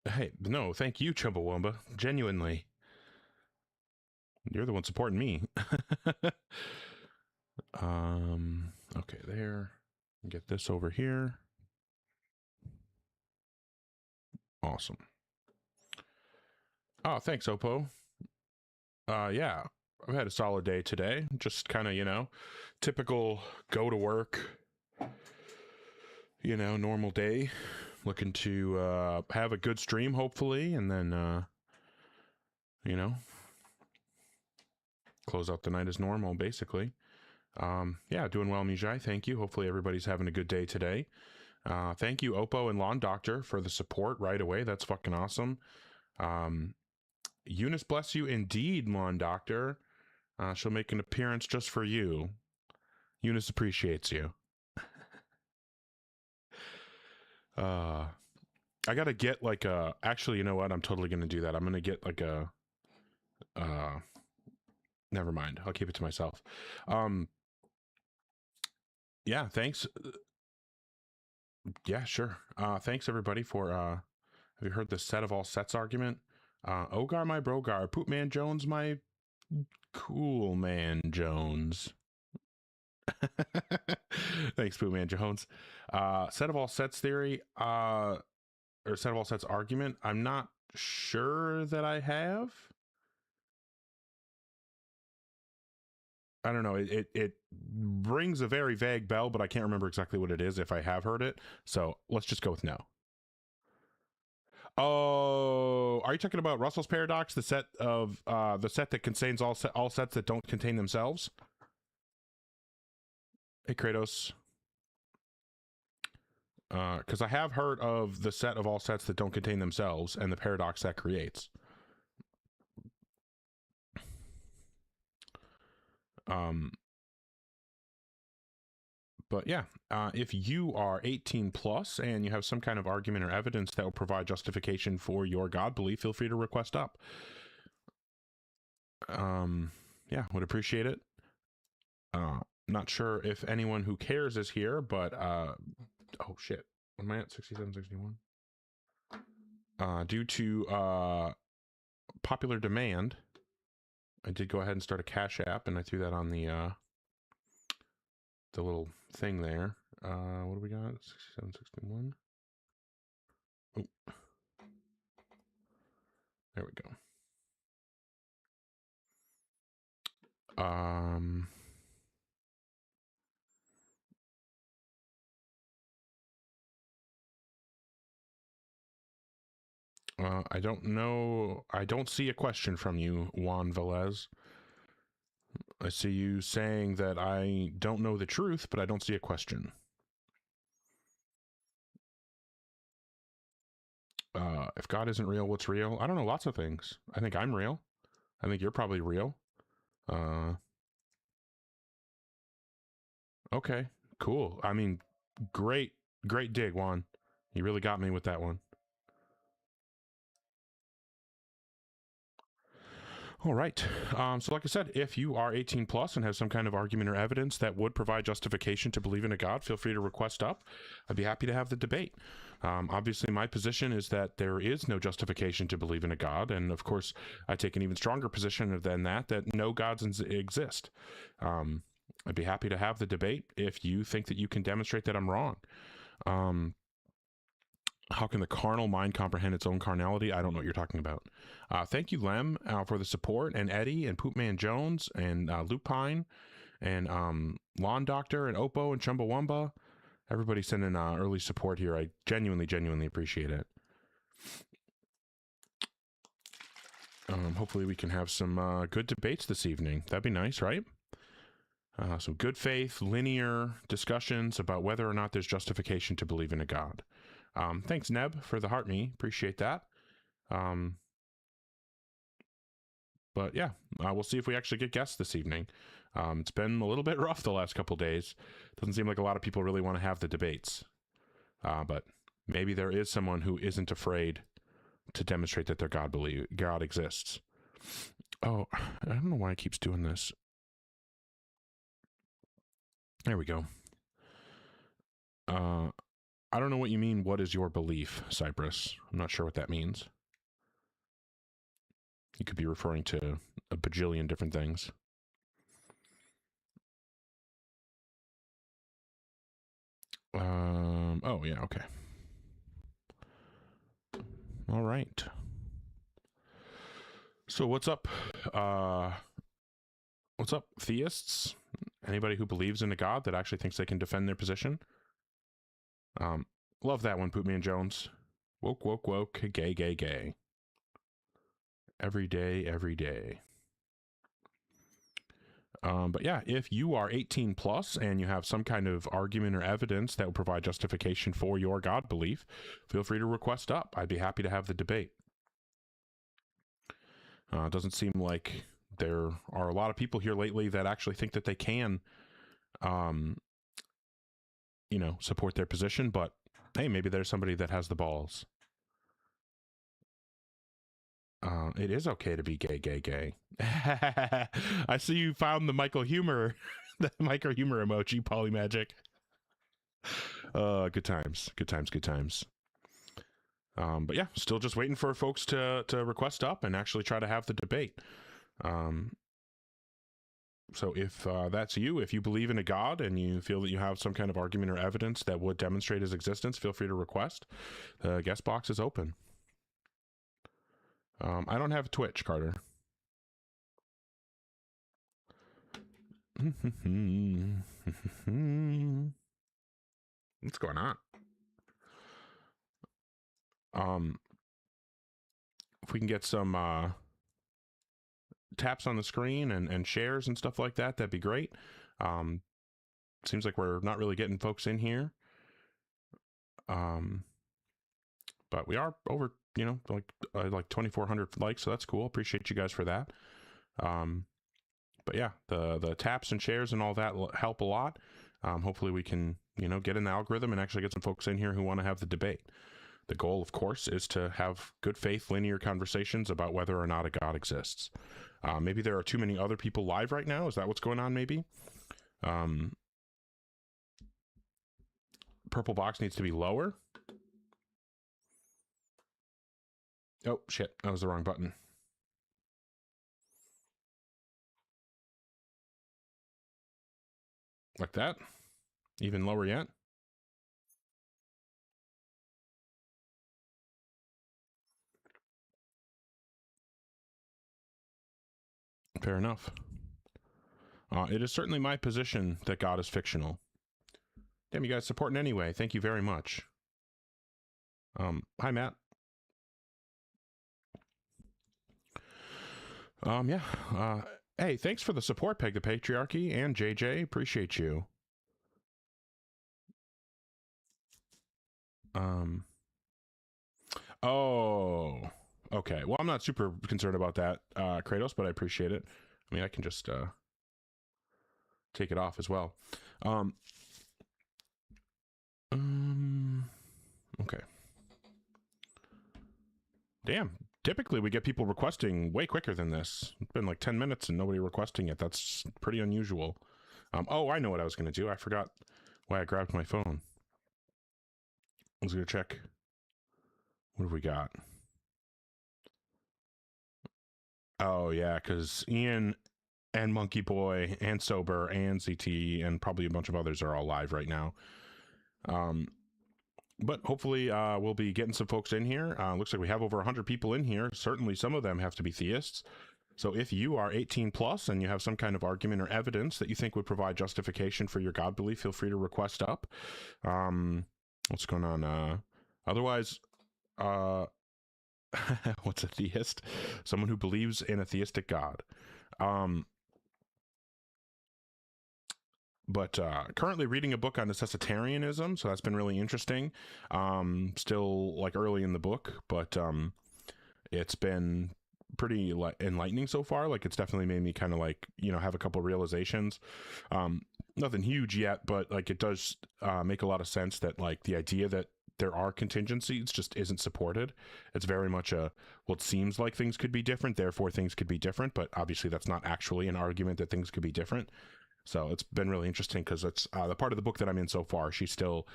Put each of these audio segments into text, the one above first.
Hey, no, thank you, Chumbawamba. Genuinely. You're the one supporting me. Okay, there. Get this over here. Awesome. Oh, thanks, Oppo. Yeah, I've had a solid day today. Just kind of, typical go to work, normal day. Looking to have a good stream, hopefully, and then, close out the night as normal, basically. Yeah, doing well, Mijai. Thank you. Hopefully everybody's having a good day today. Thank you, Oppo and Lawn Doctor, for the support right away. That's fucking awesome. Eunice, bless you indeed, Lawn Doctor. She'll make an appearance just for you. Eunice appreciates you. I gotta get like a... Actually, you know what? I'm totally gonna do that. I'm gonna get like a... Never mind. I'll keep it to myself. Yeah, thanks. Yeah, sure. Thanks everybody for... have you heard the set of all sets argument? Ogar my brogar, Poopman Jones my cool man Jones. Thanks, Poopman Jones. Set of all sets theory, or set of all sets argument. I'm not sure that I have. I don't know. It rings a very vague bell, but I can't remember exactly what it is if I have heard it. So let's just go with no. Oh, are you talking about Russell's paradox, the set that contains all sets that don't contain themselves? Hey, Kratos. Because I have heard of the set of all sets that don't contain themselves and the paradox that creates. But yeah, if you are 18 plus and you have some kind of argument or evidence that will provide justification for your God belief, feel free to request up. Yeah, would appreciate it. Not sure if anyone who cares is here, but oh shit, what am I at? 6761. Due to popular demand, I did go ahead and start a Cash App, and I threw that on the little thing there. What do we got? 6761. Oh, there we go. I don't know. I don't see a question from you, Juan Velez. I see you saying that I don't know the truth, but I don't see a question. If God isn't real, what's real? I don't know, lots of things. I think I'm real. I think you're probably real. Okay, cool. I mean, great dig, Juan. You really got me with that one. All right. So like I said, if you are 18 plus and have some kind of argument or evidence that would provide justification to believe in a God, feel free to request up. I'd be happy to have the debate. Obviously, my position is that there is no justification to believe in a God. And of course, I take an even stronger position than that no gods exist. I'd be happy to have the debate if you think that you can demonstrate that I'm wrong. How can the carnal mind comprehend its own carnality? I don't know what you're talking about. Thank you, Lem, for the support, and Eddie, and Poopman Jones, and Lupine, and Lawn Doctor, and Oppo, and Chumbawamba. Everybody sending early support here. I genuinely appreciate it. Hopefully we can have some good debates this evening. That'd be nice, right? Some good faith, linear discussions about whether or not there's justification to believe in a God. Thanks, Neb, for the heart me. Appreciate that. But yeah, we'll see if we actually get guests this evening. It's been a little bit rough the last couple days. Doesn't seem like a lot of people really want to have the debates. But maybe there is someone who isn't afraid to demonstrate that their God exists. Oh, I don't know why it keeps doing this. There we go. I don't know what you mean. What is your belief, Cypress? I'm not sure what that means. You could be referring to a bajillion different things. Oh, yeah, okay. All right. So what's up? What's up, theists? Anybody who believes in a god that actually thinks they can defend their position? Love that one, Poopman Jones. Woke, woke, woke, gay, gay, gay. Every day, every day. But yeah, if you are 18 plus and you have some kind of argument or evidence that will provide justification for your God belief, feel free to request up. I'd be happy to have the debate. It doesn't seem like there are a lot of people here lately that actually think that they can, you know, support their position, but hey, maybe there's somebody that has the balls. It is okay to be gay, gay, gay. I see you found the Michael Humor, the micro humor emoji, Polymagic. Good times, good times, good times. But yeah, still just waiting for folks to request up and actually try to have the debate. So if that's you, if you believe in a god and you feel that you have some kind of argument or evidence that would demonstrate his existence, feel free to request. The guest box is open. I don't have Twitch, Carter. What's going on? If we can get some taps on the screen and shares and stuff like that, that'd be great. Seems like we're not really getting folks in here. But we are over, you know, like 2,400 likes, so that's cool. Appreciate you guys for that. But yeah, the taps and shares and all that will help a lot. Hopefully we can, you know, get in the algorithm and actually get some folks in here who want to have the debate. The goal, of course, is to have good faith, linear conversations about whether or not a god exists. Maybe there are too many other people live right now. Is that what's going on, maybe? Purple box needs to be lower. Oh, shit. That was the wrong button. Like that? Even lower yet? Fair enough. It is certainly my position that God is fictional. Damn, you guys supporting anyway. Thank you very much. Hi, Matt. Yeah. Hey, thanks for the support, Peg the Patriarchy, and JJ. Appreciate you. Oh, okay. Well, I'm not super concerned about that, Kratos, but I appreciate it. I mean, I can just take it off as well. Okay. Damn. Typically, we get people requesting way quicker than this. It's been like 10 minutes and nobody requesting it. That's pretty unusual. Oh, I know what I was going to do. I forgot why I grabbed my phone. I was going to check. What have we got? Oh, yeah, because Ian and Monkey Boy and Sober and ZT and probably a bunch of others are all live right now. But hopefully we'll be getting some folks in here. Looks like we have over 100 people in here. Certainly some of them have to be theists. So if you are 18 plus and you have some kind of argument or evidence that you think would provide justification for your God belief, feel free to request up. What's going on? Otherwise, what's a theist? Someone who believes in a theistic God. But currently reading a book on necessitarianism, so that's been really interesting. Still like early in the book, but it's been pretty enlightening so far. Like it's definitely made me kind of like, you know, have a couple realizations. Nothing huge yet, but like it does make a lot of sense that like the idea that there are contingencies just isn't supported. It's very much a, well, it seems like things could be different, therefore things could be different, but obviously that's not actually an argument that things could be different. So it's been really interesting because it's the part of the book that I'm in so far. She's still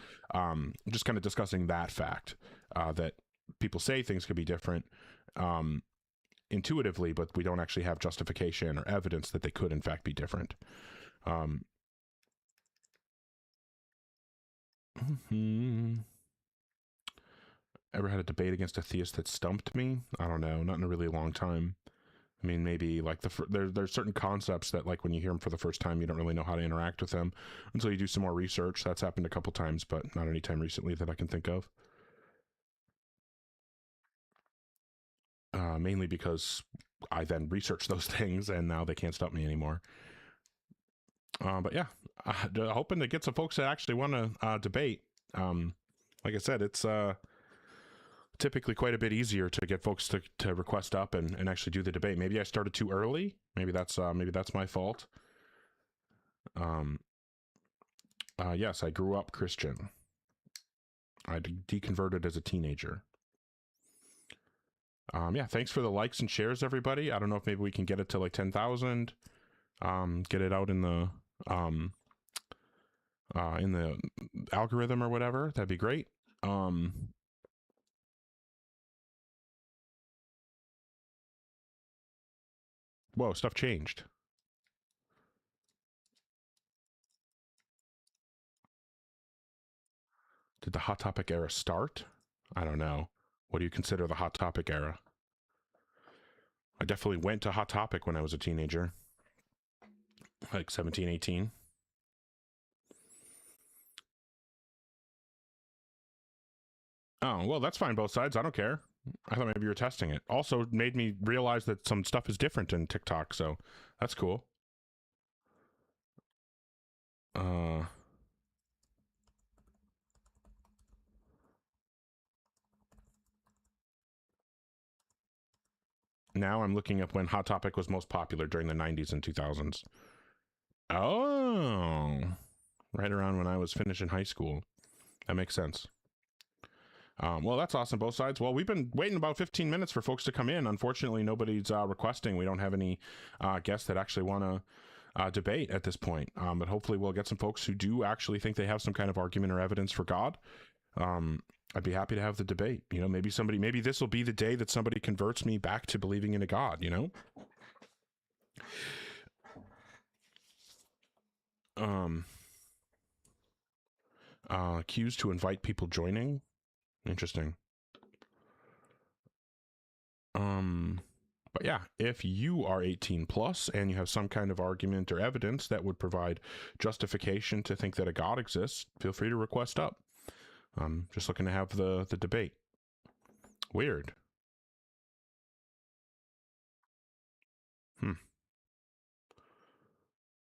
just kind of discussing that fact that people say things could be different intuitively, but we don't actually have justification or evidence that they could in fact be different. Ever had a debate against a theist that stumped me? I don't know, not in a really long time. I mean, maybe like there's certain concepts that, like, when you hear them for the first time, you don't really know how to interact with them until you do some more research. That's happened a couple times, but not any time recently that I can think of. Mainly because I then researched those things and now they can't stop me anymore. But yeah, hoping to get some folks that actually want to debate. Like I said, it's typically quite a bit easier to get folks to request up and actually do the debate. Maybe I started too early. Maybe that's my fault. Yes, I grew up Christian. I deconverted as a teenager. Yeah, thanks for the likes and shares, everybody. I don't know if maybe we can get it to like 10,000. Get it out in the algorithm or whatever. That'd be great. Whoa, stuff changed. Did the Hot Topic era start? I don't know. What do you consider the Hot Topic era? I definitely went to Hot Topic when I was a teenager. Like 17, 18. Oh, well, that's fine, both sides. I don't care. I thought maybe you were testing it. Also made me realize that some stuff is different in TikTok, so that's cool. Now I'm looking up when Hot Topic was most popular during the 90s and 2000s. Oh, right around when I was finishing high school. That makes sense. Well, that's awesome, both sides. Well, we've been waiting about 15 minutes for folks to come in. Unfortunately, nobody's requesting. We don't have any guests that actually want to debate at this point. But hopefully we'll get some folks who do actually think they have some kind of argument or evidence for God. I'd be happy to have the debate. You know, maybe this will be the day that somebody converts me back to believing in a God, you know? Cues to invite people joining. Interesting. But yeah, if you are 18 plus and you have some kind of argument or evidence that would provide justification to think that a God exists, feel free to request up. Just looking to have the debate. Weird.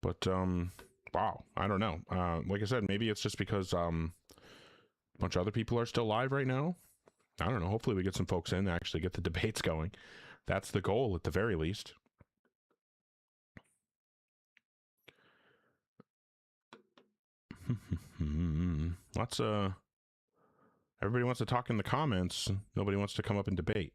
But wow, I don't know. Like I said, maybe it's just because a bunch of other people are still live right now. I don't know. Hopefully we get some folks in to actually get the debates going. That's the goal at the very least. Everybody wants to talk in the comments. Nobody wants to come up and debate.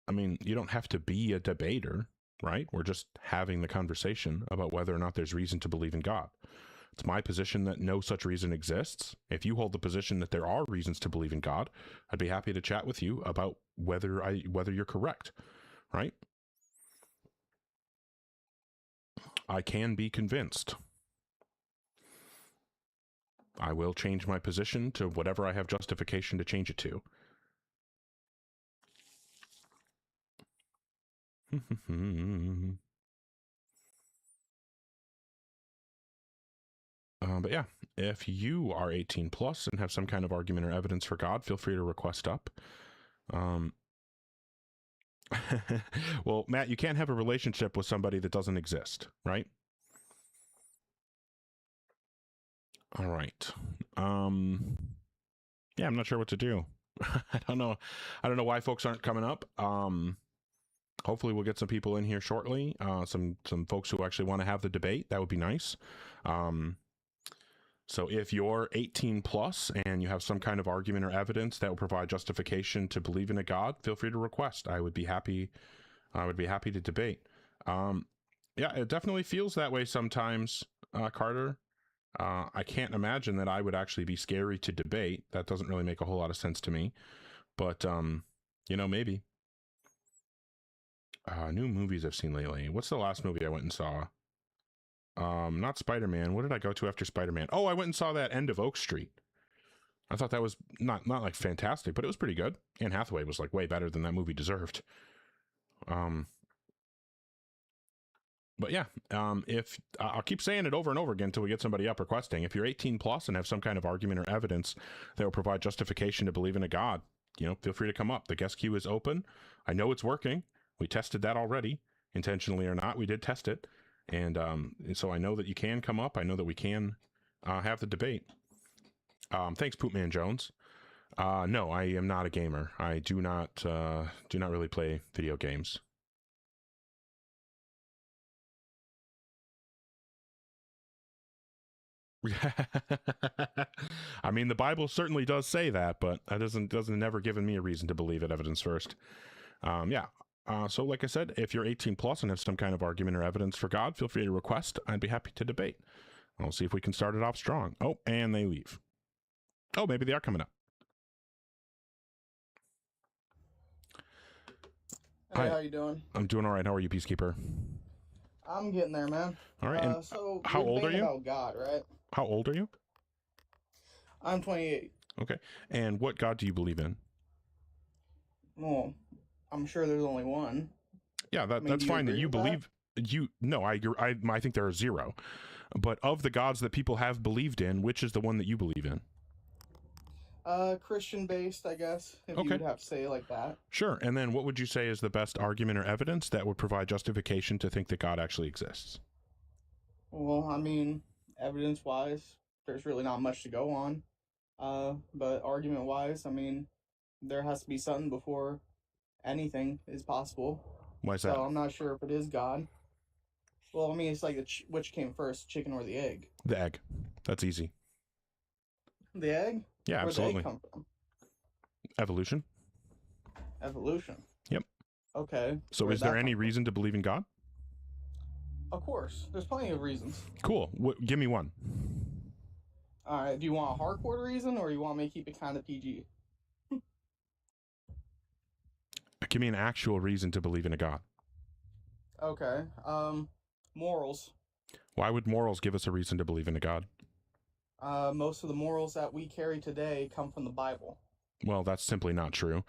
I mean, you don't have to be a debater, right? We're just having the conversation about whether or not there's reason to believe in God. It's my position that no such reason exists. If you hold the position that there are reasons to believe in God, I'd be happy to chat with you about whether you're correct, right? I can be convinced. I will change my position to whatever I have justification to change it to. But yeah, if you are 18 plus and have some kind of argument or evidence for God, feel free to request up. Well, Matt, you can't have a relationship with somebody that doesn't exist, right? All right. Yeah, I'm not sure what to do. I don't know why folks aren't coming up. Hopefully we'll get some people in here shortly. Some folks who actually want to have the debate. That would be nice. So if you're 18 plus and you have some kind of argument or evidence that will provide justification to believe in a God, feel free to request. I would be happy to debate. Yeah, it definitely feels that way sometimes, Carter. I can't imagine that I would actually be scary to debate. That doesn't really make a whole lot of sense to me. But, maybe. New movies I've seen lately. What's the last movie I went and saw? Not Spider-Man. What did I go to after Spider-Man? Oh, I went and saw that End of Oak Street. I thought that was not like fantastic, but it was pretty good. Anne Hathaway was like way better than that movie deserved. But yeah, if I'll keep saying it over and over again until we get somebody up requesting, if you're 18 plus and have some kind of argument or evidence that will provide justification to believe in a God, feel free to come up. The guest queue is open. I know it's working. We tested that already, intentionally or not. We did test it. And so I know that you can come up. I know that we can have the debate. Thanks, Poopman Jones. No, I am not a gamer. I do not really play video games. I mean, the Bible certainly does say that, but that doesn't never given me a reason to believe it. Evidence first. Yeah. So like I said, if you're 18 plus and have some kind of argument or evidence for God, feel free to request. I'd be happy to debate. I'll see if we can start it off strong. Oh, and they leave. Oh, maybe they are coming up. Hey, Hi. how you doing? I'm doing all right. How are you, Peacekeeper? I'm getting there, man. All right. And So how you're old are debating you? about God, right? How old are you? I'm 28. Okay. And what God do you believe in? Well, I'm sure there's only one. Yeah, I mean, that's do you fine that agree you with that? believe. No, I think there are zero. But of the gods that people have believed in, which is the one that you believe in? Christian-based, I guess, if Okay. you would have to say it like that. Sure. And then what would you say is the best argument or evidence that would provide justification to think that God actually exists? Well, I mean, evidence-wise, there's really not much to go on. But argument-wise, I mean, there has to be something before anything is possible. Why is So that? I'm not sure if it is God. Well, I mean, it's like which came first, chicken or the egg? The egg. That's easy. The egg? Yeah, Where'd the absolutely. egg come from? Evolution. Evolution. Yep. Okay. So Where'd is there that any come from? reason to believe in God? Of course. There's plenty of reasons. Cool. Give me one. Alright, do you want a hardcore reason or you want me to keep it kind of PG? Give me an actual reason to believe in a God. Okay. Morals. Why would morals give us a reason to believe in a God? Most of the morals that we carry today come from the Bible. Well, that's simply not true.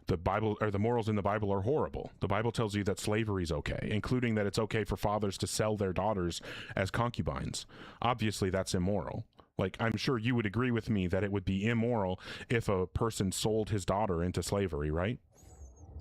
The Bible, or the morals in the Bible, are horrible. The Bible tells you that slavery is okay, including that it's okay for fathers to sell their daughters as concubines. Obviously, that's immoral. Like, I'm sure you would agree with me that it would be immoral if a person sold his daughter into slavery, right?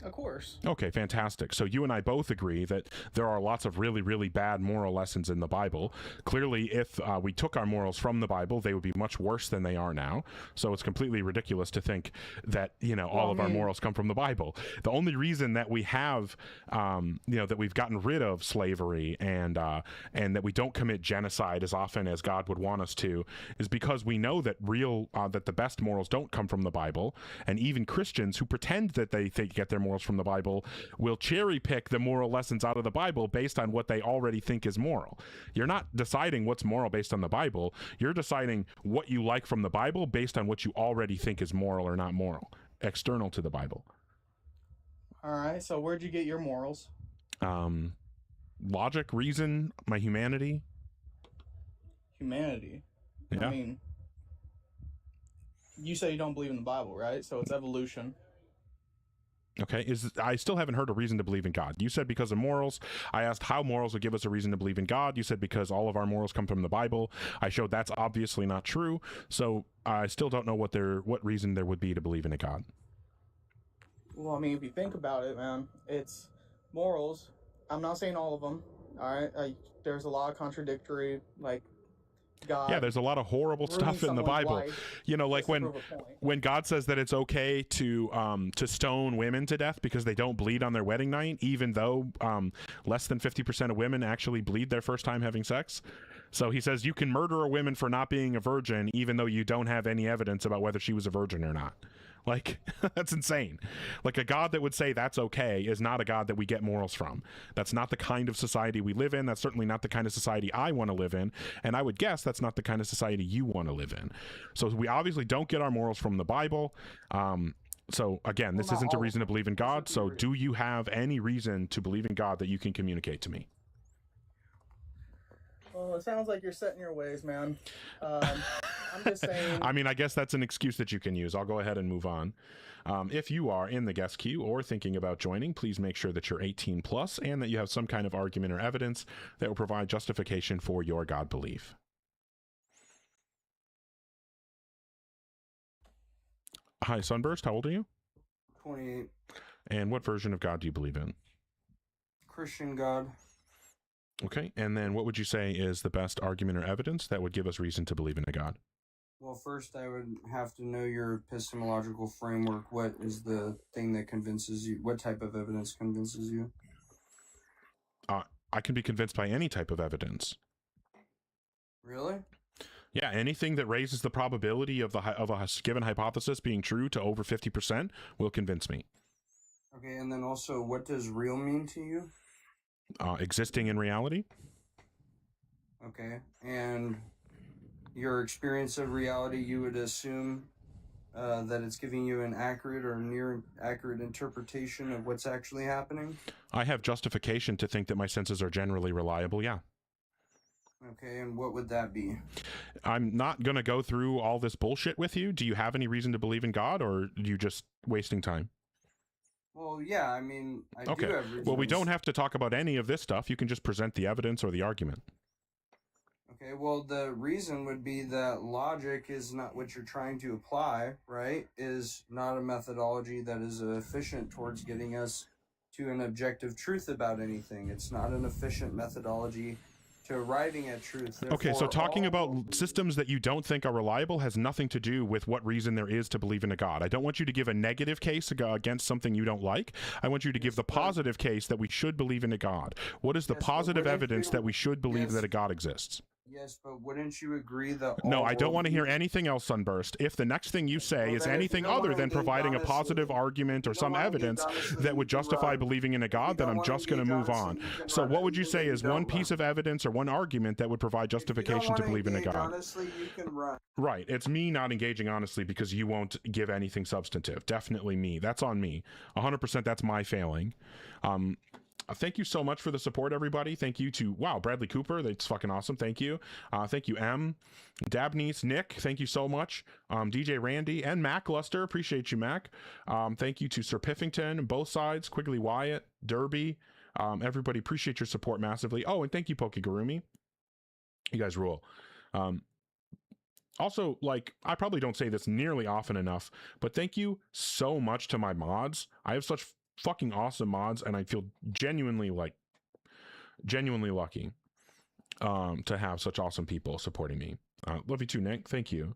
Of course. Okay, fantastic. So you and I both agree that there are lots of really, really bad moral lessons in the Bible. Clearly, if we took our morals from the Bible, they would be much worse than they are now. So it's completely ridiculous to think that, all of our morals come from the Bible. The only reason that we have, that we've gotten rid of slavery and that we don't commit genocide as often as God would want us to is because we know that that the best morals don't come from the Bible. And even Christians who pretend that they get their morals from the Bible will cherry pick the moral lessons out of the Bible based on what they already think is moral. You're not deciding what's moral based on the Bible. You're deciding what you like from the Bible based on what you already think is moral or not moral, external to the Bible. Alright, so where'd you get your morals? Logic, reason, my humanity. Humanity. Yeah. I mean, you say you don't believe in the Bible, right? So it's evolution. Okay, I still haven't heard a reason to believe in God. You said because of morals. I asked how morals would give us a reason to believe in God. You said because all of our morals come from the Bible. I showed that's obviously not true. So I still don't know what reason there would be to believe in a God. Well, I mean, if you think about it, man, it's morals. I'm not saying all of them. All right, there's a lot of contradictory, like God. Yeah, there's a lot of horrible stuff in the Bible. Like when God says that it's okay to stone women to death because they don't bleed on their wedding night, even though less than 50% of women actually bleed their first time having sex. So he says you can murder a woman for not being a virgin, even though you don't have any evidence about whether she was a virgin or not. Like, that's insane. Like, a God that would say that's okay is not a God that we get morals from. That's not the kind of society we live in. That's certainly not the kind of society I want to live in. And I would guess that's not the kind of society you want to live in. So we obviously don't get our morals from the Bible. So again, this isn't a reason to believe in God. So do you have any reason to believe in God that you can communicate to me? Well, it sounds like you're set in your ways, man. I'm just saying. I mean, I guess that's an excuse that you can use. I'll go ahead and move on. If you are in the guest queue or thinking about joining, please make sure that you're 18 plus and that you have some kind of argument or evidence that will provide justification for your God belief. Hi, Sunburst. How old are you? 28. And what version of God do you believe in? Christian God. Okay. And then what would you say is the best argument or evidence that would give us reason to believe in a God? Well, first I would have to know your epistemological framework. What is the thing that convinces you? What type of evidence convinces you? I can be convinced by any type of evidence. Really? Yeah, anything that raises the probability of a given hypothesis being true to over 50% will convince me. Okay, and then also, what does real mean to you? Existing in reality. Okay, and your experience of reality, you would assume that it's giving you an accurate or near accurate interpretation of what's actually happening? I have justification to think that my senses are generally reliable, yeah. Okay, and what would that be? I'm not going to go through all this bullshit with you. Do you have any reason to believe in God, or are you just wasting time? Well, yeah, I mean, I Okay. do have reasons. Well, we don't have to talk about any of this stuff. You can just present the evidence or the argument. Okay, well, the reason would be that logic is not what you're trying to apply, right? Is not a methodology that is efficient towards getting us to an objective truth about anything. It's not an efficient methodology to arriving at truth. Okay, so Therefore, talking about systems that you don't think are reliable has nothing to do with what reason there is to believe in a God. I don't want you to give a negative case against something you don't like. I want you to give the positive case that we should believe in a God. What is the positive evidence that we should believe that a God exists? Yes, but wouldn't you agree that No, I don't want to hear anything else, Sunburst. If the next thing you say is anything other than providing a positive argument or some evidence that would justify believing in a God, then I'm just going to move on. So what would you say is one piece of evidence or one argument that would provide justification to believe in a God? Honestly, you can run. Right. It's me not engaging honestly because you won't give anything substantive. Definitely me. That's on me. 100% that's my failing. Thank you so much for the support, everybody. Thank you to, wow, Bradley Cooper. That's fucking awesome. Thank you. Thank you, M. Dabnese, Nick. Thank you so much. DJ Randy and Mac Luster. Appreciate you, Mac. Thank you to Sir Piffington, both sides, Quigley Wyatt, Derby. Everybody, appreciate your support massively. Oh, and thank you, Pokegurumi. You guys rule. Also, like, I probably don't say this nearly often enough, but thank you so much to my mods. I have such fucking awesome mods, and I feel genuinely lucky to have such awesome people supporting me. Love you too, Nick. Thank you.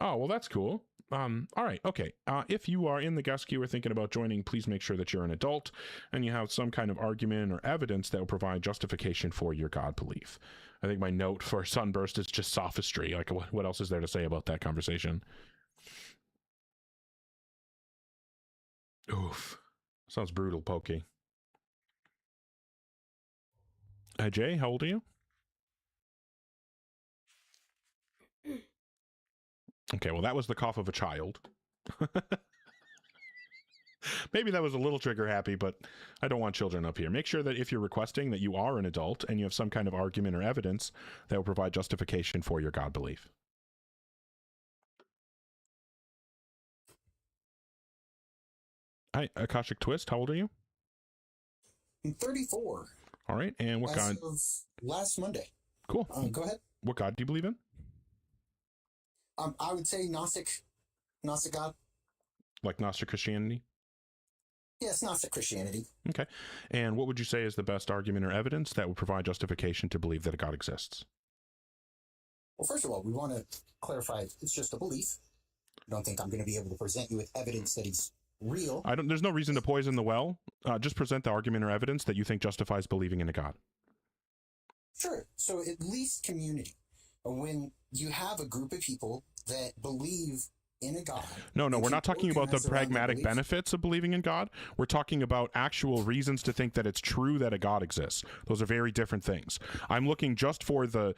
Oh, well, that's cool. All right, okay. If you are in the guest queue or thinking about joining, please make sure that you're an adult and you have some kind of argument or evidence that will provide justification for your God belief. I think my note for Sunburst is just sophistry. Like, what else is there to say about that conversation? Oof. Sounds brutal, Pokey. Hi, Jay. How old are you? Okay, well, that was the cough of a child. Maybe that was a little trigger happy, but I don't want children up here. Make sure that if you're requesting that you are an adult and you have some kind of argument or evidence that will provide justification for your God belief. Hi, Akashic Twist. How old are you? I'm 34. All right, and what God? Last Monday. Cool. Go ahead. What God do you believe in? I would say Gnostic God. Like Gnostic Christianity? Yes, Gnostic Christianity. Okay. And what would you say is the best argument or evidence that would provide justification to believe that a God exists? Well, first of all, we want to clarify it's just a belief. I don't think I'm going to be able to present you with evidence that he's real. There's no reason to poison the well. Just present the argument or evidence that you think justifies believing in a God. Sure. So at least community. When you have a group of people that believe in a God. No, and we're can not talking about the organize around their pragmatic beliefs. benefits of believing in God. We're talking about actual reasons to think that it's true that a God exists. Those are very different things. I'm looking just for the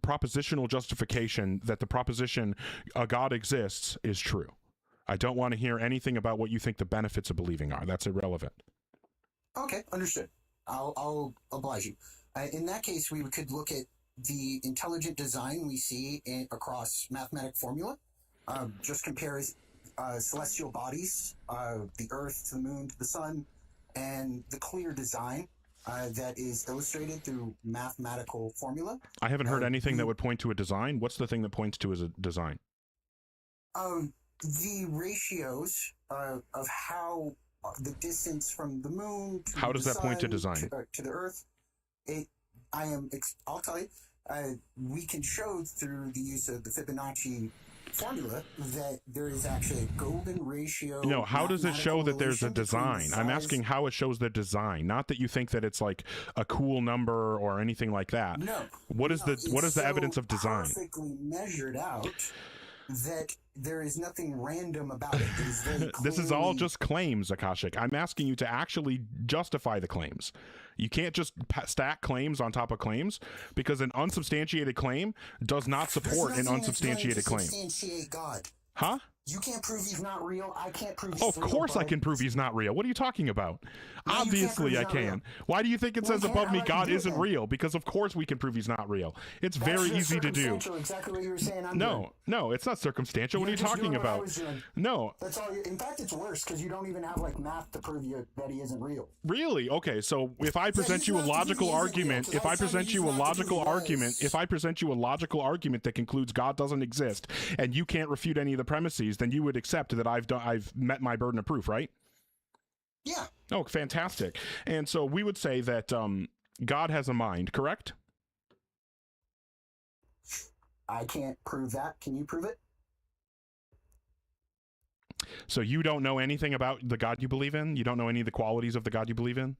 propositional justification that the proposition a God exists is true. I don't want to hear anything about what you think the benefits of believing are. That's irrelevant. Okay, understood. I'll oblige you. In that case, we could look at the intelligent design we see across mathematic formula. Just compares celestial bodies, the Earth to the Moon to the Sun, and the clear design that is illustrated through mathematical formula. I haven't heard anything that would point to a design. What's the thing that points to as a design? The ratios of how the distance from the Moon to How does the that point to Sun design? to the Earth. I'll tell you. We can show through the use of the Fibonacci formula that there is actually a golden ratio. No, how does it show that there's a relation between the design? I'm size- asking how it shows the design, not that you think that it's like a cool number or anything like that. No. What is it's the so evidence of design? Perfectly measured out that there is nothing random about it. It is very This is all clearly- just claims, Akashic. I'm asking you to actually justify the claims. You can't just stack claims on top of claims, because an unsubstantiated claim does not There's support an nothing that's going unsubstantiated to claim. substantiate God. Huh? You can't prove he's not real. I can't prove he's Oh, of real, course I bud. can prove he's not real. What are you talking about? No, you can't Obviously prove I he's not real. can. Why do you think it Well, says you can't. above me How do you God do it isn't then? real? Because of course we can prove he's not real. It's That's very just easy to do. circumstantial, exactly what you were saying. I'm doing. No, it's not circumstantial. What are You're you just talking doing what I about? was doing. No, That's all. In fact, it's worse because you don't even have like math to prove you that he isn't real. really? Okay, so if I present he's you a not to prove logical he isn't real, argument, 'cause if I I was telling present you you a he's not to prove logical he argument, was. if I present you a logical argument that concludes God doesn't exist, and you can't refute any of the premises, then you would accept that I've met my burden of proof, right? Yeah. Oh, fantastic. And so we would say that God has a mind, correct? I can't prove that. Can you prove it? So you don't know anything about the God you believe in? You don't know any of the qualities of the God you believe in?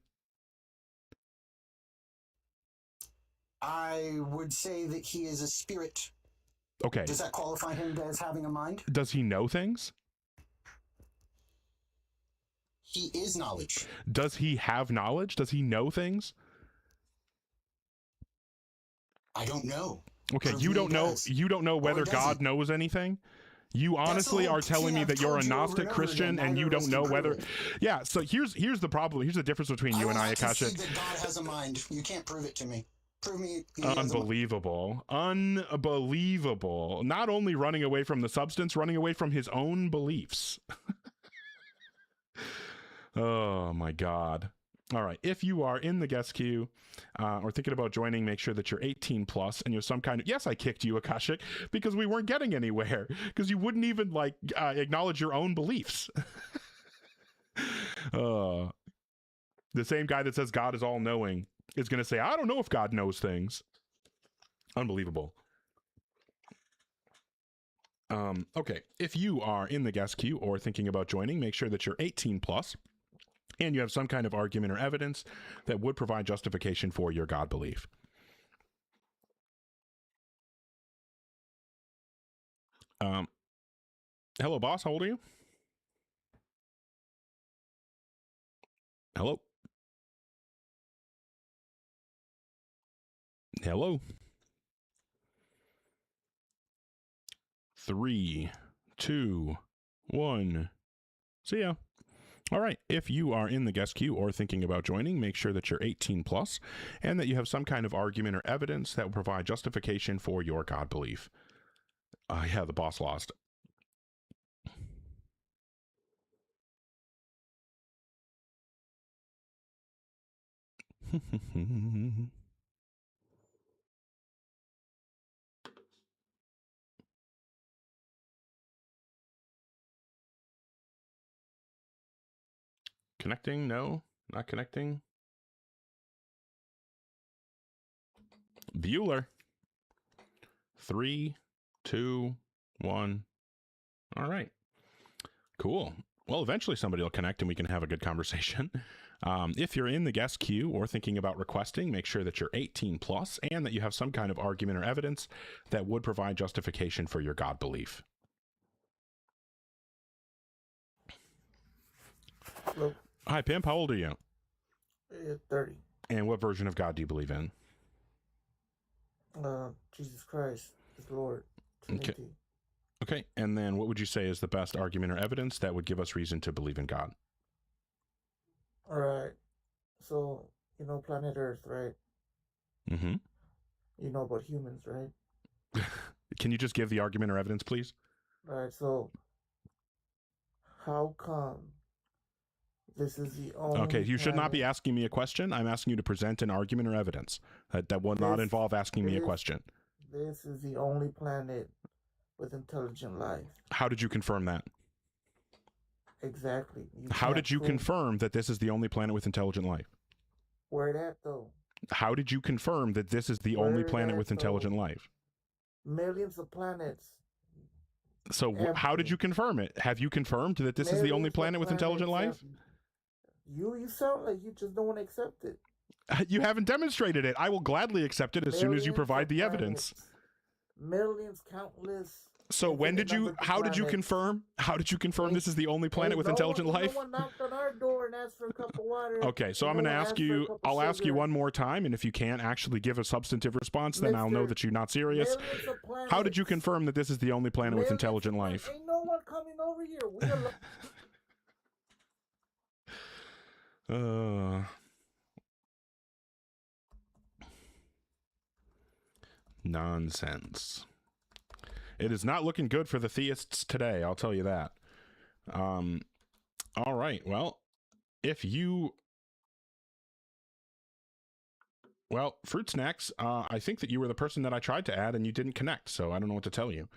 I would say that he is a spirit. Okay. Does that qualify him as having a mind? Does he know things? He is knowledge. Does he have knowledge? Does he know things? I don't know. Okay, Prove you me don't he know does. you don't know whether does God he? knows anything? You honestly whole are telling thing me I've that you're a told you over Gnostic and over Christian again. and you Neither of don't us know can whether prove it. Yeah, so here's the problem. Here's the difference between you and I, will not Akashic. concede that God has a mind. You can't prove it to me. Prove me. He has a mind. Unbelievable. Unbelievable. Not only running away from the substance, running away from his own beliefs. Oh my God. All right. If you are in the guest queue or thinking about joining, make sure that you're 18 plus and you're some kind of, yes, I kicked you, Akashic, because we weren't getting anywhere because you wouldn't even acknowledge your own beliefs. The same guy that says God is all knowing is going to say, I don't know if God knows things. Unbelievable. Okay. If you are in the guest queue or thinking about joining, make sure that you're 18 plus and you have some kind of argument or evidence that would provide justification for your God belief. Hello, boss. How old are you? Hello? Hello? 3, 2, 1. See ya. All right. If you are in the guest queue or thinking about joining, make sure that you're 18 plus and that you have some kind of argument or evidence that will provide justification for your God belief. Yeah, the boss lost. Connecting? No, not connecting. Bueller. 3, 2, 1. All right. Cool. Well, eventually somebody will connect and we can have a good conversation. If you're in the guest queue or thinking about requesting, make sure that you're 18 plus and that you have some kind of argument or evidence that would provide justification for your God belief. Look, Hi, Pimp. How old are you? 30. And what version of God do you believe in? Jesus Christ is Lord. Okay. Trinity. Okay. And then what would you say is the best argument or evidence that would give us reason to believe in God? All right. So, you know planet Earth, right? Mm-hmm. You know about humans, right? Can you just give the argument or evidence, please? All right. So, how come this is the only Okay, you should not be planet- asking me a question. I'm asking you to present an argument or evidence. That will not This- involve asking me a this- question. This is the only planet with intelligent life. How did you confirm that? Exactly. How can't did you prove- confirm that this is the only planet with intelligent life? Where that though? How did you confirm that this is the only Where planet that, with though? intelligent life? Millions of planets. So how did you confirm it? Have you confirmed that this is the only Millions of planet with intelligent life? planets You sound like you just don't want to accept it. You haven't demonstrated it. I will gladly accept it as soon as you Millions provide of the evidence. planets. Millions, countless. So when did you? infinite numbers of How did you planets. confirm? How did you confirm this is the only planet Hey, with no intelligent one, life? No one knocked on our door and asked for a cup of water. Okay, so No I'm going to one ask asked for a you. cup of I'll ask you sugar. one more time, and if you can't actually give a substantive response, then I'll know Mister, that you're not serious. Millions of planets. How did you confirm that this is the only planet with Millions of intelligent planets. life? Ain't no one coming over here. We are Nonsense. It is not looking good for the theists today, I'll tell you that. All right, well, Fruit Snacks, I think that you were the person that I tried to add and you didn't connect, so I don't know what to tell you.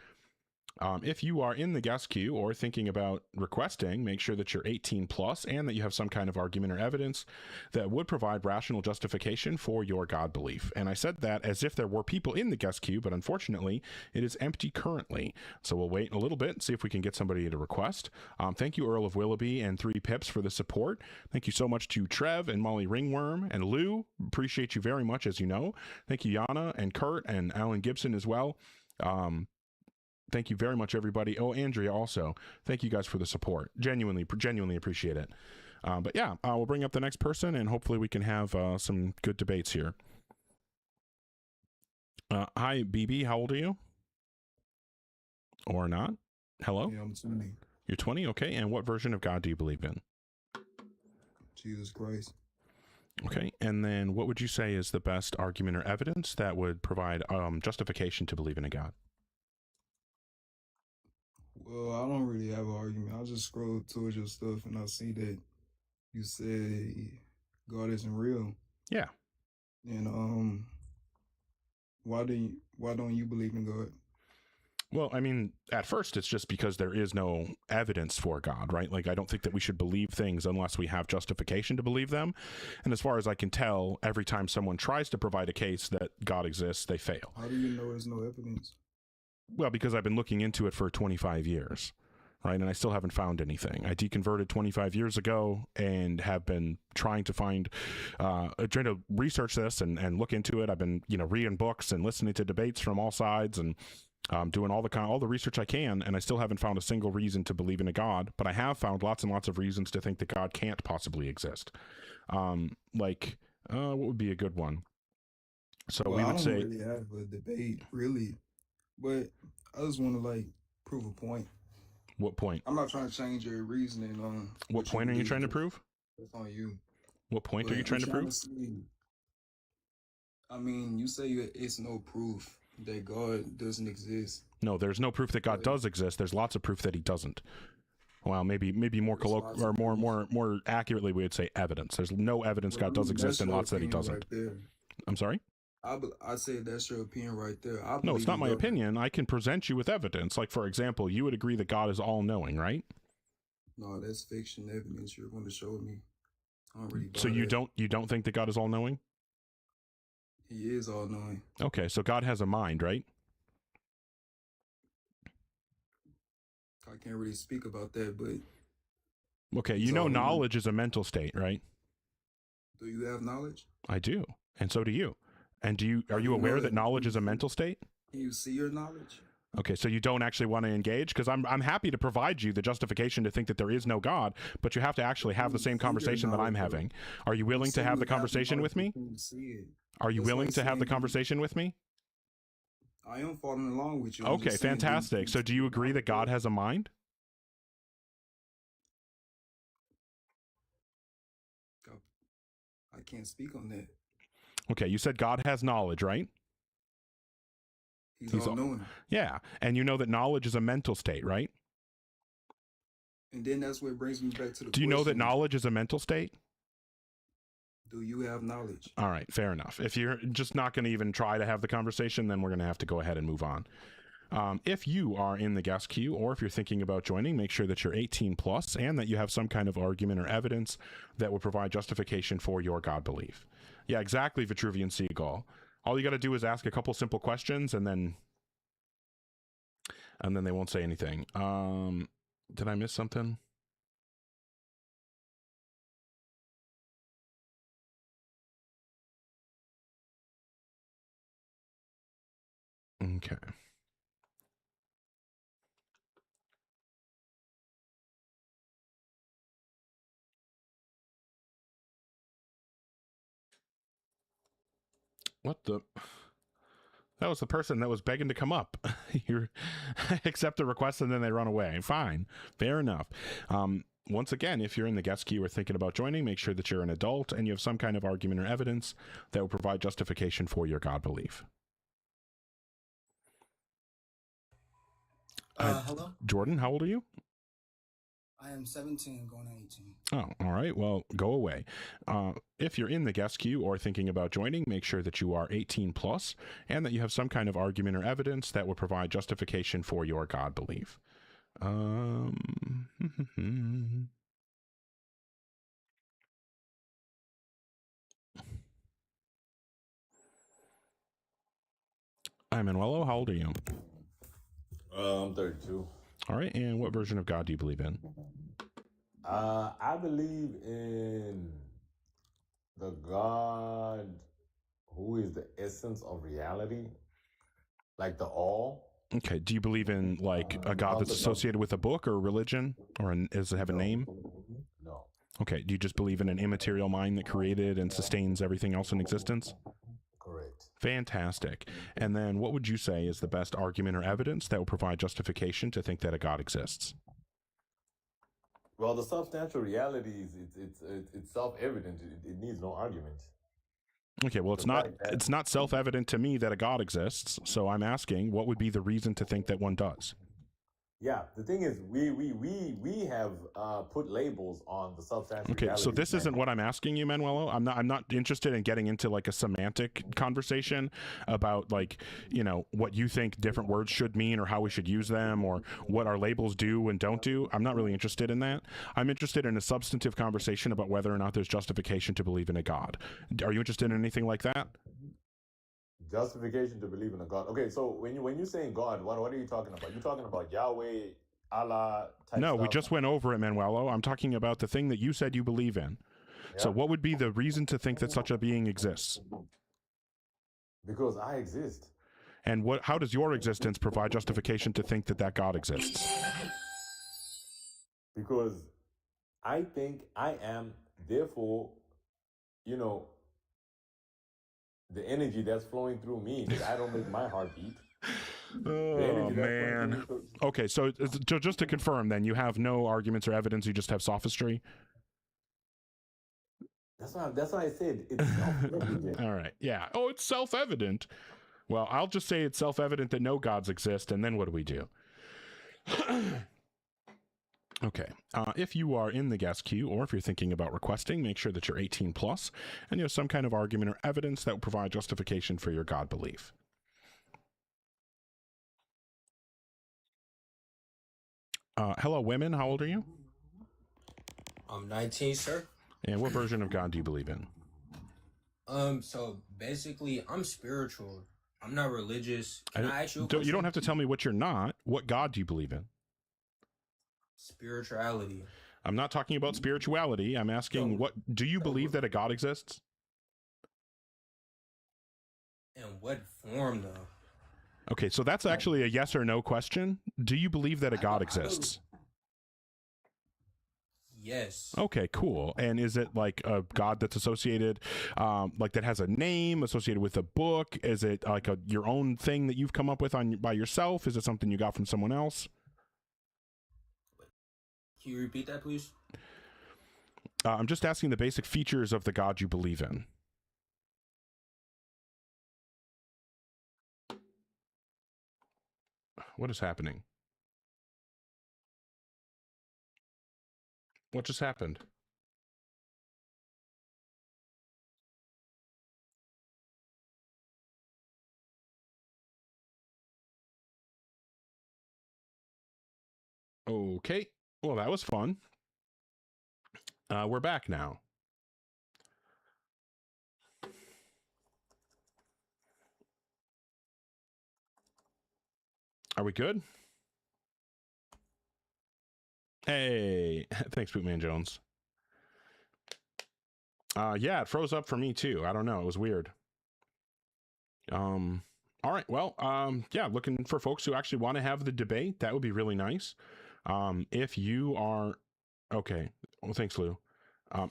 If you are in the guest queue or thinking about requesting, make sure that you're 18 plus and that you have some kind of argument or evidence that would provide rational justification for your God belief. And I said that as if there were people in the guest queue, but unfortunately it is empty currently. So we'll wait a little bit and see if we can get somebody to request. Thank you, Earl of Willoughby and 3 Pips for the support. Thank you so much to Trev and Molly Ringworm and Lou. Appreciate you very much, as you know. Thank you, Yana and Kurt and Alan Gibson as well. Thank you very much, everybody. Oh, Andrea also. Thank you guys for the support. Genuinely appreciate it. But yeah, we'll bring up the next person and hopefully we can have some good debates here. Hi, BB. How old are you? Or not? Hello? Yeah, I'm 20. You're 20? Okay. And what version of God do you believe in? Jesus Christ. Okay. And then what would you say is the best argument or evidence that would provide justification to believe in a God? Well, I don't really have an argument. I just scroll towards your stuff and I see that you say God isn't real. Yeah. And why don't you believe in God? Well, I mean, at first it's just because there is no evidence for God, right? Like, I don't think that we should believe things unless we have justification to believe them. And as far as I can tell, every time someone tries to provide a case that God exists, they fail. How do you know there's no evidence? Well, because I've been looking into it for 25 years, right? And I still haven't found anything. I deconverted 25 years ago and have been trying to find, trying to research this and look into it. I've been, reading books and listening to debates from all sides and doing all the research I can, and I still haven't found a single reason to believe in a God, but I have found lots and lots of reasons to think that God can't possibly exist. What would be a good one? So Well, we I would don't say, really have a debate, really, but I just want to prove a point. what point? I'm not trying to change your reasoning on What point are you trying to prove? That's on you. What point are But you trying I'm to prove? see- I mean, you say it's no proof that God doesn't exist. No, there's no proof that God Right. does exist. There's lots of proof that he doesn't. Well, maybe more There's lots or of proof. more accurately, we would say evidence. There's no evidence God does exist, and your lots that he opinion doesn't. Right there. I'm sorry? I say that's your opinion right there. No, it's not my God. opinion. I can present you with evidence. Like, for example, you would agree that God is all-knowing, right? No, that's fiction evidence you're going to show me. I don't really buy So you that. don't think that God is all-knowing? He is all knowing. Okay, so God has a mind, right? I can't really speak about that, but Okay, He's you know all-knowing. knowledge is a mental state, right? do you have knowledge? I do, and so do you. And are How do you you aware know that that? knowledge is a mental state? Can you see your knowledge? Okay, so you don't actually want to engage? Because I'm happy to provide you the justification to think that there is no God, but you have to actually have the same conversation that I'm having. Are you willing to have the conversation with me? Are you willing to have the conversation with me? I am following along with you. Okay, fantastic. So do you agree that God has a mind? I can't speak on that. Okay, you said God has knowledge, right? He's all knowing. Yeah, and you know that knowledge is a mental state, right? And then that's what brings me back to the Do you know that knowledge is a mental state? Do you have knowledge? All right, fair enough. If you're just not going to even try to have the conversation, then we're going to have to go ahead and move on. If you are in the guest queue, or if you're thinking about joining, make sure that you're 18 plus and that you have some kind of argument or evidence that would provide justification for your God belief. Yeah, exactly, Vitruvian Seagull. All you got to do is ask a couple simple questions, and then they won't say anything. Did I miss something? Okay. What the? That was the person that was begging to come up. You accept the request and then they run away. Fine. Fair enough. Once again, if you're in the guest queue or thinking about joining, make sure that you're an adult and you have some kind of argument or evidence that will provide justification for your God belief. Hello? Jordan, how old are you? I am 17 going on 18. Oh, all right. Well, go away. If you're in the guest queue or thinking about joining, make sure that you are 18 plus and that you have some kind of argument or evidence that would provide justification for your God belief. Hi, Manuelo. How old are you? I'm 32. All right. And what version of God do you believe in? I believe in the God who is the essence of reality, like the all. Okay. Do you believe in like a God that's associated with a book or a religion, or does it have a name? No. Okay. Do you just believe in an immaterial mind that created and sustains everything else in existence? Correct. Fantastic. And then what would you say is the best argument or evidence that will provide justification to think that a God exists? Well, the substantial reality is it's self-evident. It needs no argument. Okay, well, it's not self-evident to me that a God exists, so I'm asking, what would be the reason to think that one does? Yeah, the thing is, we have put labels on the substantial. Okay, so this isn't what I'm asking you, Manuelo. I'm not interested in getting into like a semantic conversation about like, you know, what you think different words should mean or how we should use them or what our labels do and don't do. I'm not really interested in that. I'm interested in a substantive conversation about whether or not there's justification to believe in a God. Are you interested in anything like that? Justification to believe in a God. Okay, so when you're saying God, what are you talking about? You're talking about Yahweh, Allah type No, stuff? we just went over it, Manuelo. I'm talking about the thing that you said you believe in. Yeah. So what would be the reason to think that such a being exists? Because I exist. And how does your existence provide justification to think that that God exists? Because I think I am, therefore, you know, the energy that's flowing through me, because I don't make my heart beat. Oh, man. Okay, so just to confirm then, you have no arguments or evidence, you just have sophistry? That's why I said it's self-evident. All right, yeah. Oh, it's self-evident. Well, I'll just say it's self-evident that no gods exist, and then what do we do? Okay, if you are in the guest queue or if you're thinking about requesting, make sure that you're 18 plus and you have some kind of argument or evidence that will provide justification for your God belief. Hello, women. How old are you? I'm 19, sir. And what version of God do you believe in? So basically, I'm spiritual. I'm not religious. Can I ask you a You question? don't have to tell me what you're not. What God do you believe in? Spirituality. I'm not talking about spirituality. I'm asking, what do you believe that a God exists? In what form, though? Okay, so that's actually a yes or no question. Do you believe that a God exists? Yes. Okay, cool. And is it like a God that's associated, like that has a name associated with a book? Is it like your own thing that you've come up with by yourself? Is it something you got from someone else? Can you repeat that, please? I'm just asking the basic features of the God you believe in. What is happening? What just happened? Okay, well, that was fun. We're back now. Are we good? Hey, thanks, Bootman Jones. Yeah, it froze up for me too. I don't know. It was weird. All right. Well, yeah, looking for folks who actually want to have the debate. That would be really nice. If you are, okay. Well, thanks, Lou.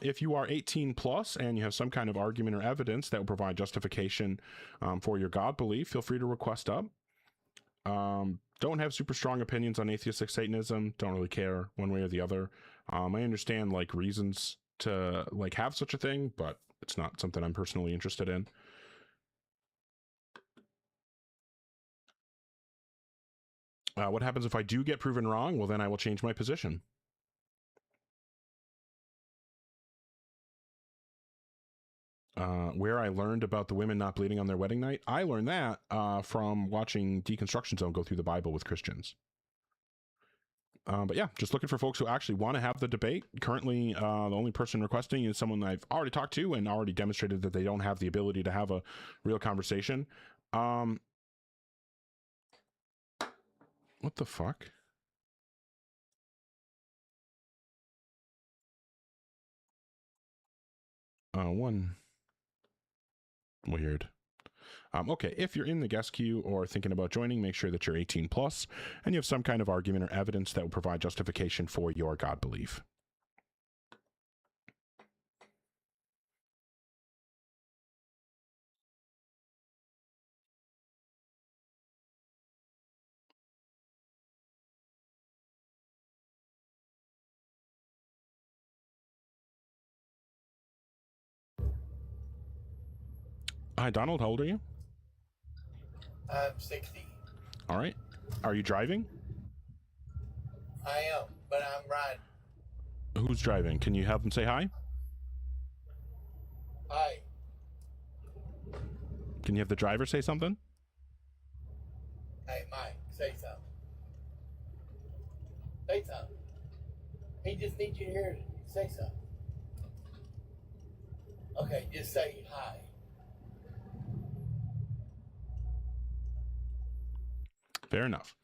If you are 18 plus and you have some kind of argument or evidence that will provide justification for your God belief, feel free to request up. Don't have super strong opinions on atheistic Satanism. Don't really care one way or the other. I understand like reasons to like have such a thing, but it's not something I'm personally interested in. What happens if I do get proven wrong? Well, then I will change my position. Where I learned about the women not bleeding on their wedding night, I learned that from watching Deconstruction Zone go through the Bible with Christians. But yeah, just looking for folks who actually want to have the debate. Currently, the only person requesting is someone I've already talked to and already demonstrated that they don't have the ability to have a real conversation. What the fuck? One. Weird. Okay, if you're in the guest queue or thinking about joining, make sure that you're 18 plus and you have some kind of argument or evidence that will provide justification for your God belief. Hi, Donald. How old are you? I'm 60. All right. Are you driving? I am, but I'm riding. Who's driving? Can you have them say hi? Hi. Can you have the driver say something? Hey, Mike, say something. Say something. He just needs you to hear it. Say something. Okay, just say hi. Fair enough.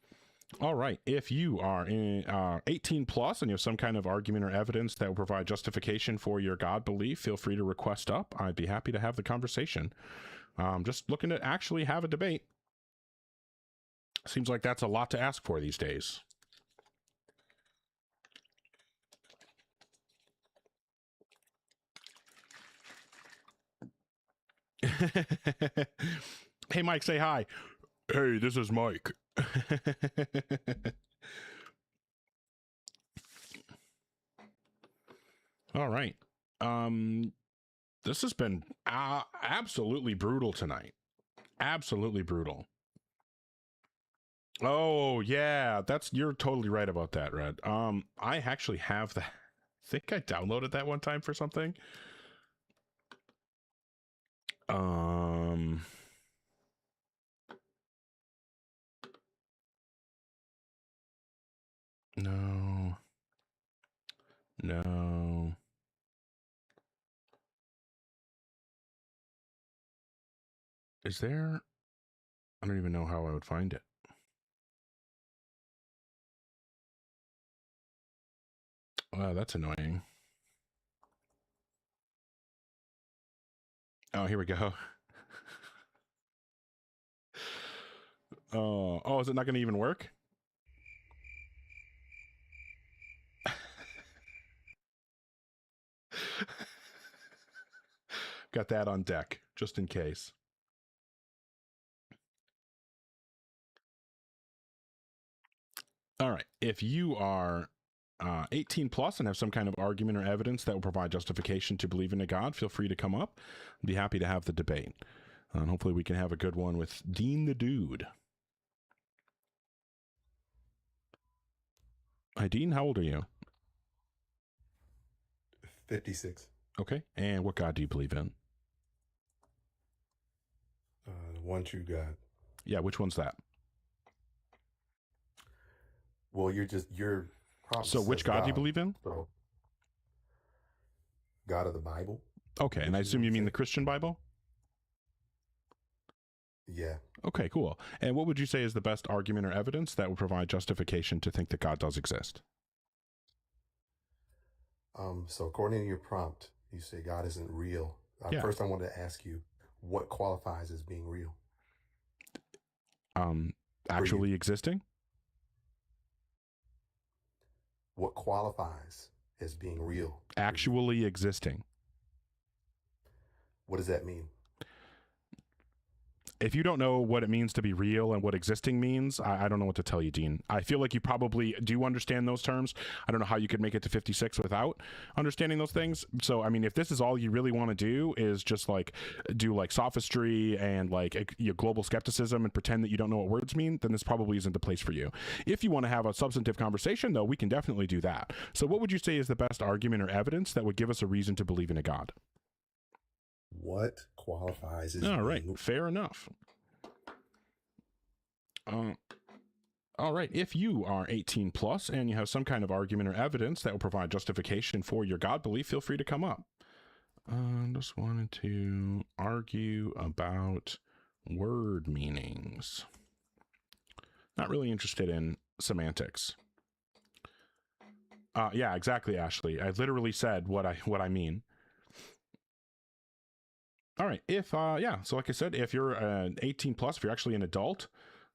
All right. If you are in 18 plus and you have some kind of argument or evidence that will provide justification for your God belief, feel free to request up. I'd be happy to have the conversation. Just looking to actually have a debate. Seems like that's a lot to ask for these days. Hey, Mike, say hi. Hey, this is Mike. All right. This has been absolutely brutal tonight. Absolutely brutal. Oh, yeah, you're totally right about that, Red. I actually have that. I think I downloaded that one time for something. No. No. Is there? I don't even know how I would find it. Wow, that's annoying. Oh, here we go. Oh, is it not going to even work? Got that on deck, just in case. All right. If you are 18 plus and have some kind of argument or evidence that will provide justification to believe in a God, feel free to come up. I'd be happy to have the debate. And hopefully we can have a good one with Dean the Dude. Hi, Dean. How old are you? 56. Okay. And what God do you believe in? The one true God. Yeah, which one's that? Well, you're so which God do you believe in? So, God of the Bible. Okay, and I assume you mean the Christian Bible? Yeah. Okay, cool. And what would you say is the best argument or evidence that would provide justification to think that God does exist? So according to your prompt, you say God isn't real. Yeah. First, I wanted to ask you, what qualifies as being real? Actually existing? What qualifies as being real? Actually existing. What does that mean? If you don't know what it means to be real and what existing means, I don't know what to tell you, Dean. I feel like you probably do understand those terms. I don't know how you could make it to 56 without understanding those things. So, I mean, if this is all you really want to do is just like do like sophistry and like global skepticism and pretend that you don't know what words mean, then this probably isn't the place for you. If you want to have a substantive conversation, though, we can definitely do that. So what would you say is the best argument or evidence that would give us a reason to believe in a God? What qualifies as all right, fair enough. All right, if you are 18 plus and you have some kind of argument or evidence that will provide justification for your God belief, feel free to come up. Just wanted to argue about word meanings. Not really interested in semantics. Yeah, exactly, Ashley. I literally said what I mean. All right. If, so like I said, if you're 18 plus, if you're actually an adult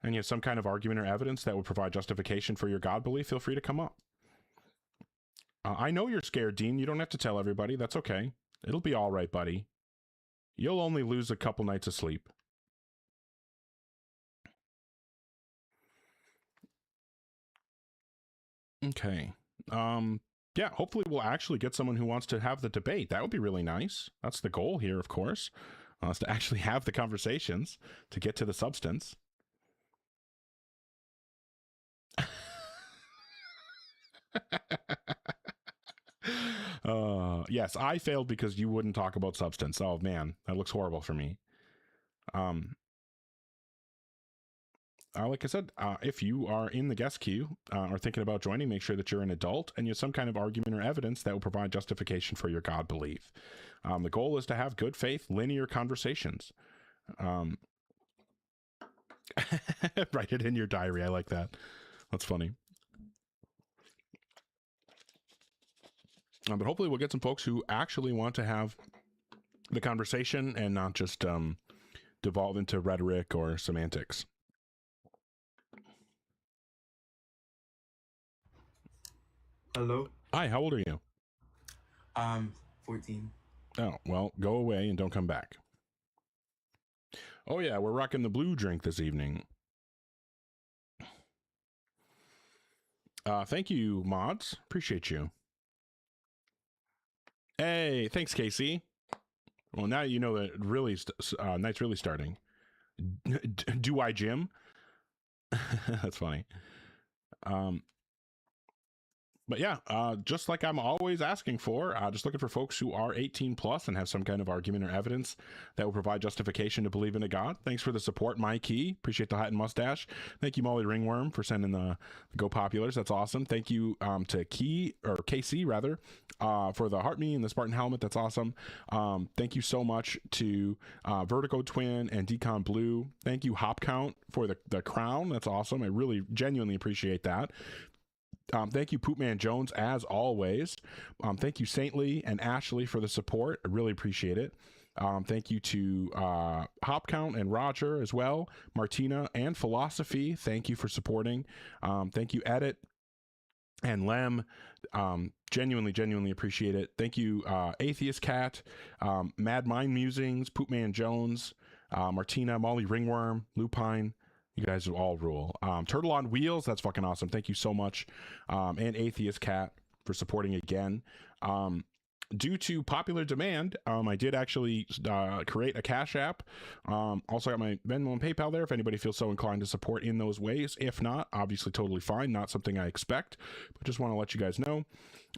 and you have some kind of argument or evidence that would provide justification for your God belief, feel free to come up. I know you're scared, Dean. You don't have to tell everybody. That's okay. It'll be all right, buddy. You'll only lose a couple nights of sleep. Okay. Yeah, hopefully we'll actually get someone who wants to have the debate. That would be really nice. That's the goal here, of course, is to actually have the conversations, to get to the substance. Yes, I failed because you wouldn't talk about substance. Oh, man, that looks horrible for me. Like I said, if you are in the guest queue or thinking about joining, make sure that you're an adult and you have some kind of argument or evidence that will provide justification for your God belief. The goal is to have good faith, linear conversations. Write it in your diary. I like that. That's funny. But hopefully we'll get some folks who actually want to have the conversation and not just devolve into rhetoric or semantics. Hello. Hi, how old are you? 14. Oh, well, go away and don't come back. Oh yeah, we're rocking the blue drink this evening. Thank you, mods. Appreciate you. Hey, thanks, Casey. Well, now you know that really night's really starting. Do I, Jim? That's funny. But yeah, just like I'm always asking for, just looking for folks who are 18 plus and have some kind of argument or evidence that will provide justification to believe in a God. Thanks for the support, My Key. Appreciate the hat and mustache. Thank you, Molly Ringworm, for sending the Go Populars. That's awesome. Thank you to KC rather, for the Heart Me and the Spartan helmet. That's awesome. Thank you so much to Vertigo Twin and Decon Blue. Thank you, Hop Count, for the crown. That's awesome. I really genuinely appreciate that. Thank you, Poopman Jones, as always. Thank you, Saintly and Ashley, for the support. I really appreciate it. Thank you to Hop Count and Roger as well. Martina and Philosophy, thank you for supporting. Thank you, Edit and Lem. Genuinely appreciate it. Thank you, Atheist Cat, Mad Mind Musings, Poopman Jones, Martina, Molly Ringworm, Lupine. You guys all rule. Turtle on Wheels, that's fucking awesome. Thank you so much. And Atheist Cat for supporting again. Due to popular demand, I did actually create a Cash App. Also got my Venmo and PayPal there if anybody feels so inclined to support in those ways. If not, obviously totally fine. Not something I expect, but just want to let you guys know.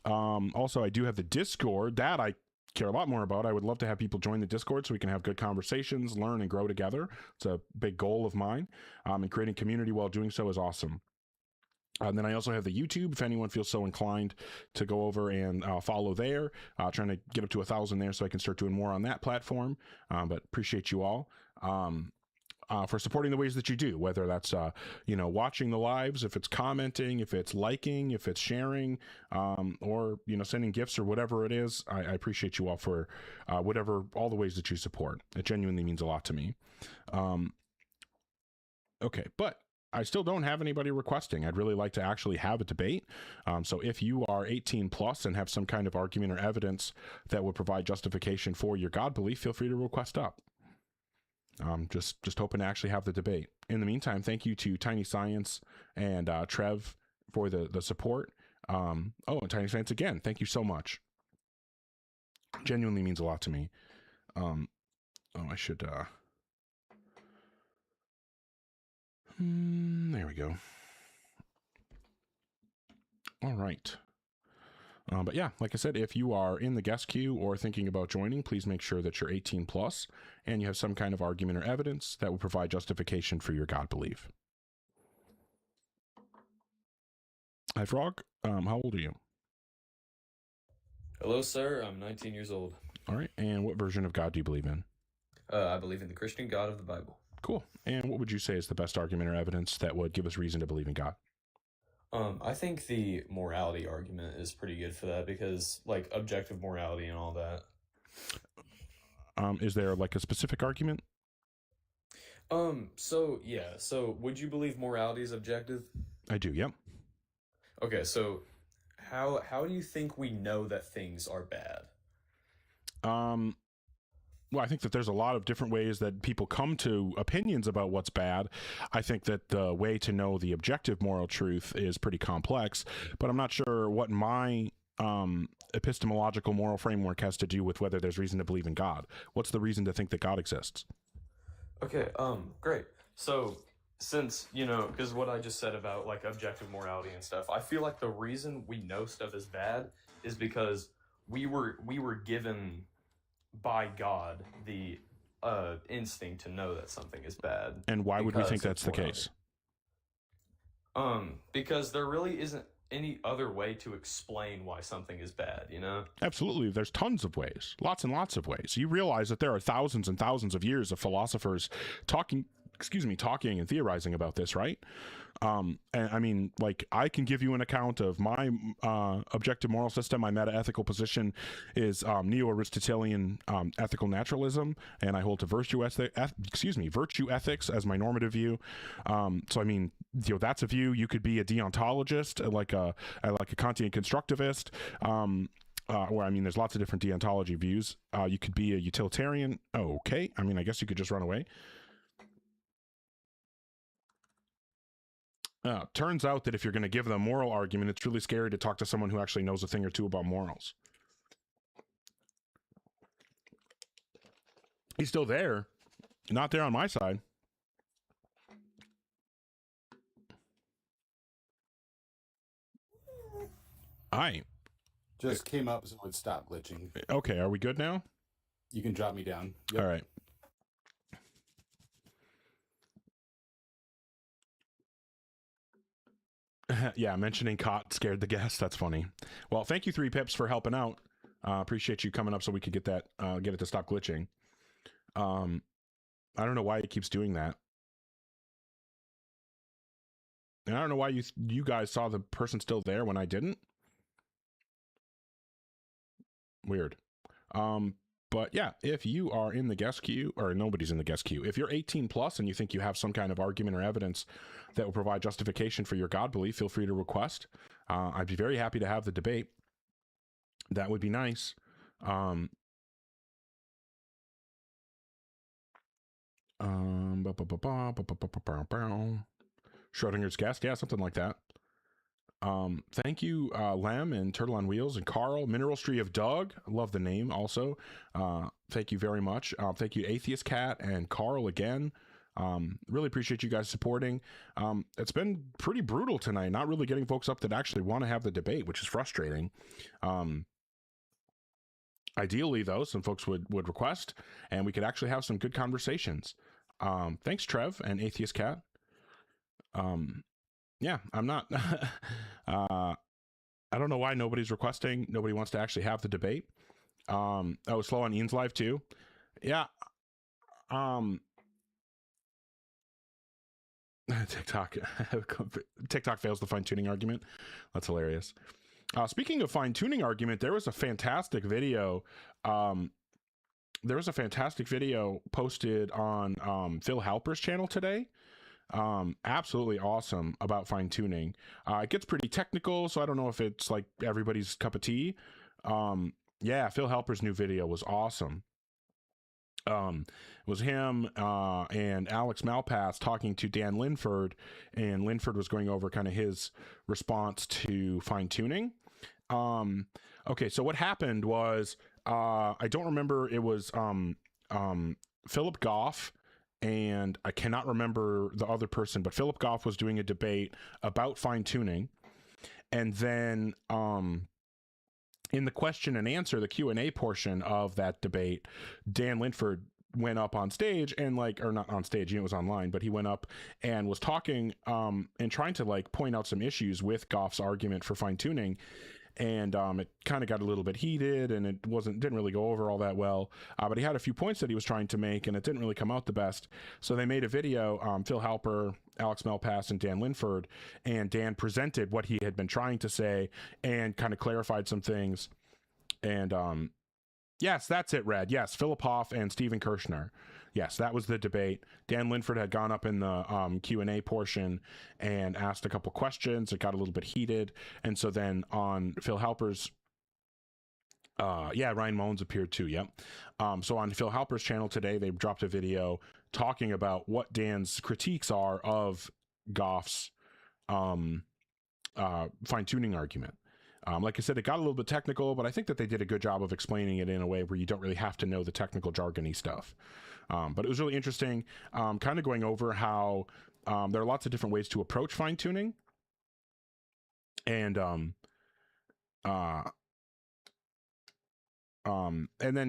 Also, I do have the Discord that I care a lot more about. I would love to have people join the Discord so we can have good conversations, learn and grow together. It's a big goal of mine. And creating community while doing so is awesome. And then I also have the YouTube, if anyone feels so inclined to go over and follow there. Trying to get up to 1,000 there so I can start doing more on that platform. But appreciate you all for supporting the ways that you do, whether that's, watching the lives, if it's commenting, if it's liking, if it's sharing, or, sending gifts or whatever it is. I appreciate you all for all the ways that you support. It genuinely means a lot to me. Okay, but I still don't have anybody requesting. I'd really like to actually have a debate. So if you are 18 plus and have some kind of argument or evidence that would provide justification for your God belief, feel free to request up. Just hoping to actually have the debate. In the meantime, thank you to Tiny Science and Trev for the support. And Tiny Science again, thank you so much. Genuinely means a lot to me. I should... there we go. All right. But yeah, like I said, if you are in the guest queue or thinking about joining, please make sure that you're 18 plus and you have some kind of argument or evidence that will provide justification for your God belief. Hi, Frog. How old are you? Hello, sir. I'm 19 years old. All right. And what version of God do you believe in? I believe in the Christian God of the Bible. Cool. And what would you say is the best argument or evidence that would give us reason to believe in God? I think the morality argument is pretty good for that because, like, objective morality and all that. Is there, like, a specific argument? So would you believe morality is objective? I do, yep. Okay, so how do you think we know that things are bad? Well, I think that there's a lot of different ways that people come to opinions about what's bad. I think that the way to know the objective moral truth is pretty complex, but I'm not sure what my epistemological moral framework has to do with whether there's reason to believe in God. What's the reason to think that God exists? Okay, great. So, since, because what I just said about, like, objective morality and stuff, I feel like the reason we know stuff is bad is because we were given by God the instinct to know that something is bad. And why would we think that's the case? Because there really isn't any other way to explain why something is bad, Absolutely. There's tons of ways, lots and lots of ways. You realize that there are thousands and thousands of years of philosophers talking and theorizing about this, right? And I mean, like, I can give you an account of my objective moral system. My meta-ethical position is neo-Aristotelian ethical naturalism, and I hold to virtue ethics as my normative view. So I mean, that's a view. You could be a deontologist, like a Kantian constructivist. Where, I mean, there's lots of different deontology views. You could be a utilitarian. Okay, I mean, I guess you could just run away. Turns out that if you're going to give them a moral argument, it's really scary to talk to someone who actually knows a thing or two about morals. He's still there. Not there on my side. Hi. Just came up so it stopped glitching. Okay, are we good now? You can drop me down. Yep. All right. Yeah, mentioning cot scared the guest. That's funny. Well, thank you, 3 Pips, for helping out. Appreciate you coming up so we could get that, get it to stop glitching. I don't know why it keeps doing that. And I don't know why you guys saw the person still there when I didn't. Weird. But But yeah, if you are in the guest queue, or nobody's in the guest queue, if you're 18 plus and you think you have some kind of argument or evidence that will provide justification for your God belief, feel free to request. I'd be very happy to have the debate. That would be nice. Schrodinger's guest, yeah, something like that. Thank you, Lem and Turtle on Wheels and Carl, Mineralstry of Doug. I love the name also. Thank you very much. Thank you, Atheist Cat and Carl again. Really appreciate you guys supporting. It's been pretty brutal tonight, not really getting folks up that actually want to have the debate, which is frustrating. Ideally, though, some folks would request, and we could actually have some good conversations. Thanks, Trev and Atheist Cat. Yeah, I'm not. I don't know why nobody's requesting. Nobody wants to actually have the debate. Oh, slow on Ian's live too. Yeah. TikTok fails the fine-tuning argument. That's hilarious. Speaking of fine-tuning argument, there was a fantastic video. There was a fantastic video posted on Phil Halper's channel today. Absolutely awesome about fine-tuning. It gets pretty technical, so I don't know if it's like everybody's cup of tea. Yeah, Phil Halper's new video was awesome. It was him and Alex Malpass talking to Dan Linford, and Linford was going over kind of his response to fine-tuning. Okay, so what happened was, I don't remember, it was Philip Goff, and I cannot remember the other person, but Philip Goff was doing a debate about fine-tuning, and then in the question and answer, the Q&A portion of that debate, Dan Linford went up on stage and or not on stage, it was online, but he went up and was talking and trying to point out some issues with Goff's argument for fine-tuning. And it kind of got a little bit heated, and it didn't really go over all that well. But he had a few points that he was trying to make, and it didn't really come out the best. So they made a video, Phil Halper, Alex Malpass, and Dan Linford, and Dan presented what he had been trying to say and kind of clarified some things. And yes, that's it, Red. Yes, Philip Hoff and Stephen Kirshner. Yes, that was the debate. Dan Linford had gone up in the Q&A portion and asked a couple questions. It got a little bit heated. And so then on Phil Halper's, yeah, Ryan Mullins appeared too, yep. So on Phil Halper's channel today, they dropped a video talking about what Dan's critiques are of Goff's fine-tuning argument. Like I said, it got a little bit technical, but I think that they did a good job of explaining it in a way where you don't really have to know the technical jargony stuff. But it was really interesting, kind of going over how there are lots of different ways to approach fine-tuning. And then,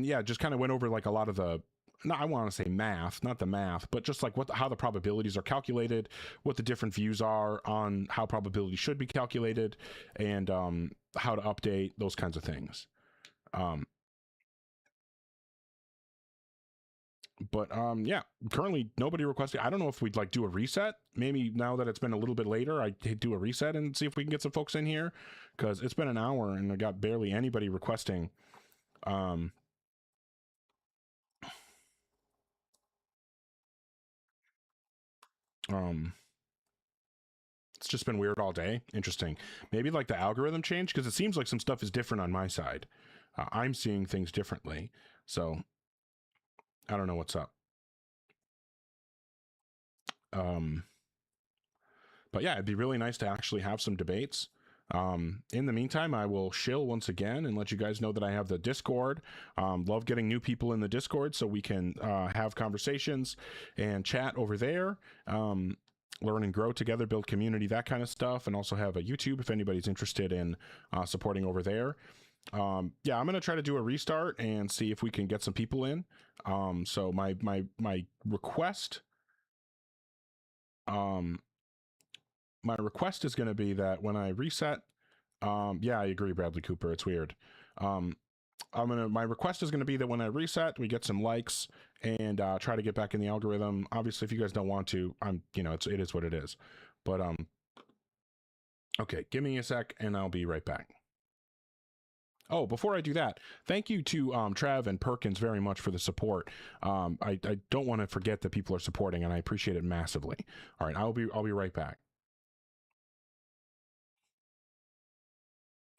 yeah, just kind of went over a lot of the, I want to say math, not the math, but just how the probabilities are calculated, what the different views are on how probability should be calculated, and how to update those kinds of things. But yeah, currently nobody requested. I don't know if we'd do a reset. Maybe now that it's been a little bit later, I do a reset and see if we can get some folks in here, because it's been an hour and I got barely anybody requesting. It's just been weird all day. Interesting. Maybe the algorithm changed, because it seems like some stuff is different on my side. I'm seeing things differently, so I don't know what's up. But yeah, it'd be really nice to actually have some debates. In the meantime, I will shill once again and let you guys know that I have the Discord. Love getting new people in the Discord so we can have conversations and chat over there. Learn and grow together, build community, that kind of stuff, and also have a YouTube if anybody's interested in supporting over there. Yeah, I'm gonna try to do a restart and see if we can get some people in. So my request, my request is going to be that when I reset, yeah, I agree, Bradley Cooper, it's weird. My request is going to be that when I reset, we get some likes and try to get back in the algorithm. Obviously, if you guys don't want to, it is what it is. But okay, give me a sec and I'll be right back. Oh, before I do that, thank you to Trev and Perkins very much for the support. I don't want to forget that people are supporting, and I appreciate it massively. All right, I'll be right back.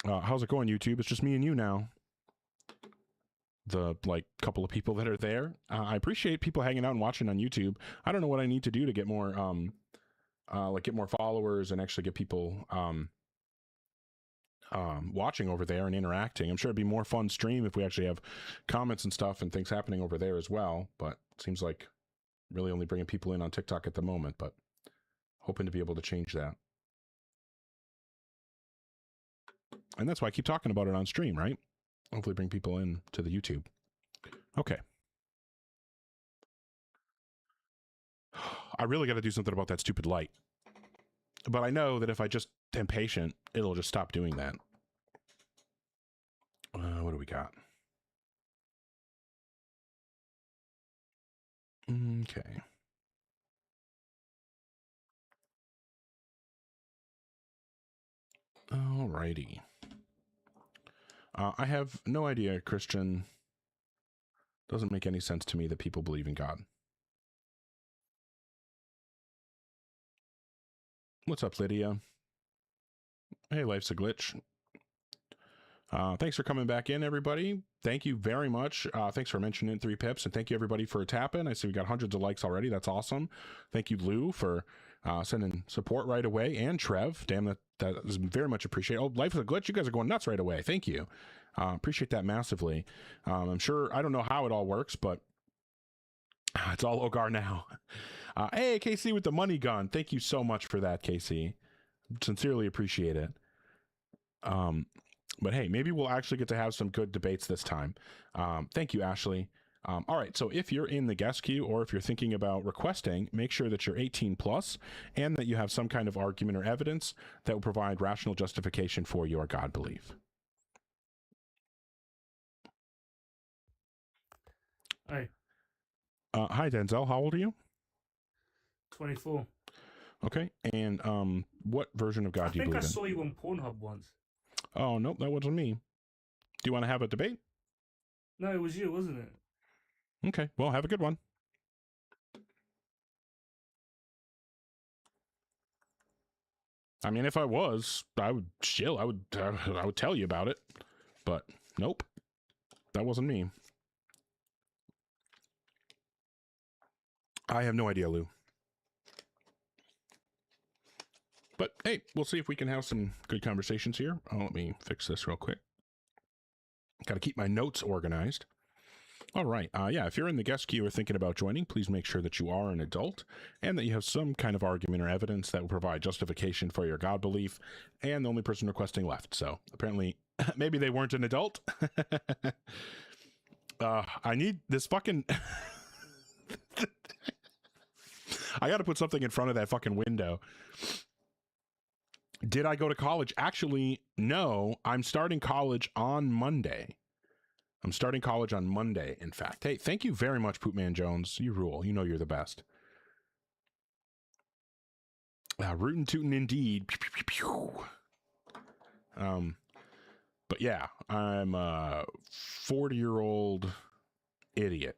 How's it going, YouTube? It's just me and you now. The like couple of people that are there. I appreciate people hanging out and watching on YouTube. I don't know what I need to do to get more get more followers and actually get people watching over there and interacting. I'm sure it'd be more fun stream if we actually have comments and stuff and things happening over there as well, but it seems like really only bringing people in on TikTok at the moment, but hoping to be able to change that. And that's why I keep talking about it on stream, right? Hopefully bring people in to the YouTube. Okay. I really got to do something about that stupid light. But I know that if I just am patient, it'll just stop doing that. What do we got? Okay. Alrighty. I have no idea, Christian. Doesn't make any sense to me that people believe in God. What's up, Lydia? Hey, life's a glitch. Thanks for coming back in, everybody. Thank you very much. Thanks for mentioning 3 pips, and thank you, everybody, for tapping. I see we got hundreds of likes already. That's awesome. Thank you, Lou, for sending support right away, and Trev. Damn, that is very much appreciated. Oh, Life is a Glitch. You guys are going nuts right away. Thank you. Appreciate that massively. I'm sure, I don't know how it all works, but it's all Ogar now. Hey, KC with the money gun. Thank you so much for that, KC. Sincerely appreciate it. But hey, maybe we'll actually get to have some good debates this time. Thank you, Ashley. All right, so if you're in the guest queue or if you're thinking about requesting, make sure that you're 18 plus and that you have some kind of argument or evidence that will provide rational justification for your God belief. Hi. Hi, Denzel. How old are you? 24. Okay, and what version of God do you believe in? I think I saw you on Pornhub once. Oh, nope, that wasn't me. Do you want to have a debate? No, it was you, wasn't it? Okay, well, have a good one. I mean, if I was, I would chill. I would tell you about it. But nope, that wasn't me. I have no idea, Lou. But hey, we'll see if we can have some good conversations here. Oh, let me fix this real quick. Got to keep my notes organized. All right. Yeah, if you're in the guest queue or thinking about joining, please make sure that you are an adult and that you have some kind of argument or evidence that will provide justification for your God belief, and the only person requesting left. So apparently, maybe they weren't an adult. I need this fucking... I got to put something in front of that fucking window. Did I go to college? Actually, no. I'm starting college on Monday. I'm starting college on Monday, in fact. Hey, thank you very much, Poopman Jones. You rule. You know you're the best. Rootin' tootin' indeed. Pew, pew, pew, pew. But yeah, I'm a 40-year-old idiot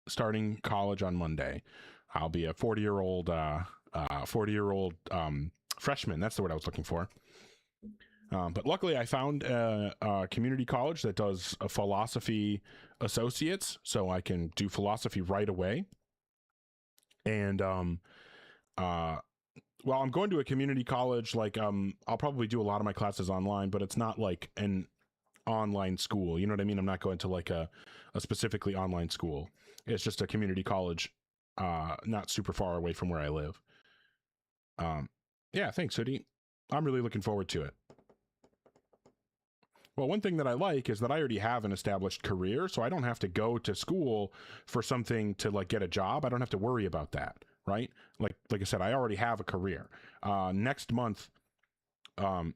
starting college on Monday. I'll be a 40-year-old freshman. That's the word I was looking for. But luckily I found a community college that does a philosophy associates, so I can do philosophy right away. And well, I'm going to a community college, like I'll probably do a lot of my classes online, but it's not like an online school. You know what I mean? I'm not going to like a specifically online school. It's just a community college, not super far away from where I live. Yeah, thanks, Hoodie. I'm really looking forward to it. Well, one thing that I like is that I already have an established career, so I don't have to go to school for something to like get a job. I don't have to worry about that, right? Like I said, I already have a career. Next month, oh,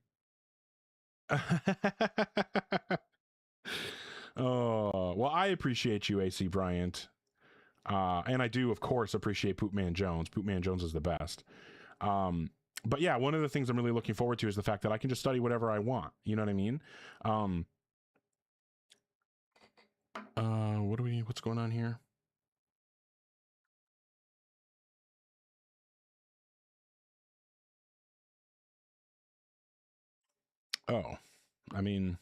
well, I appreciate you, AC Bryant. And I do, of course, appreciate Poopman Jones. Poopman Jones is the best. But yeah, one of the things I'm really looking forward to is the fact that I can just study whatever I want. You know what I mean? What's going on here? Oh, I mean,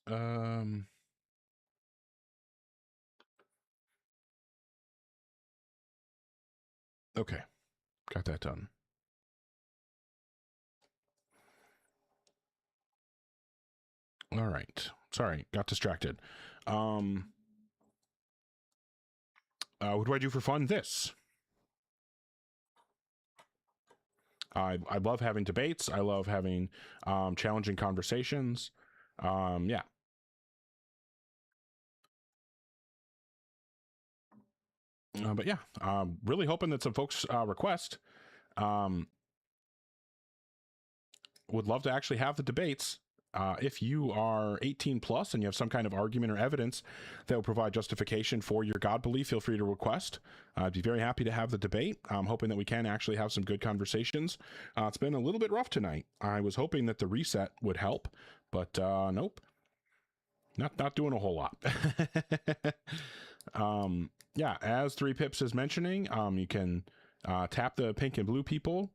um, okay, got that done. All right. Sorry, got distracted. What do I do for fun? This. I love having debates. I love having challenging conversations. Yeah. But yeah, really hoping that some folks request. Would love to actually have the debates. If you are 18 plus and you have some kind of argument or evidence that will provide justification for your God belief, feel free to request. I'd be very happy to have the debate. I'm hoping that we can actually have some good conversations. It's been a little bit rough tonight. I was hoping that the reset would help, but nope. Not doing a whole lot. Yeah, as 3 Pips is mentioning, you can tap the pink and blue people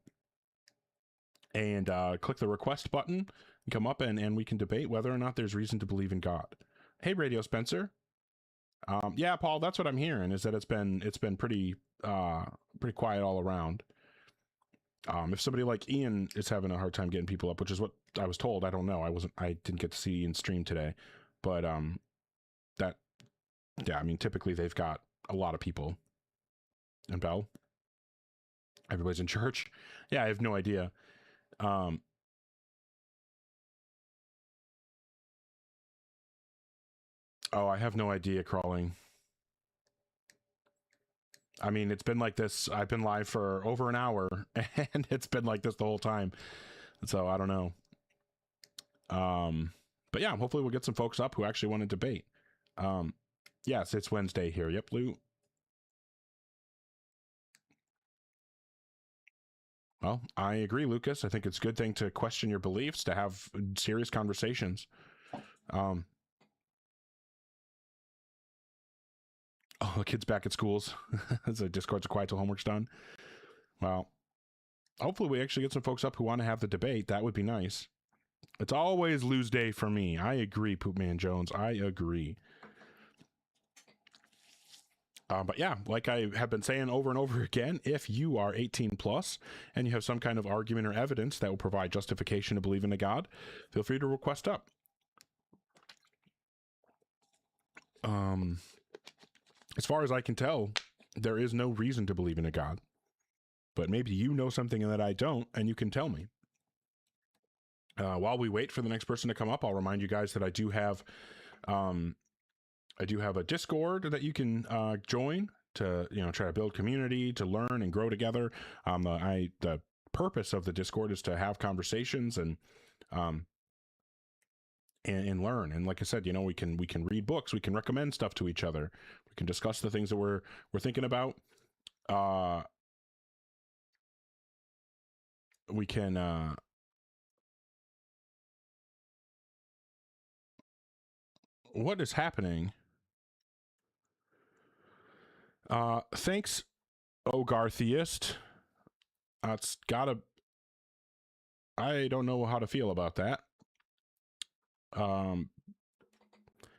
and click the request button. Come up and we can debate whether or not there's reason to believe in God. Hey, Radio Spencer. Yeah, Paul, that's what I'm hearing, is that it's been pretty quiet all around. If somebody like Ian is having a hard time getting people up, which is what I was told, I don't know. I didn't get to see Ian stream today, but yeah, I mean, typically they've got a lot of people. And Bell, everybody's in church. Yeah, I have no idea. Oh, I have no idea, Crawling. I mean, it's been like this. I've been live for over an hour, and it's been like this the whole time. So I don't know. But yeah, hopefully we'll get some folks up who actually want to debate. Yes, it's Wednesday here. Yep, Lou. Well, I agree, Lucas. I think it's a good thing to question your beliefs, to have serious conversations. Oh, the kids back at schools. So Discord's quiet till homework's done. Well, hopefully we actually get some folks up who want to have the debate. That would be nice. It's always lose day for me. I agree, Poopman Jones. I agree. But yeah, like I have been saying over and over again, if you are 18 plus and you have some kind of argument or evidence that will provide justification to believe in a God, feel free to request up. As far as I can tell, there is no reason to believe in a God. But maybe you know something that I don't, and you can tell me. While we wait for the next person to come up, I'll remind you guys that I do have a Discord that you can join to try to build community, to learn and grow together. The purpose of the Discord is to have conversations and learn. And like I said, we can read books, we can recommend stuff to each other, we can discuss the things that we're thinking about. We can what is happening? Thanks, Ogartheist. It's gotta. I don't know how to feel about that.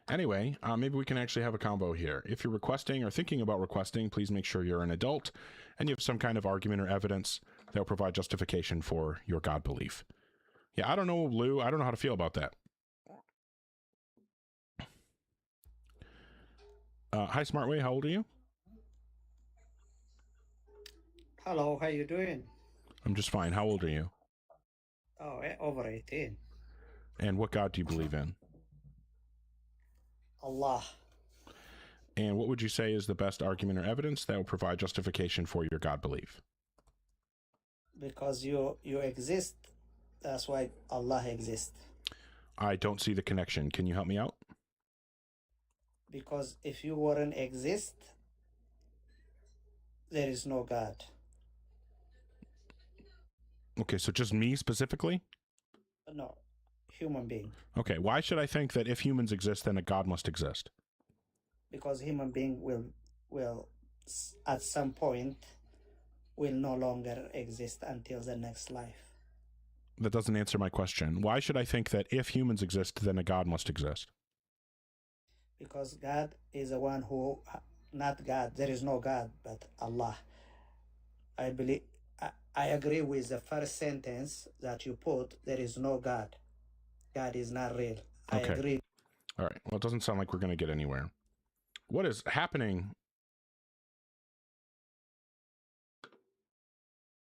Anyway, maybe we can actually have a combo here. If you're requesting or thinking about requesting, please make sure you're an adult and you have some kind of argument or evidence that will provide justification for your God belief. Yeah, I don't know, Lou. I don't know how to feel about that. Hi, Smartway. How old are you? Hello, how you doing? I'm just fine. How old are you? Oh, over 18. And what God do you believe in? Allah. And what would you say is the best argument or evidence that will provide justification for your God belief? Because you exist, that's why Allah exists. I don't see the connection. Can you help me out? Because if you wouldn't exist, there is no God. Okay, so just me specifically? No, human being. Okay, why should I think that if humans exist, then a God must exist? Because human being will at some point will no longer exist until the next life. That doesn't answer my question. Why should I think that if humans exist, then a God must exist? Because God is the one who, not God, there is no God, but Allah. I believe, I agree with the first sentence that you put, there is no God. God is not real. I Okay. agree. All right. Well, it doesn't sound like we're going to get anywhere. What is happening?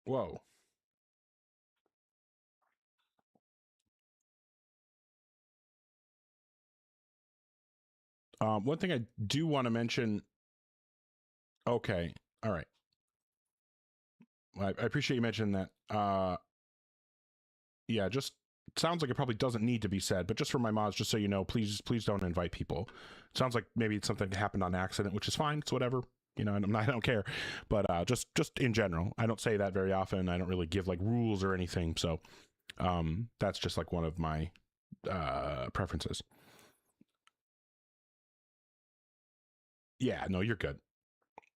Whoa. One thing I do want to mention. Okay. All right. I appreciate you mentioning that. Yeah, just sounds like it probably doesn't need to be said, but just for my mods, just so you know, please don't invite people. It sounds like maybe it's something that happened on accident, which is fine. It's whatever. You know, I don't care. But just in general, I don't say that very often. I don't really give like rules or anything. So that's just like one of my preferences. Yeah, no, you're good.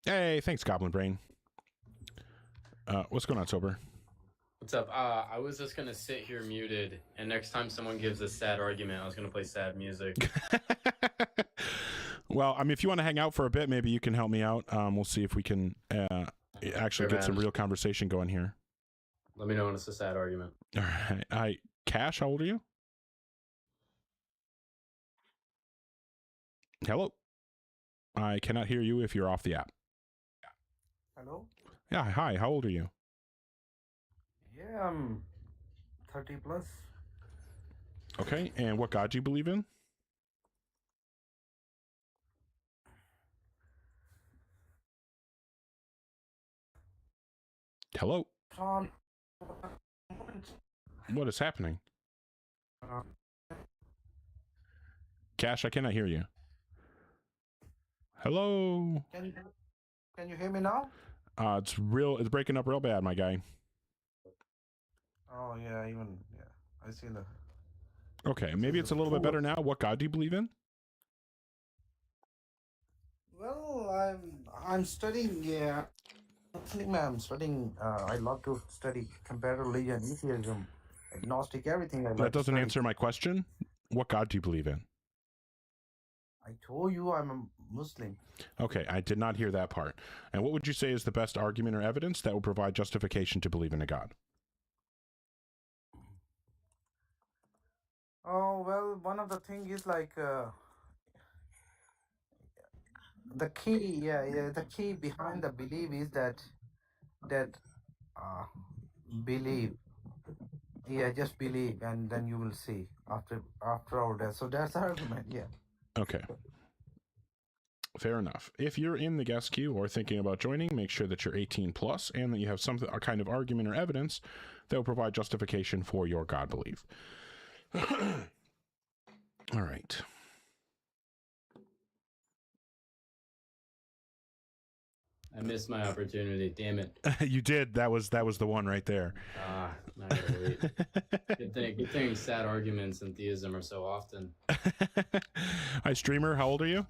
Hey, thanks, Goblin Brain. What's going on, Sober? What's up? I was just gonna sit here muted, and next time someone gives a sad argument, I was gonna play sad music. Well, I mean, if you want to hang out for a bit, maybe you can help me out. We'll see if we can actually get some real conversation going here. Let me know when it's a sad argument. All right. Hi, Cash, how old are you? Hello? I cannot hear you if you're off the app. Hello? Yeah, hi, how old are you? Yeah, I'm 30 plus. Okay, and what God do you believe in? Hello? What is happening? Cash, I cannot hear you. Hello? Can you hear me now? It's breaking up real bad, my guy. Oh yeah, I see the. Okay, maybe it's a little bit better now. What God do you believe in? Well, I'm studying. Yeah, I'm studying. I love to study comparative religion, atheism, agnostic, everything. That doesn't answer my question. What God do you believe in? I told you I'm a Muslim. Okay, I did not hear that part. And what would you say is the best argument or evidence that will provide justification to believe in a God? Oh well, one of the thing is like the key. The key behind the belief is that believe. Yeah, just believe, and then you will see after all that. So that's the argument. Yeah. Okay. Fair enough. If you're in the guest queue or thinking about joining, make sure that you're 18 plus and that you have some kind of argument or evidence that will provide justification for your God belief. All right. I missed my opportunity. Damn it. You did. That was the one right there. Not really. Good thing sad arguments and theism are so often. Hi, streamer. How old are you?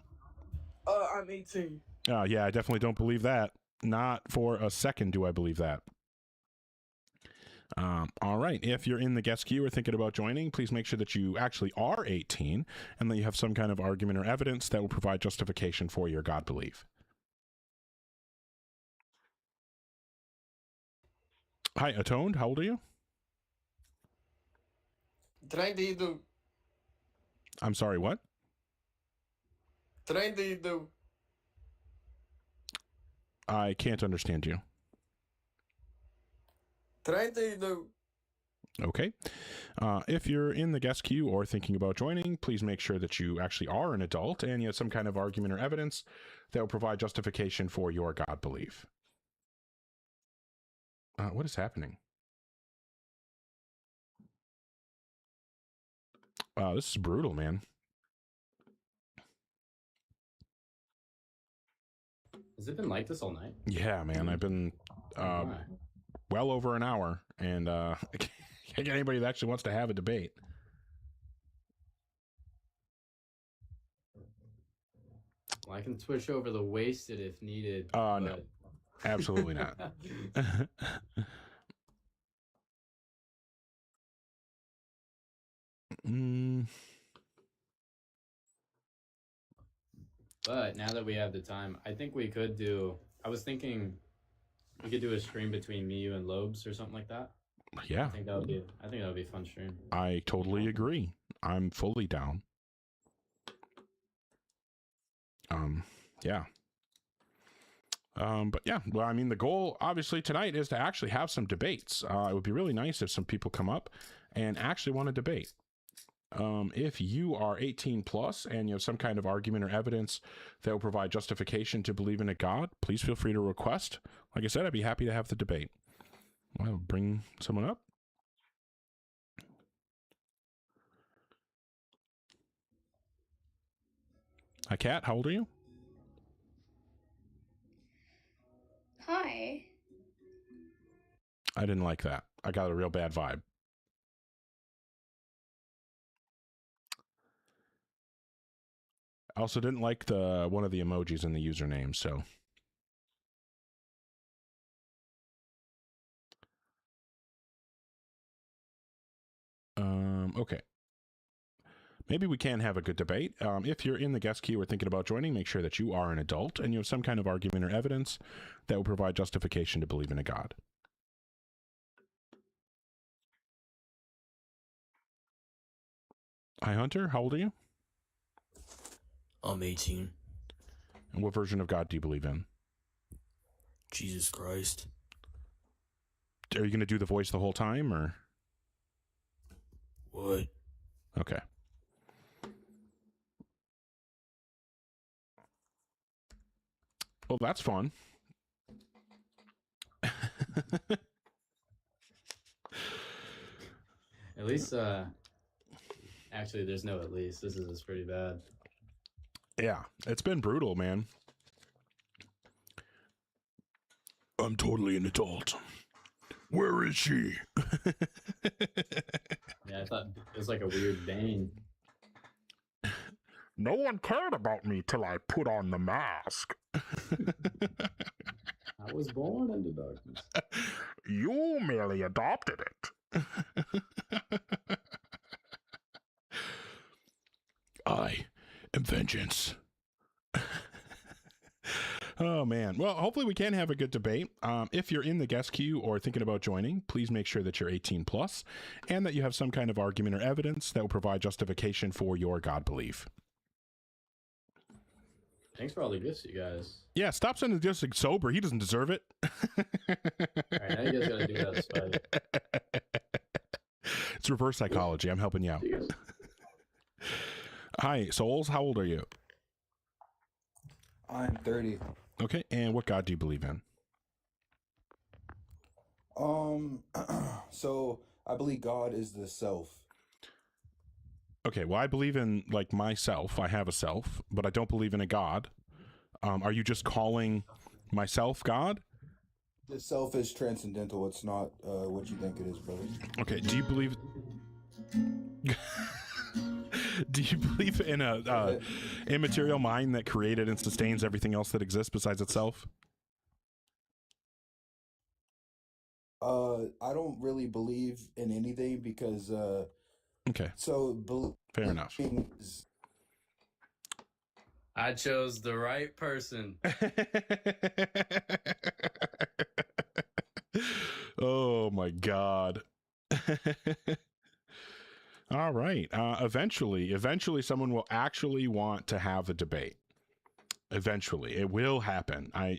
I'm 18. Yeah, I definitely don't believe that. Not for a second do I believe that. All right. If you're in the guest queue or thinking about joining, please make sure that you actually are 18 and that you have some kind of argument or evidence that will provide justification for your God belief. Hi, Atoned. How old are you? 32. I'm sorry, what? 32. I can't understand you. 32. Okay. If you're in the guest queue or thinking about joining, please make sure that you actually are an adult and you have some kind of argument or evidence that will provide justification for your God belief. What is happening? This is brutal, man. Has it been like this all night? Yeah, man. I've been well over an hour, and I can't get anybody that actually wants to have a debate. Well, I can switch over the wasted if needed. No, absolutely not. But now that we have the time, I think we could do. I was thinking we could do a stream between me, you, and Lobes or something like that. Yeah. I think that would be a fun stream. I totally agree. I'm fully down. Yeah. But yeah, well, I mean, the goal obviously tonight is to actually have some debates. It would be really nice if some people come up and actually want to debate. If you are 18 plus and you have some kind of argument or evidence that will provide justification to believe in a God, please feel free to request. Like I said, I'd be happy to have the debate. I'll bring someone up. Hi, Kat. How old are you? Hi. I didn't like that. I got a real bad vibe. I also didn't like one of the emojis in the username, so. Okay. Maybe we can have a good debate. If you're in the guest queue or thinking about joining, make sure that you are an adult and you have some kind of argument or evidence that will provide justification to believe in a God. Hi, Hunter. How old are you? I'm 18. And what version of God do you believe in? Jesus Christ. Are you going to do the voice the whole time, or? What? Okay. Well, that's fun. At least, actually, there's no at least. This is pretty bad. Yeah, it's been brutal, man. I'm totally an adult. Where is she? Yeah, I thought it was like a weird bane. No one cared about me till I put on the mask. I was born into darkness. You merely adopted it. I am vengeance. Oh, man. Well, hopefully we can have a good debate. If you're in the guest queue or thinking about joining, please make sure that you're 18 plus and that you have some kind of argument or evidence that will provide justification for your God belief. Thanks for all the gifts, you guys. Yeah, stop sending gifts sober. He doesn't deserve it. All right, now you guys gotta do that despite. It's reverse psychology. I'm helping you out. Hi, Souls. How old are you? I'm 30. Okay, and what God do you believe in? So I believe God is the self. Okay, well, I believe in, like, myself. I have a self, but I don't believe in a God. Are you just calling myself God? The self is transcendental. It's not what you think it is, brother. Okay, do you believe... Do you believe in a immaterial mind that created and sustains everything else that exists besides itself? I don't really believe in anything because okay. So fair enough. I chose the right person. Oh my God. All right. Eventually someone will actually want to have a debate. Eventually it will happen. I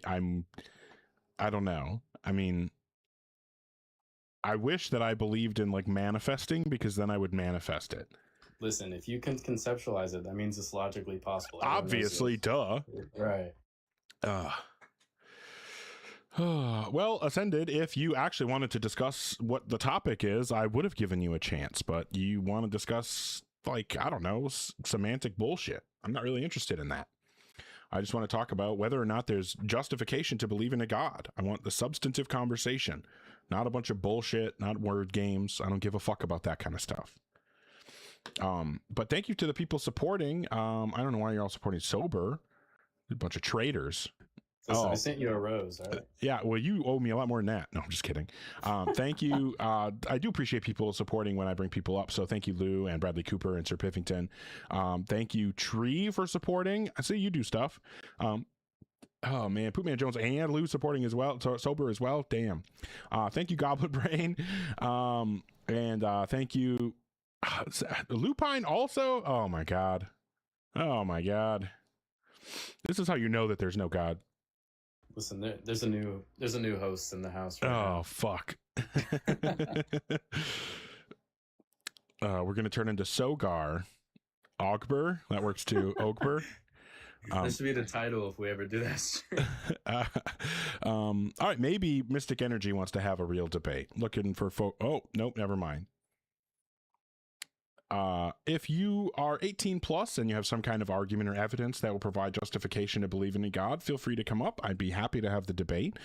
don't know. I mean, I wish that I believed in, like, manifesting, because then I would manifest it. Listen, if you can conceptualize it, that means it's logically possible. Obviously, duh. Right. Well, Ascended, if you actually wanted to discuss what the topic is, I would have given you a chance, but you want to discuss, like, I don't know, semantic bullshit. I'm not really interested in that. I just want to talk about whether or not there's justification to believe in a God. I want the substantive conversation, not a bunch of bullshit, not word games. I don't give a fuck about that kind of stuff. But thank you to the people supporting. I don't know why you're all supporting Sober. A bunch of traitors. Listen, I sent you a rose, all right? Yeah, well, you owe me a lot more than that. No, I'm just kidding. Thank you. I do appreciate people supporting when I bring people up. So thank you, Lou and Bradley Cooper and Sir Piffington. Thank you, Tree, for supporting. I see you do stuff. Oh, man. Poopman Jones and Lou supporting as well. Sober as well. Damn. Thank you, Goblin Brain. And thank you, Lupine also. Oh, my God. Oh, my God. This is how you know that there's no God. Listen, there's a new host in the house right now. Oh, fuck. We're going to turn into Sogar. Ogber. That works too. Ogber. That should be the title if we ever do that. All right, maybe Mystic Energy wants to have a real debate. Looking for oh, nope, never mind. If you are 18 plus and you have some kind of argument or evidence that will provide justification to believe in a God, feel free to come up. I'd be happy to have the debate.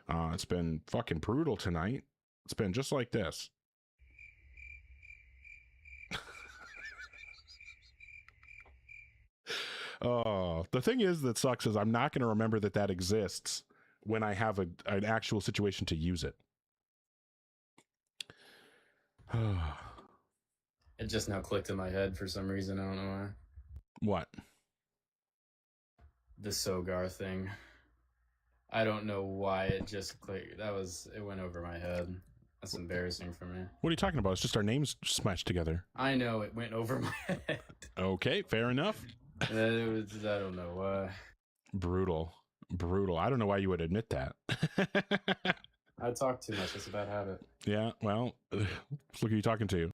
It's been fucking brutal tonight. It's been just like this. The thing is that sucks is I'm not going to remember that exists when I have an actual situation to use it. It just now clicked in my head for some reason. I don't know why. What? The Sogar thing. I don't know why it just clicked. It went over my head. That's embarrassing for me. What are you talking about? It's just our names smashed together. I know, it went over my head. Okay, fair enough. I don't know why. Brutal. I don't know why you would admit that. I talk too much. It's a bad habit. Yeah, well, look who you're talking to.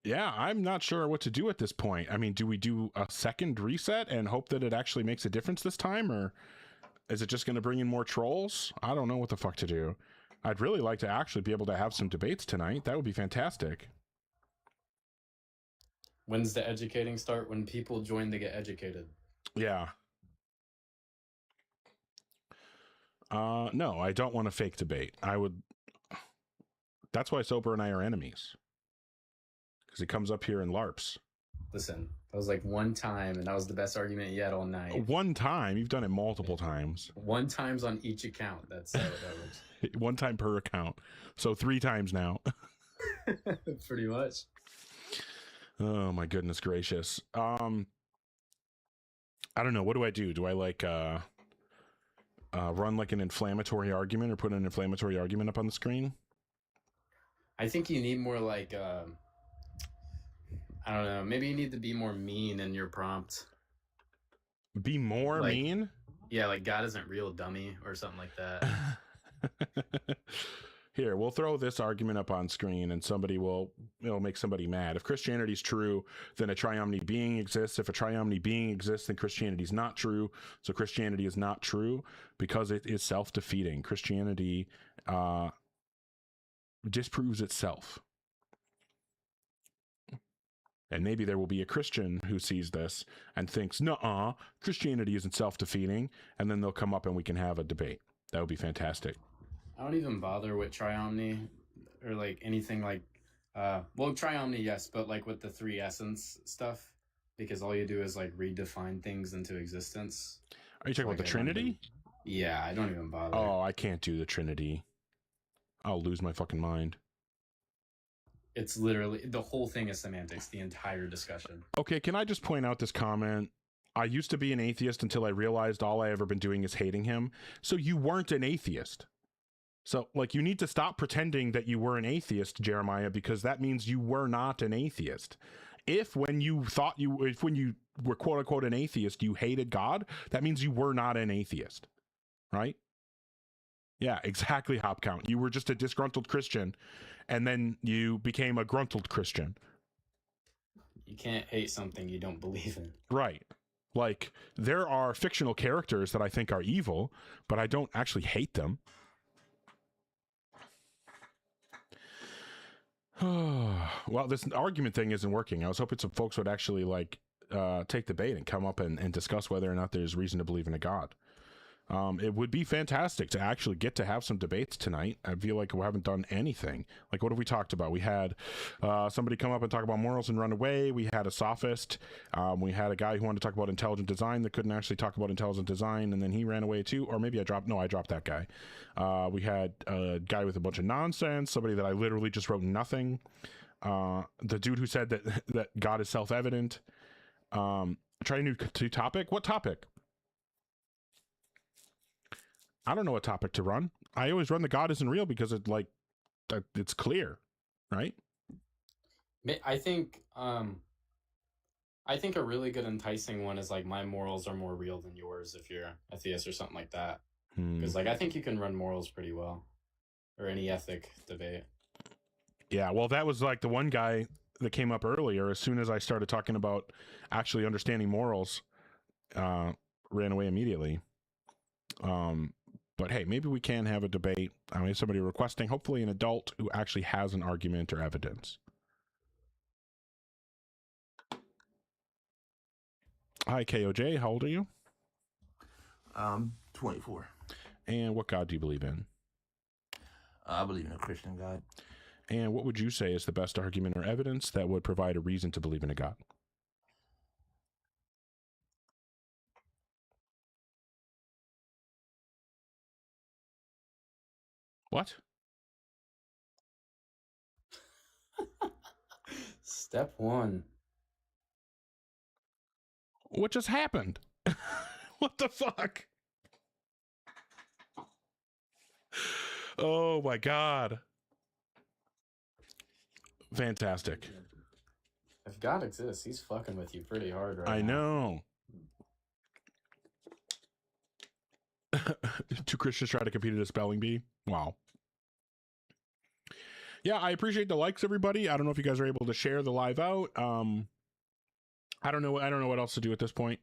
Yeah, I'm not sure what to do at this point. I mean, do we do a second reset and hope that it actually makes a difference this time, or is it just going to bring in more trolls? I don't know what the fuck to do. I'd really like to actually be able to have some debates tonight. That would be fantastic. When's the educating start? When people join to get educated. Yeah. No, I don't want a fake debate. That's why Sober and I are enemies. Because he comes up here and LARPs. Listen, that was like one time, and that was the best argument yet all night. One time? You've done it multiple times. One time's on each account. That's how that works. One time per account. So 3 times now. Pretty much. Oh my goodness gracious. I don't know. What do I do? Do I like run like an inflammatory argument or put an inflammatory argument up on the screen? I think you need more like I don't know, maybe you need to be more mean in your prompt. Be more mean? Yeah, like God isn't real, dummy, or something like that. Here, we'll throw this argument up on screen and it'll make somebody mad. If Christianity is true, then a triomni being exists. If a triomni being exists, then Christianity is not true. So Christianity is not true because it is self-defeating. Christianity disproves itself. And maybe there will be a Christian who sees this and thinks, nuh-uh, Christianity isn't self-defeating. And then they'll come up and we can have a debate. That would be fantastic. I don't even bother with triomni or like anything like, well, triomni, yes, but like with the 3 essence stuff, because all you do is like redefine things into existence. Are you talking about the Trinity? Yeah, I don't even bother. Oh, I can't do the Trinity. I'll lose my fucking mind. It's literally, the whole thing is semantics, the entire discussion. Okay, can I just point out this comment? I used to be an atheist until I realized all I ever been doing is hating him. So you weren't an atheist. So, like, you need to stop pretending that you were an atheist, Jeremiah, because that means you were not an atheist. If when you were quote unquote an atheist, you hated God, that means you were not an atheist, right? Yeah, exactly, Hop Count. You were just a disgruntled Christian, and then you became a gruntled Christian. You can't hate something you don't believe in. Right. Like, there are fictional characters that I think are evil, but I don't actually hate them. Well, this argument thing isn't working. I was hoping some folks would actually, like, take the bait and come up and discuss whether or not there's reason to believe in a God. It would be fantastic to actually get to have some debates tonight. I feel like we haven't done anything. Like, what have we talked about? We had somebody come up and talk about morals and run away. We had a sophist. We had a guy who wanted to talk about intelligent design that couldn't actually talk about intelligent design, and then he ran away too. Or maybe I dropped that guy. We had a guy with a bunch of nonsense, somebody that I literally just wrote nothing. The dude who said that God is self-evident. Try a new topic. What topic? I don't know what topic to run. I always run the God isn't real because it's clear, right? I think a really good enticing one is like my morals are more real than yours if you're a theist or something like that. Because like I think you can run morals pretty well, or any ethic debate. Yeah, well, that was like the one guy that came up earlier. As soon as I started talking about actually understanding morals, ran away immediately. But hey, maybe we can have a debate. I mean, somebody requesting, hopefully an adult who actually has an argument or evidence. Hi, KOJ. How old are you? 24. And what God do you believe in? I believe in a Christian God. And what would you say is the best argument or evidence that would provide a reason to believe in a God? What? Step one. What just happened? What the fuck? Oh my God. Fantastic. If God exists, he's fucking with you pretty hard right now. I know. Two Christians try to compete at a spelling bee. Wow. Yeah, I appreciate the likes, everybody. I don't know if you guys are able to share the live out. I don't know what else to do at this point.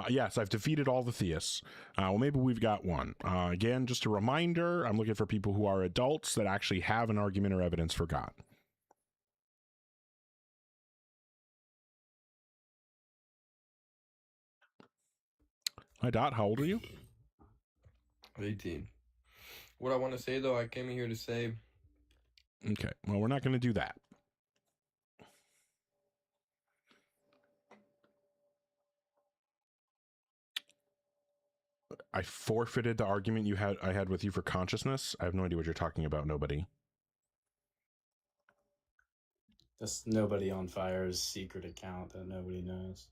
Yes, I've defeated all the theists. Well, maybe we've got one. Again, just a reminder, I'm looking for people who are adults that actually have an argument or evidence for God. Hi, Dot. How old are you? 18. What I want to say, though, I came here to say... Okay, well, we're not going to do that. I forfeited the argument I had with you for consciousness. I have no idea what you're talking about, nobody. Just Nobody on Fire's secret account that nobody knows.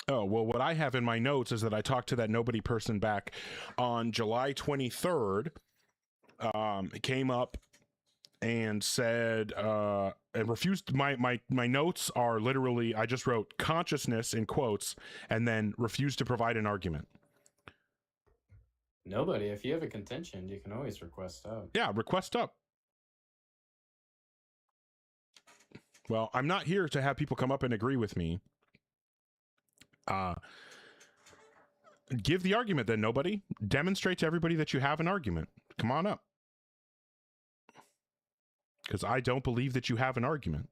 Oh, well, what I have in my notes is that I talked to that nobody person back on July 23rd. It came up and said, and refused. My notes are literally, I just wrote consciousness in quotes and then refused to provide an argument. Nobody. If you have a contention, you can always request up. Yeah, request up. Well, I'm not here to have people come up and agree with me. Give the argument then, nobody. Demonstrate to everybody that you have an argument. Come on up. Because I don't believe that you have an argument.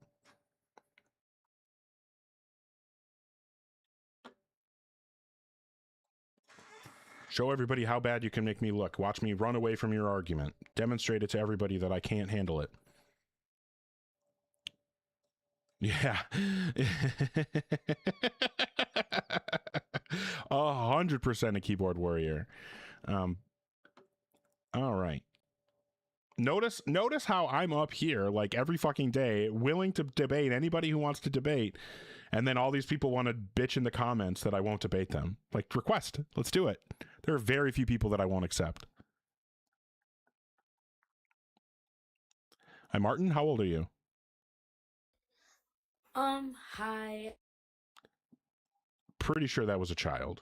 Show everybody how bad you can make me look. Watch me run away from your argument. Demonstrate it to everybody that I can't handle it. Yeah. 100% a keyboard warrior. All right. Notice how I'm up here like every fucking day, willing to debate anybody who wants to debate, and then all these people want to bitch in the comments that I won't debate them. Like, request. Let's do it. There are very few people that I won't accept. Hi, Martin. How old are you? Hi. Pretty sure that was a child.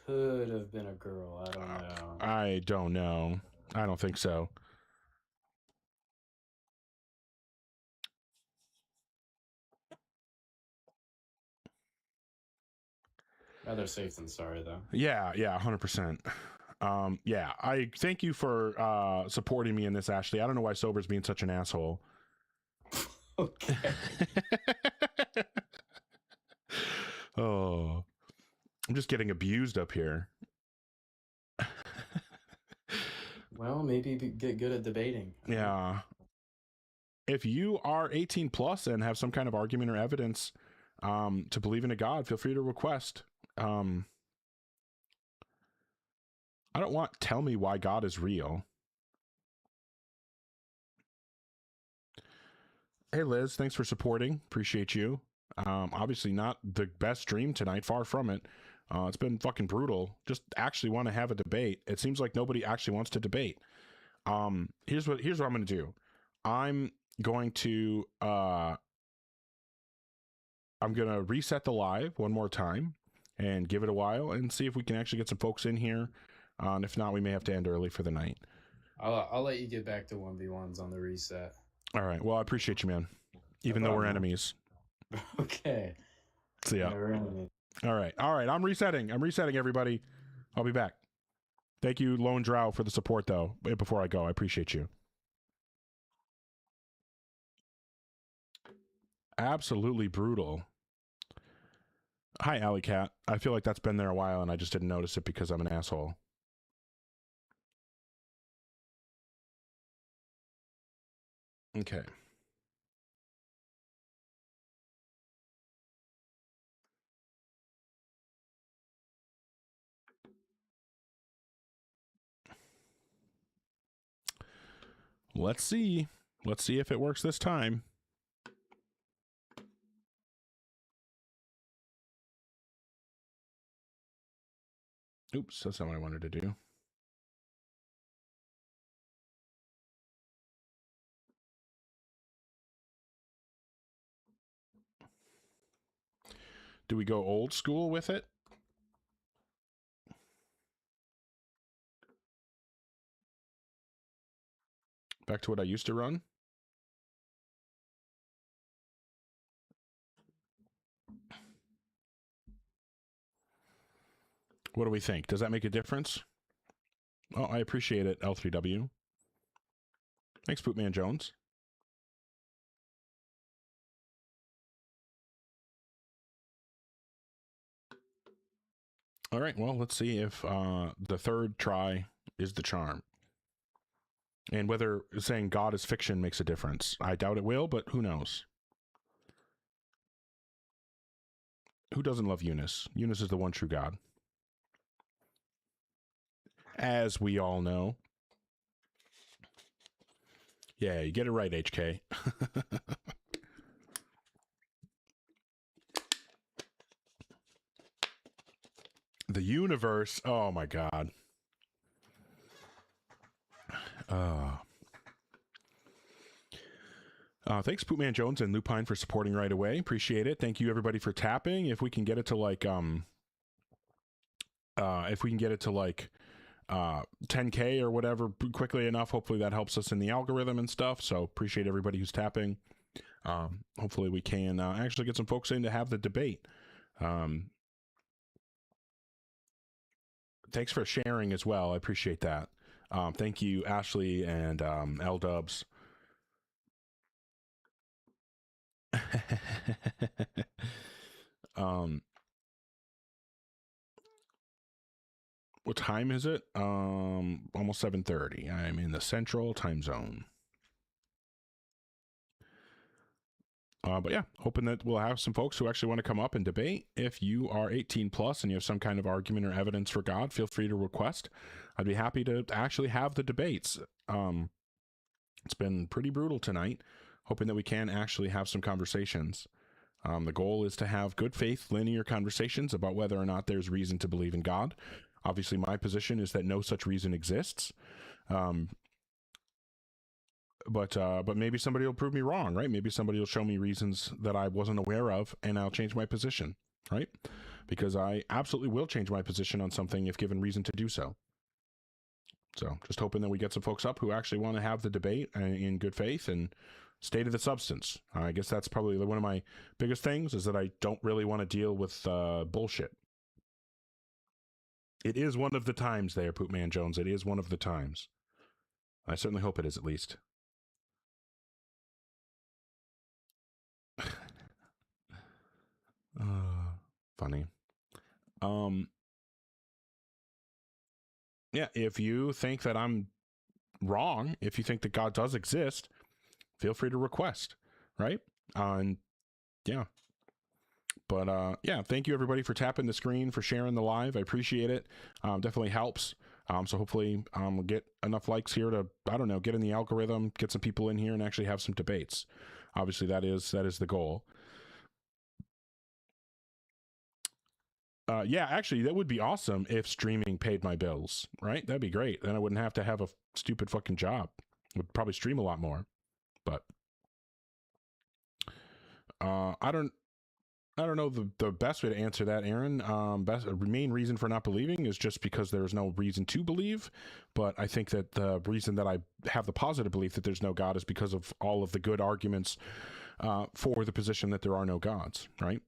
Could have been a girl. I don't know. I don't know. I don't think so. Rather safe than sorry, though. Yeah, 100%. Yeah, I thank you for supporting me in this, Ashley. I don't know why Sober's being such an asshole. Okay. Oh, I'm just getting abused up here. Well, maybe get good at debating. Yeah. If you are 18 plus and have some kind of argument or evidence to believe in a God, feel free to request. I don't want tell me why God is real. Hey Liz, thanks for supporting. Appreciate you. Obviously not the best stream tonight, far from it. It's been fucking brutal. Just actually want to have a debate. It seems like nobody actually wants to debate. Here's what I'm going to do. I'm going to reset the live one more time and give it a while and see if we can actually get some folks in here. And if not, we may have to end early for the night. I'll let you get back to 1v1s on the reset. All right. Well, I appreciate you, man. Even though we're enemies. Okay. See ya. All right. I'm resetting. Everybody. I'll be back. Thank you, Lone Drow, for the support, though. Before I go, I appreciate you. Absolutely brutal. Hi, Alley Cat. I feel like that's been there a while, and I just didn't notice it because I'm an asshole. Okay. Let's see. Let's see if it works this time. Oops, that's not what I wanted to do. Do we go old school with it? Back to what I used to run? What do we think? Does that make a difference? Oh, I appreciate it, L3W. Thanks, Bootman Jones. All right, well, let's see if the third try is the charm. And whether saying God is fiction makes a difference. I doubt it will, but who knows? Who doesn't love Eunice? Eunice is the one true God. As we all know. Yeah, you get it right, HK. The universe. Oh my God. Thanks, Poopman Jones and Lupine, for supporting right away. Appreciate it. Thank you, everybody, for tapping. If we can get it to like 10K or whatever quickly enough, hopefully that helps us in the algorithm and stuff. So appreciate everybody who's tapping. Hopefully we can actually get some folks in to have the debate. Thanks for sharing as well. I appreciate that. Thank you, Ashley and L-Dubs. What time is it? Almost 7:30. I'm in the central time zone. But yeah, hoping that we'll have some folks who actually want to come up and debate. If you are 18 plus and you have some kind of argument or evidence for God, feel free to request. I'd be happy to actually have the debates. It's been pretty brutal tonight. Hoping that we can actually have some conversations. The goal is to have good faith, linear conversations about whether or not there's reason to believe in God. Obviously, my position is that no such reason exists. But maybe somebody will prove me wrong, right? Maybe somebody will show me reasons that I wasn't aware of, and I'll change my position, right? Because I absolutely will change my position on something if given reason to do so. So just hoping that we get some folks up who actually want to have the debate in good faith and state of the substance. I guess that's probably one of my biggest things, is that I don't really want to deal with bullshit. It is one of the times there, Poopman Jones. It is one of the times. I certainly hope it is, at least. Funny. Yeah, if you think that I'm wrong, if you think that God does exist, feel free to request, right? And yeah. But yeah, thank you everybody for tapping the screen, for sharing the live. I appreciate it. Definitely helps. So hopefully we'll get enough likes here to, I don't know, get in the algorithm, get some people in here and actually have some debates. Obviously that is the goal. Yeah, actually, that would be awesome if streaming paid my bills, right? That'd be great. Then I wouldn't have to have a stupid fucking job. Would probably stream a lot more. But I don't know the best way to answer that, Aaron. Main reason for not believing is just because there's no reason to believe. But I think that the reason that I have the positive belief that there's no God is because of all of the good arguments for the position that there are no gods, right?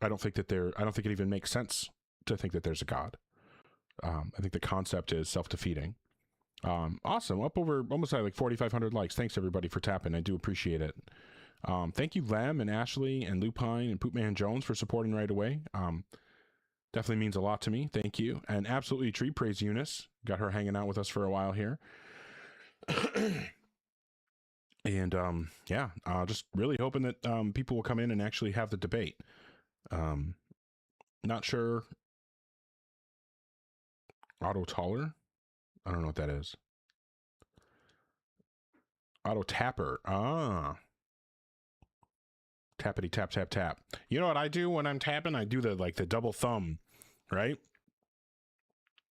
I don't think it even makes sense to think that there's a God. I think the concept is self-defeating. Awesome. Up over almost like 4,500 likes. Thanks everybody for tapping. I do appreciate it. Thank you, Lem and Ashley and Lupine and Poopman Jones for supporting right away. Definitely means a lot to me. Thank you. And absolutely tree praise Eunice. Got her hanging out with us for a while here. And yeah, just really hoping that people will come in and actually have the debate. Not sure. Otto Taller? I don't know what that is. Otto Tapper. Ah. Tappity tap tap tap. You know what I do when I'm tapping? I do the double thumb, right?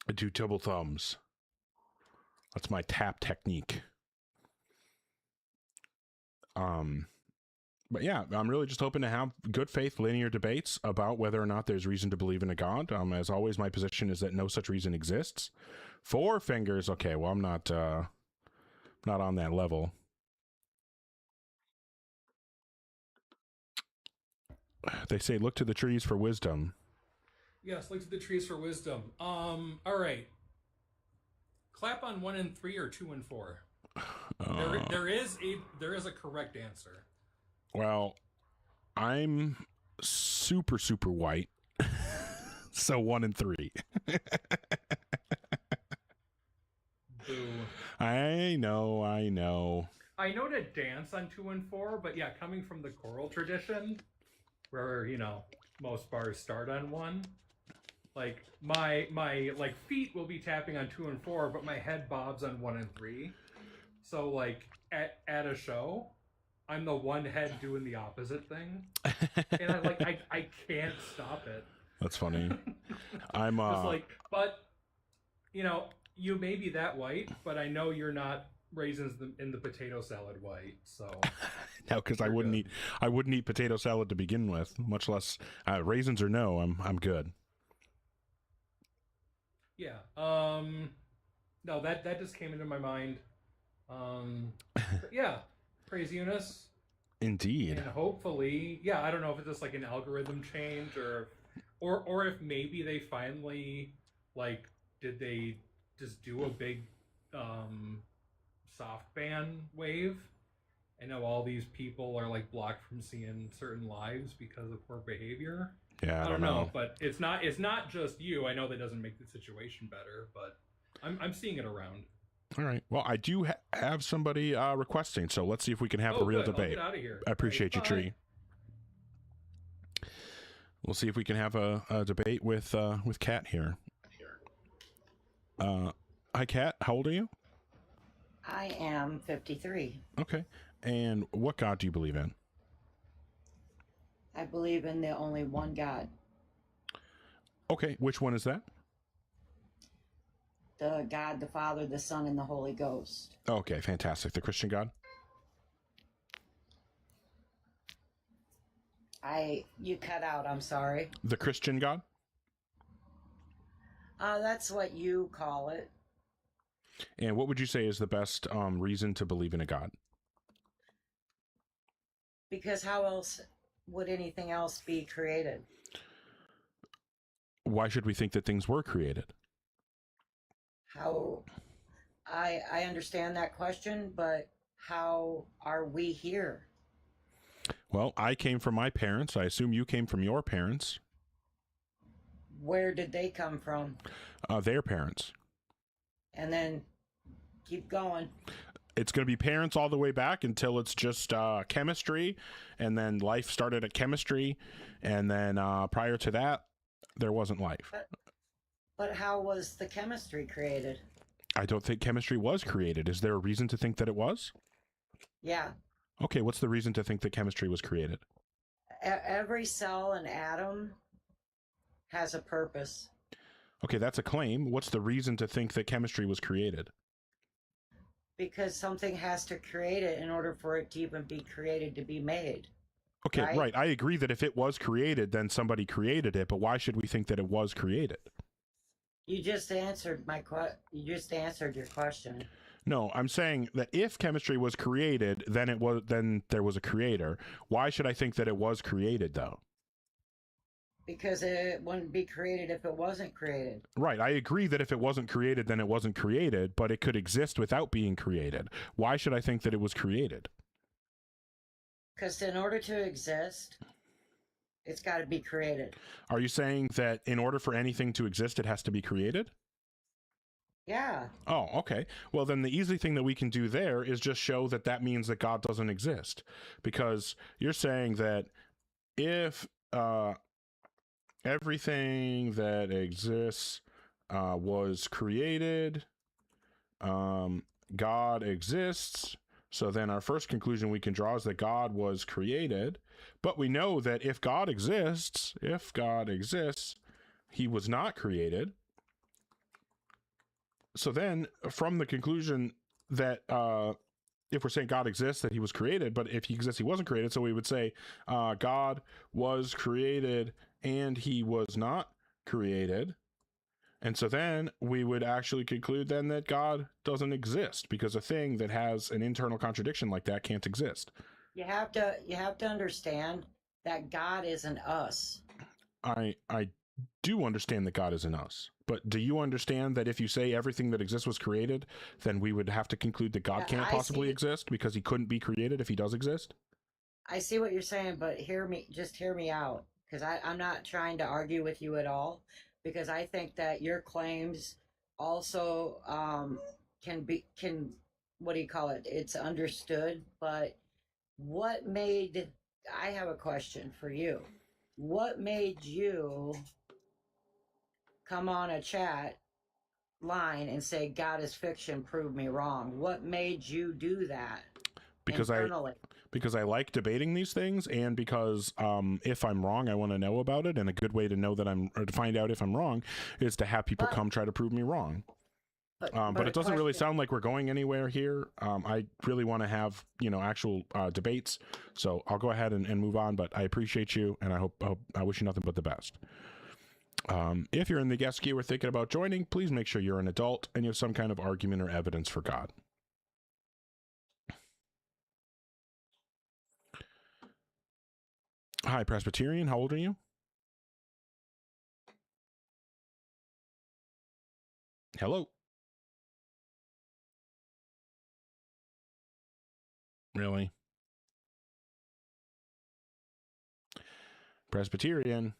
I do double thumbs. That's my tap technique. But yeah, I'm really just hoping to have good faith linear debates about whether or not there's reason to believe in a God. As always, my position is that no such reason exists. 4 fingers. Okay, well, I'm not on that level. They say look to the trees for wisdom. Yes, look to the trees for wisdom. All right. Clap on 1 and 3 or 2 and 4. There is a correct answer. Well, I'm super white, so 1 and 3. Boo. I know. I know to dance on 2 and 4, but yeah, coming from the choral tradition, where most bars start on 1, like my like feet will be tapping on 2 and 4, but my head bobs on 1 and 3. So like at a show, I'm the one head doing the opposite thing, and I can't stop it. That's funny. I'm It's like, but you may be that white, but I know you're not raisins in the potato salad white. So no, because I wouldn't eat potato salad to begin with, much less raisins or no. I'm good. Yeah. No, that just came into my mind. But yeah. Praise Eunice. Indeed. And hopefully, yeah, I don't know if it's just like an algorithm change or if maybe they finally did they just do a big soft ban wave? I know all these people are blocked from seeing certain lives because of poor behavior. Yeah, I don't know, but it's not just you. I know that doesn't make the situation better, but I'm seeing it around. All right. Well, I do have somebody requesting, so let's see if we can have a real good. debate. I'll get out of here. I appreciate you, Bye. Tree. We'll see if we can have a debate with Kat here. Hi, Kat. How old are you? I am 53. Okay. And what God do you believe in? I believe in the only one God. Okay. Which one is that? The God, the Father, the Son, and the Holy Ghost. Okay. Fantastic. The Christian God? You cut out, I'm sorry. The Christian God? That's what you call it. And what would you say is the best reason to believe in a God? Because how else would anything else be created? Why should we think that things were created? How I understand that question, but how are we here? Well, I came from my parents. I assume you came from your parents. Where did they come from? Their parents. And then keep going. It's going to be parents all the way back until it's just chemistry, and then life started at chemistry, and then prior to that, there wasn't life. But how was the chemistry created? I don't think chemistry was created. Is there a reason to think that it was? Yeah. Okay, what's the reason to think that chemistry was created? Every cell and atom has a purpose. Okay, that's a claim. What's the reason to think that chemistry was created? Because something has to create it in order for it to even be created to be made. Okay, right? right. I agree that if it was created, then somebody created it, but why should we think that it was created? You just answered you just answered your question. No, I'm saying that if chemistry was created, then there was a creator. Why should I think that it was created though? Because it wouldn't be created if it wasn't created. Right, I agree that if it wasn't created, then it wasn't created, but it could exist without being created. Why should I think that it was created? Because in order to exist, it's got to be created. Are you saying that in order for anything to exist, it has to be created? Yeah. Oh, okay. Well, then the easy thing that we can do there is just show that that means that God doesn't exist. Because you're saying that if everything that exists was created, God exists, so then our first conclusion we can draw is that God was created. But we know that if God exists, he was not created. So then from the conclusion that if we're saying God exists, that he was created, but if he exists, he wasn't created. So we would say God was created and he was not created. And so then we would actually conclude then that God doesn't exist, because a thing that has an internal contradiction like that can't exist. You have to understand that God isn't us. I do understand that God is in us, but do you understand that if you say everything that exists was created, then we would have to conclude that God can't possibly exist because he couldn't be created if he does exist? I see what you're saying, but hear me out, because I'm not trying to argue with you at all, because I think that your claims also can what do you call it? It's understood, but I have a question for you. What made you come on a chat line and say God is fiction, prove me wrong? What made you do that? Because I like debating these things, and because if I'm wrong, I want to know about it, and a good way to know that or to find out if I'm wrong is to have people come try to prove me wrong. But it doesn't really sound like we're going anywhere here. I really want to have actual debates, so I'll go ahead and move on. But I appreciate you, and I wish you nothing but the best. If you're in the guest queue or thinking about joining, please make sure you're an adult and you have some kind of argument or evidence for God. Hi, Presbyterian. How old are you? Hello. Really? Presbyterian.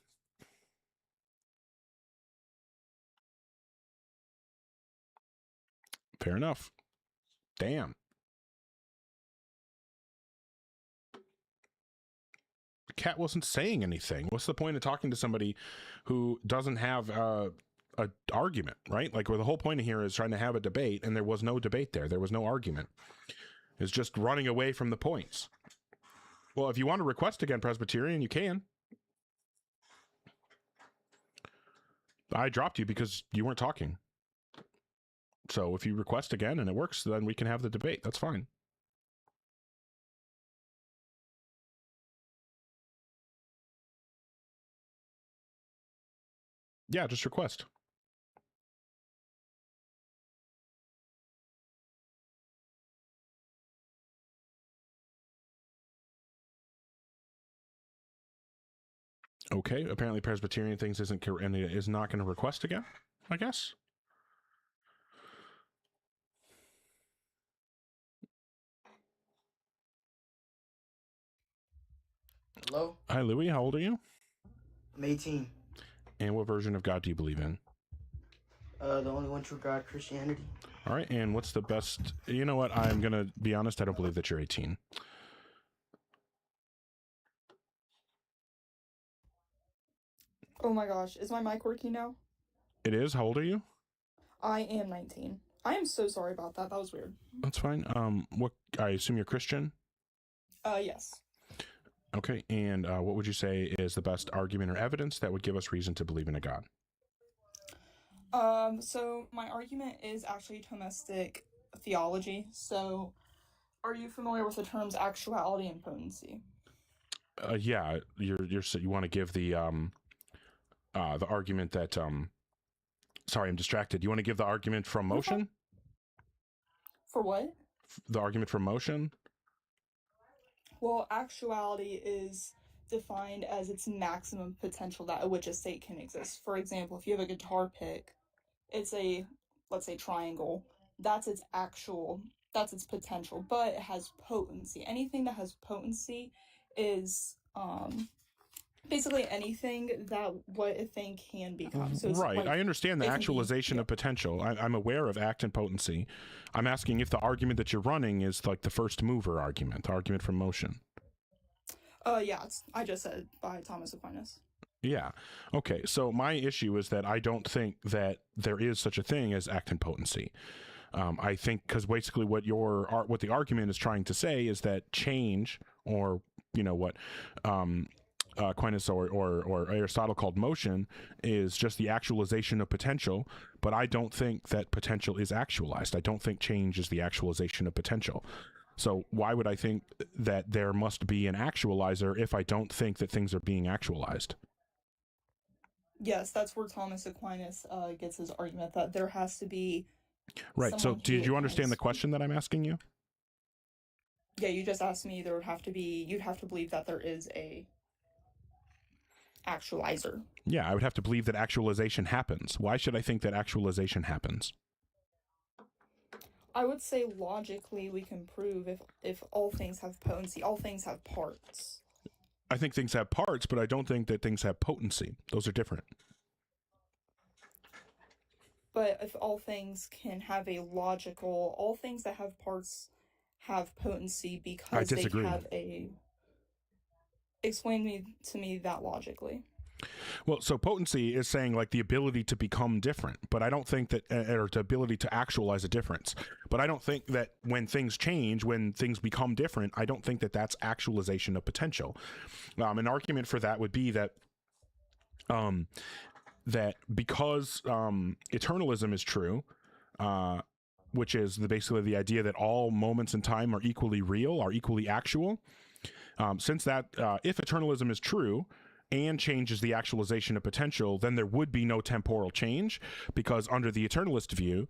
Fair enough. Damn. The cat wasn't saying anything. What's the point of talking to somebody who doesn't have a argument, right? Like, where the whole point of here is trying to have a debate, and there was no debate there. There was no argument. It's just running away from the points. Well, if you want to request again, Presbyterian, you can. I dropped you because you weren't talking. So if you request again and it works, then we can have the debate. That's fine. Yeah, just request. Okay, apparently Presbyterian thinks is not going to request again, I guess. Hello? Hi, Louie. How old are you? I'm 18. And what version of God do you believe in? The only one true God, Christianity. All right. And what's the best? You know what? I'm going to be honest. I don't believe that you're 18. Oh my gosh, is my mic working now? It is. How old are you? I am 19. I am so sorry about that. That was weird. That's fine. What? I assume you're Christian. Yes. Okay. And what would you say is the best argument or evidence that would give us reason to believe in a God? So my argument is actually Thomistic theology. So, are you familiar with the terms actuality and potency? Yeah. You want to give the argument that sorry, I'm distracted. You want to give the argument from motion? For what? The argument from motion? Well, actuality is defined as its maximum potential that at which a state can exist. For example, if you have a guitar pick, it's a, let's say, triangle. That's its potential, but it has potency. Anything that has potency is basically anything that what a thing can become. So it's right. like, I understand the actualization of potential. I'm aware of act and potency. I'm asking if the argument that you're running is like the first mover argument, the argument from motion. Yeah, I just said by Thomas Aquinas. Yeah. Okay. So my issue is that I don't think that there is such a thing as act and potency. I think because basically what the argument is trying to say is that change, or what Aquinas or Aristotle called motion, is just the actualization of potential. But I don't think that potential is actualized. I don't think change is the actualization of potential. So why would I think that there must be an actualizer if I don't think that things are being actualized? Yes, that's where Thomas Aquinas gets his argument that there has to be. Right. So did you understand the question that I'm asking you? Yeah, you just asked me you'd have to believe that there is a actualizer. Yeah, I would have to believe that actualization happens. Why should I think that actualization happens? I would say logically we can prove if all things have potency, all things have parts. I think things have parts, but I don't think that things have potency. Those are different. But if all things can have all things that have parts have potency because they have a... Explain to me that logically. Well, so potency is saying like the ability to become different, but I don't think that, or the ability to actualize a difference. But I don't think that when things change, when things become different, I don't think that that's actualization of potential. An argument for that would be that that because eternalism is true, which is basically the idea that all moments in time are equally real, are equally actual. Since that, if eternalism is true and change is the actualization of potential, then there would be no temporal change, because under the eternalist view,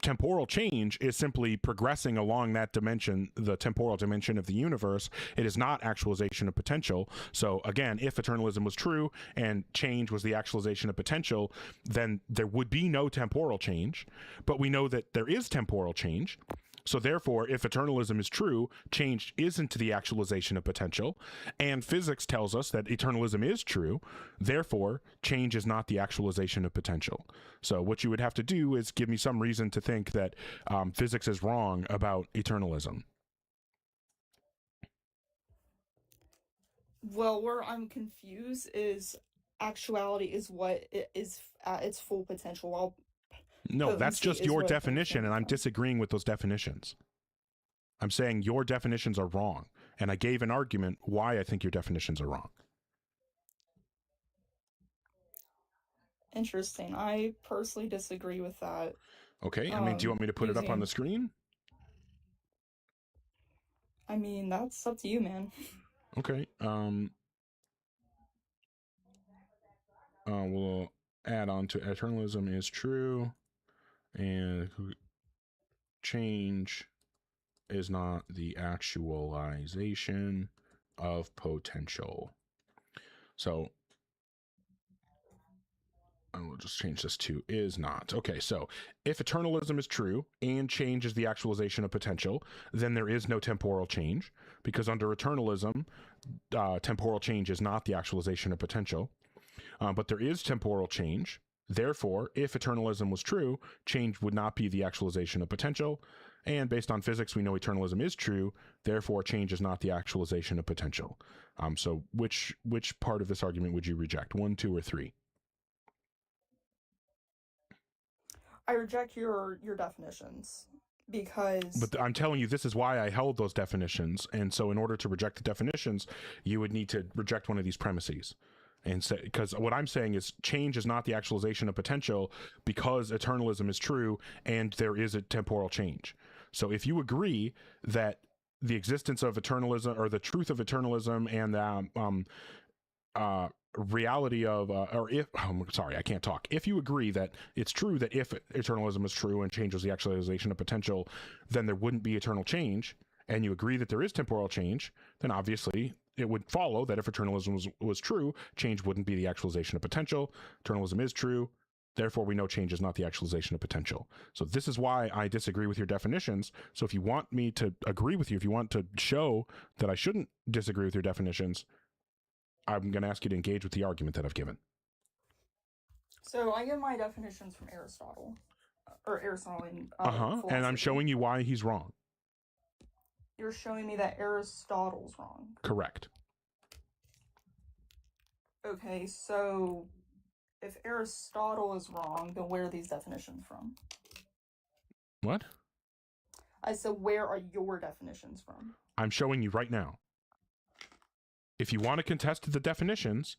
temporal change is simply progressing along that dimension, the temporal dimension of the universe. It is not actualization of potential. So again, if eternalism was true and change was the actualization of potential, then there would be no temporal change. But we know that there is temporal change. So therefore, if eternalism is true, change isn't the actualization of potential, and physics tells us that eternalism is true. Therefore, change is not the actualization of potential. So what you would have to do is give me some reason to think that physics is wrong about eternalism. Well, where I'm confused is actuality is what is at its full potential, while no, that's just your definition, and I'm disagreeing with those definitions. I'm saying your definitions are wrong, and I gave an argument why I think your definitions are wrong. Interesting. I personally disagree with that. Okay, I mean, do you want me to put it up on the screen? I mean, that's up to you, man. Okay, we'll add on to eternalism is true, and change is not the actualization of potential. So I will just change this to is not. Okay, so if eternalism is true and change is the actualization of potential, then there is no temporal change, because under eternalism, temporal change is not the actualization of potential. But there is temporal change. Therefore, if eternalism was true, change would not be the actualization of potential. And based on physics, we know eternalism is true. Therefore, change is not the actualization of potential. So which part of this argument would you reject? 1, 2, or 3? I reject your definitions because. But I'm telling you, this is why I held those definitions. And so in order to reject the definitions, you would need to reject one of these premises. And say, because what I'm saying is change is not the actualization of potential because eternalism is true and there is a temporal change. So if you agree that the existence of eternalism, or the truth of eternalism, and the reality of, I can't talk. If you agree that it's true that if eternalism is true and change was the actualization of potential, then there wouldn't be eternal change, and you agree that there is temporal change, then obviously it would follow that if eternalism was true, change wouldn't be the actualization of potential. Eternalism is true. Therefore, we know change is not the actualization of potential. So this is why I disagree with your definitions. So if you want me to agree with you, if you want to show that I shouldn't disagree with your definitions, I'm going to ask you to engage with the argument that I've given. So I get my definitions from Aristotle, or Aristotelian. And I'm showing you why he's wrong. You're showing me that Aristotle's wrong. Correct. Okay, so if Aristotle is wrong, then where are these definitions from? What? I said, where are your definitions from? I'm showing you right now. If you want to contest the definitions,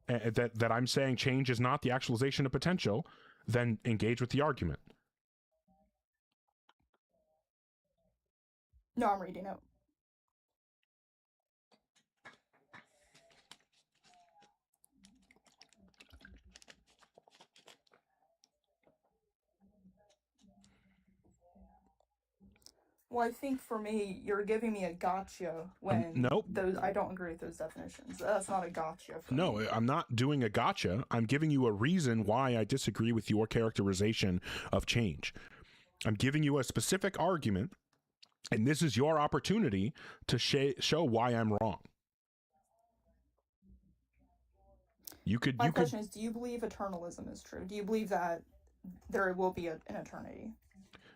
that I'm saying change is not the actualization of potential, then engage with the argument. No, I'm reading it. Well, I think for me, you're giving me a gotcha when nope. I don't agree with those definitions. That's not a gotcha. No, me. I'm not doing a gotcha. I'm giving you a reason why I disagree with your characterization of change. I'm giving you a specific argument, and this is your opportunity to show why I'm wrong. My question is, do you believe eternalism is true? Do you believe that there will be an eternity?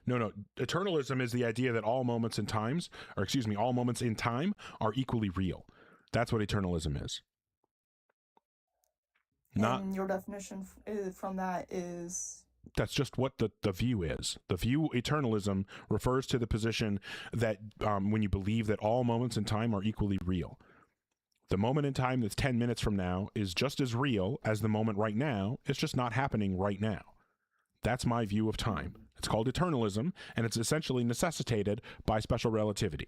No. Eternalism is the idea that all moments in time are equally real. That's what eternalism is. And your definition from that is? That's just what the view is. The view eternalism refers to the position that when you believe that all moments in time are equally real. The moment in time that's 10 minutes from now is just as real as the moment right now. It's just not happening right now. That's my view of time. It's called eternalism, and it's essentially necessitated by special relativity.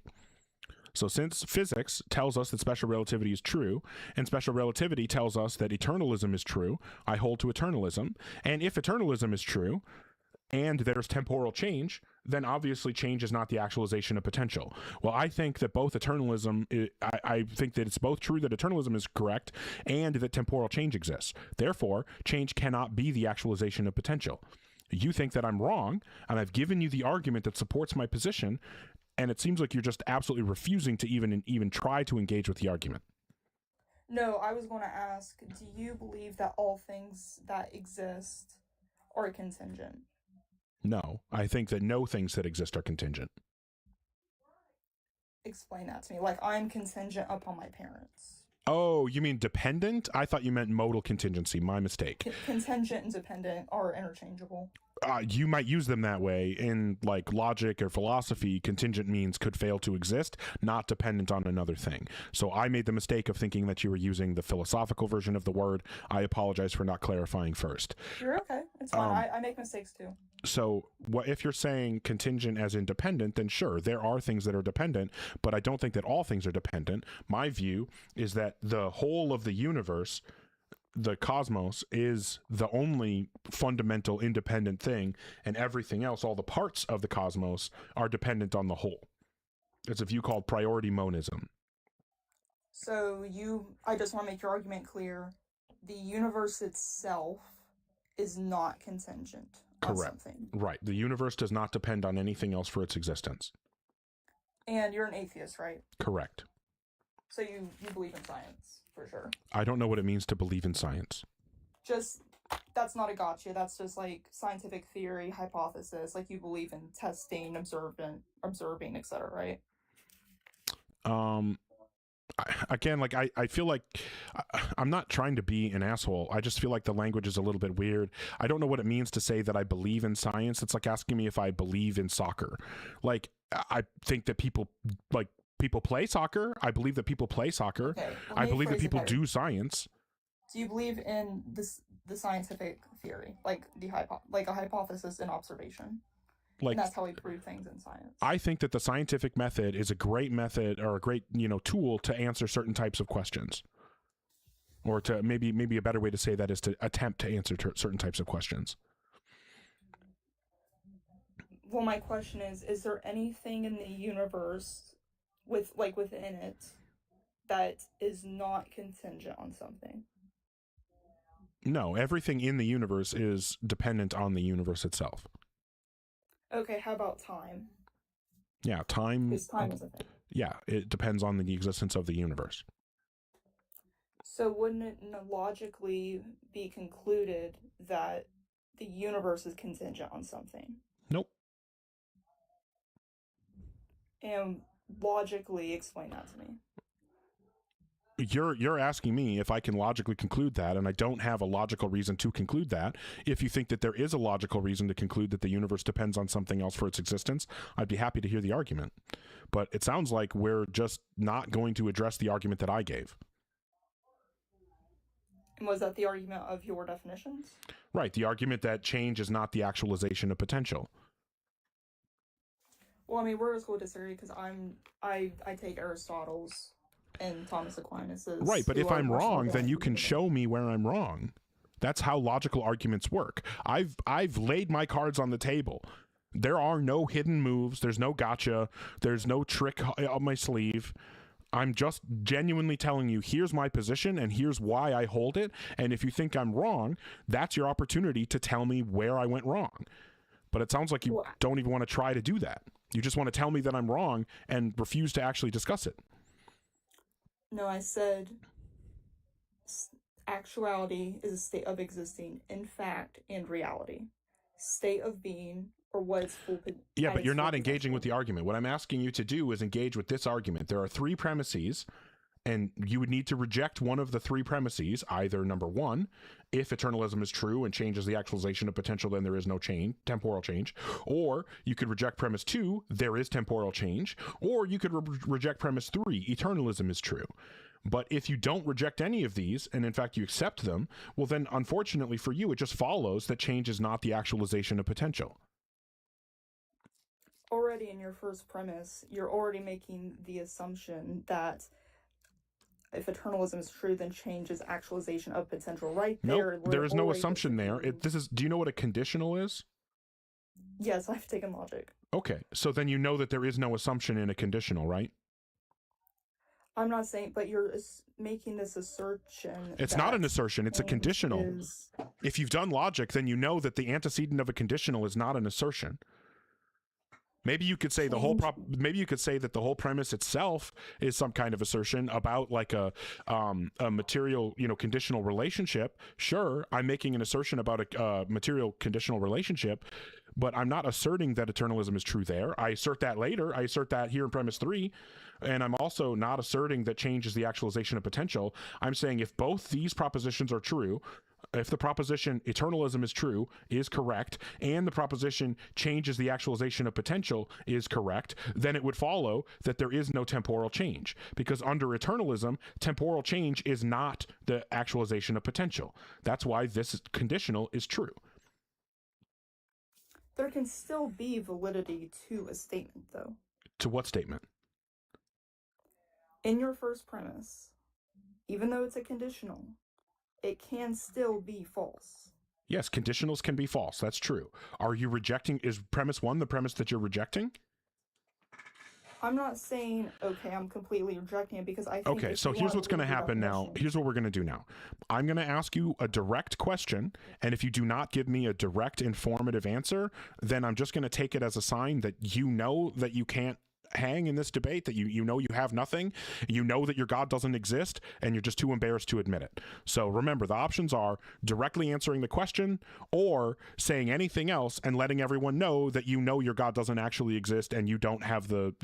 So since physics tells us that special relativity is true, and special relativity tells us that eternalism is true, I hold to eternalism. And if eternalism is true, and there's temporal change, then obviously change is not the actualization of potential. Well, I think that both eternalism, I think that it's both true that eternalism is correct and that temporal change exists. Therefore, change cannot be the actualization of potential. You think that I'm wrong, and I've given you the argument that supports my position, and it seems like you're just absolutely refusing to even try to engage with the argument. No, I was going to ask, do you believe that all things that exist are contingent? No, I think that no things that exist are contingent. Explain that to me. Like, I'm contingent upon my parents. Oh, you mean dependent? I thought you meant modal contingency. My mistake. Contingent and dependent are interchangeable. You might use them that way in like logic or philosophy. Contingent means could fail to exist, not dependent on another thing. So I made the mistake of thinking that you were using the philosophical version of the word. I apologize for not clarifying first. You're okay. It's fine. I make mistakes too. So if you're saying contingent as independent, then sure, there are things that are dependent, but I don't think that all things are dependent. My view is that the whole of the universe, the cosmos, is the only fundamental independent thing, and everything else, all the parts of the cosmos, are dependent on the whole. It's a view called priority monism. So I just want to make your argument clear. The universe itself is not contingent on Correct. something. Right. The universe does not depend on anything else for its existence. And you're an atheist, right? Correct. So you believe in science, for sure. I don't know what it means to believe in science. Just, that's not a gotcha. That's just like scientific theory, hypothesis. Like you believe in testing, observing, etc., right? Again, like I feel like I'm not trying to be an asshole. I just feel like the language is a little bit weird. I don't know what it means to say that I believe in science. It's like asking me if I believe in soccer. Like, I think that people play soccer. I believe that people play soccer. Okay, I believe that people do science. Do you believe in the scientific theory, like a hypothesis and observation? Like, and that's how we prove things in science. I think that the scientific method is a great method, or a great, tool to answer certain types of questions. Or to maybe a better way to say that is to attempt to answer certain types of questions. Well, my question is there anything in the universe within it that is not contingent on something? No, everything in the universe is dependent on the universe itself. Okay, how about time? Yeah, time. Because time is a thing. Yeah, it depends on the existence of the universe. So wouldn't it logically be concluded that the universe is contingent on something? Nope. And logically explain that to me. You're asking me if I can logically conclude that, and I don't have a logical reason to conclude that. If you think that there is a logical reason to conclude that the universe depends on something else for its existence, I'd be happy to hear the argument. But it sounds like we're just not going to address the argument that I gave. And was that the argument of your definitions? Right, the argument that change is not the actualization of potential. Well, I mean, we're going to disagree because I take Aristotle's and Thomas Aquinas's. Right, but if I'm wrong, then you can show me where I'm wrong. That's how logical arguments work. I've laid my cards on the table. There are no hidden moves. There's no gotcha. There's no trick up my sleeve. I'm just genuinely telling you, here's my position and here's why I hold it. And if you think I'm wrong, that's your opportunity to tell me where I went wrong. But it sounds like you don't even want to try to do that. You just want to tell me that I'm wrong and refuse to actually discuss it. No, I said actuality is a state of existing in fact and reality. State of being, or what its full potential. Yeah, but you're not engaging with the argument. What I'm asking you to do is engage with this argument. There are 3 premises, and you would need to reject one of the 3 premises. Either number 1, if eternalism is true and changes the actualization of potential, then there is no temporal change. Or you could reject premise 2, there is temporal change. Or you could reject premise 3, eternalism is true. But if you don't reject any of these, and in fact you accept them, well then unfortunately for you, it just follows that change is not the actualization of potential. Already in your first premise, you're already making the assumption that if eternalism is true, then change is actualization of potential. Right there. Nope, there is no assumption there. Do you know what a conditional is? Yes, I've taken logic. Okay, so then you know that there is no assumption in a conditional, right? I'm not saying, but you're making this assertion. It's not an assertion, it's a conditional. If you've done logic, then you know that the antecedent of a conditional is not an assertion. Maybe you could say maybe you could say that the whole premise itself is some kind of assertion about like a material, conditional relationship. Sure, I'm making an assertion about a material conditional relationship, but I'm not asserting that eternalism is true there. I assert that later. I assert that here in premise 3, and I'm also not asserting that change is the actualization of potential. I'm saying if both these propositions are true, if the proposition eternalism is true, is correct, and the proposition change is the actualization of potential is correct, then it would follow that there is no temporal change. Because under eternalism, temporal change is not the actualization of potential. That's why this conditional is true. There can still be validity to a statement, though. To what statement? In your first premise, even though it's a conditional, it can still be false. Yes, conditionals can be false. That's true. Are you rejecting, is premise 1 the premise that you're rejecting? I'm not saying, okay, I'm completely rejecting it, because I think Okay, if so you here's wanna what's going to leave the happen now. definition- Here's what we're going to do now. I'm going to ask you a direct question, and if you do not give me a direct, informative answer, then I'm just going to take it as a sign that you know that you can't hang in this debate, that you know you have nothing, you know that your God doesn't exist, and you're just too embarrassed to admit it. So remember, the options are directly answering the question or saying anything else and letting everyone know that you know your God doesn't actually exist and you don't have the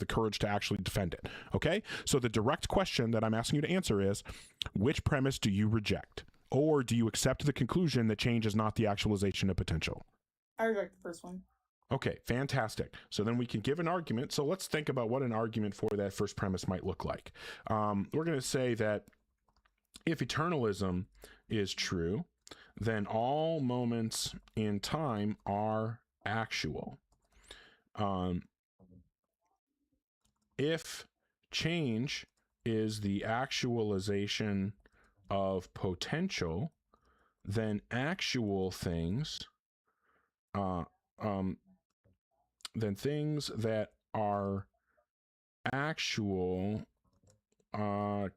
courage to actually defend it. Okay? So the direct question that I'm asking you to answer is, which premise do you reject? Or do you accept the conclusion that change is not the actualization of potential? I reject the first one. Okay, fantastic. So then we can give an argument. So let's think about what an argument for that first premise might look like. We're going to say that if eternalism is true, then all moments in time are actual. If change is the actualization of potential, then actual things, then things that are actual, let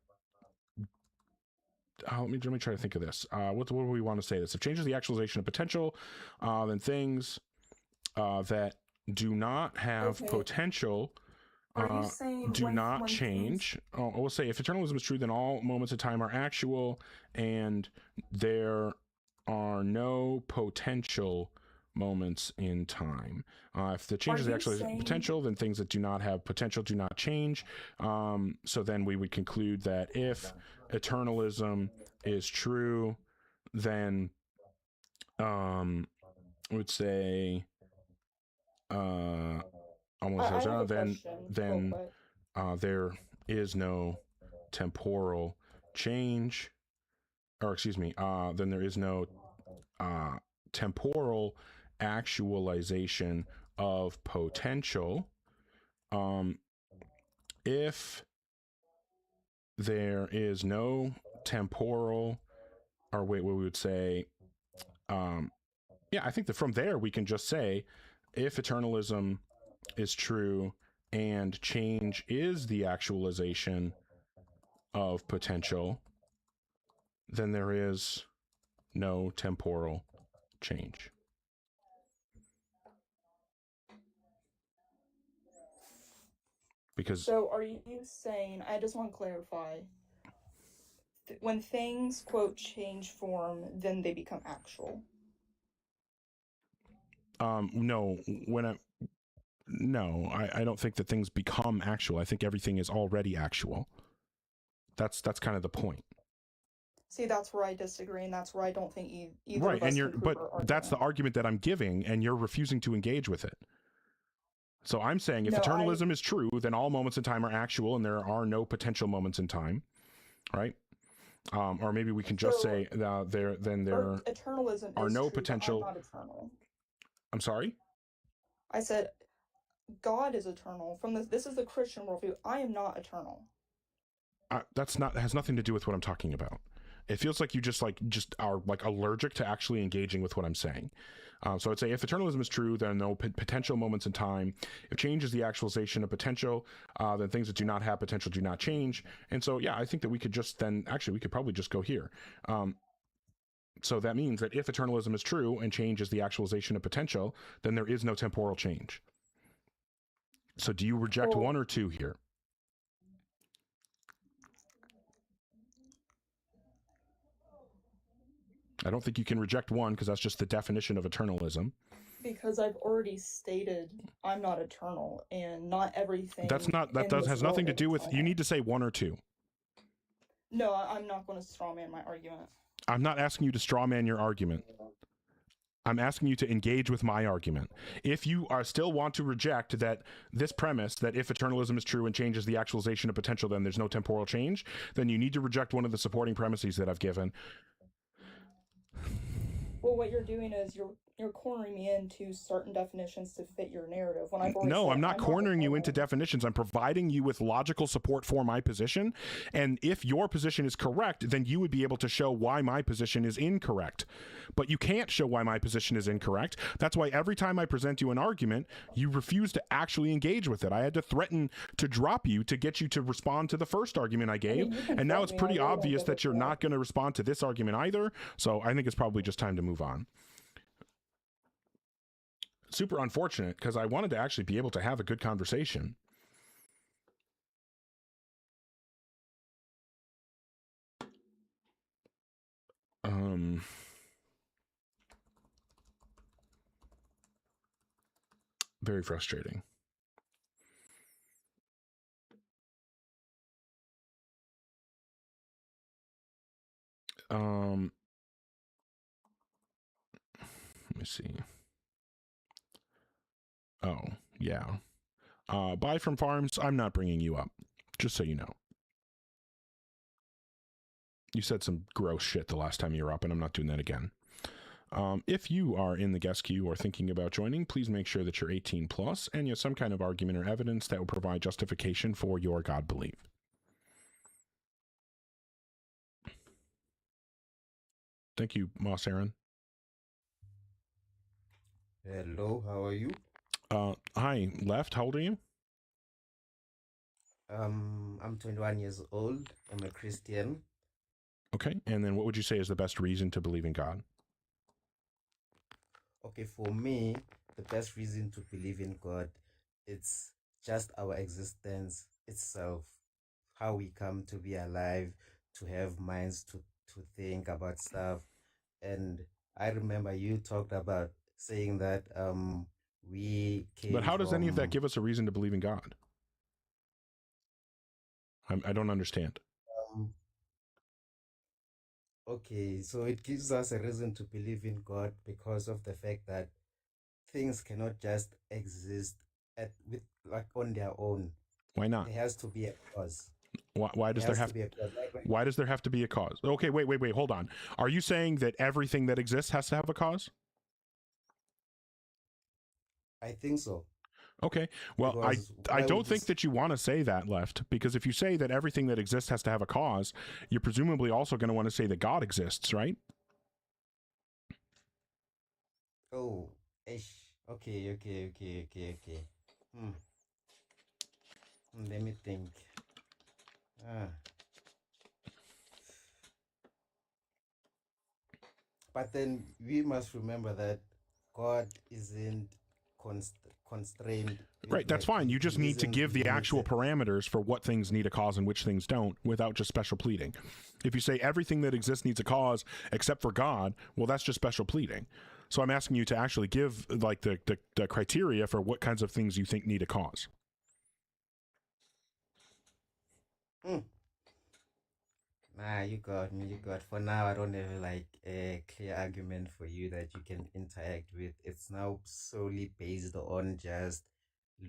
me try to think of this. What do we want to say this? If change is the actualization of potential, then things that do not have potential Are you saying do when not change. We'll say if eternalism is true, then all moments of time are actual, and there are no potential moments in time. If the change is actually potential, then things that do not have potential do not change. So then we would conclude that if eternalism is true, then we would say then there is no temporal change, or excuse me, then there is no temporal actualization of potential. If there is no temporal, or wait, what we would say, I think that from there we can just say, if eternalism is true and change is the actualization of potential, then there is no temporal change. Because so are you saying, I just want to clarify, when things, quote, change form, then they become actual? No, I don't think that things become actual. I think everything is already actual. That's kind of the point. See, that's where I disagree, and that's where I don't think either right, of us and can prove our argument. that's the argument that I'm giving, and you're refusing to engage with it. So I'm saying if eternalism is true, then all moments in time are actual, and there are no potential moments in time, right? Or maybe we can just say there eternalism are is no true, potential. but I'm not eternal. I'm sorry? I said God is eternal. This is the Christian worldview. I am not eternal. That has nothing to do with what I'm talking about. It feels like you just are allergic to actually engaging with what I'm saying. So I'd say if eternalism is true, there are no potential moments in time. If change is the actualization of potential, then things that do not have potential do not change. And so, yeah, I think that we could probably just go here. So that means that if eternalism is true and change is the actualization of potential, then there is no temporal change. So do you reject one or two here? I don't think you can reject one because that's just the definition of eternalism. Because I've already stated I'm not eternal, and not everything. Has nothing to do with. You need to say one or two. No, I'm not going to strawman my argument. I'm not asking you to strawman your argument. I'm asking you to engage with my argument. If you still want to reject that this premise that if eternalism is true and change is the actualization of potential, then there's no temporal change, then you need to reject one of the supporting premises that I've given. Well, what you're doing is you're cornering me into certain definitions to fit your narrative. When I've already No, said I'm not cornering you into definitions. definitions. I'm providing you with logical support for my position. And if your position is correct, then you would be able to show why my position is incorrect. But you can't show why my position is incorrect. That's why every time I present you an argument, you refuse to actually engage with it. I had to threaten to drop you to get you to respond to the first argument I gave. you can And now threaten it's me, pretty I really don't obvious give a that you're crap. not going to respond to this argument either. So I think it's probably just time to move on. Super unfortunate, because I wanted to actually be able to have a good conversation. Very frustrating. Let me see. Oh, yeah. Buy from farms, I'm not bringing you up, just so you know. You said some gross shit the last time you were up, and I'm not doing that again. If you are in the guest queue or thinking about joining, please make sure that you're 18 plus and you have some kind of argument or evidence that will provide justification for your God belief. Thank you, Moss Aaron. Hello, how are you? Hi, Left. How old are you? I'm 21 years old. I'm a Christian. Okay, and then what would you say is the best reason to believe in God? Okay, for me, the best reason to believe in God, it's just our existence itself, how we come to be alive, to have minds to think about stuff. And I remember you talked about saying that we came But how does any of that from- give us a reason to believe in God? I don't understand. Okay, so it gives us a reason to believe in God because of the fact that things cannot just exist on their own. Why not? There has to be a cause. Why does there has have to be a cause. Why does there have to be a cause? Okay, wait, hold on. Are you saying that everything that exists has to have a cause? I think so. Okay. Well, Because I why don't would think this- that you want to say that, Left, because if you say that everything that exists has to have a cause, you're presumably also going to want to say that God exists, right? Oh, ish. Okay. Let me think. But then we must remember that God isn't constrained. Right, that's fine. You just need to isn't give the actual limited. parameters for what things need a cause and which things don't without just special pleading. If you say everything that exists needs a cause except for God, well, that's just special pleading. So I'm asking you to actually give like the criteria for what kinds of things you think need a cause. Nah, you got me. For now, I don't have like a clear argument for you that you can interact with. It's now solely based on just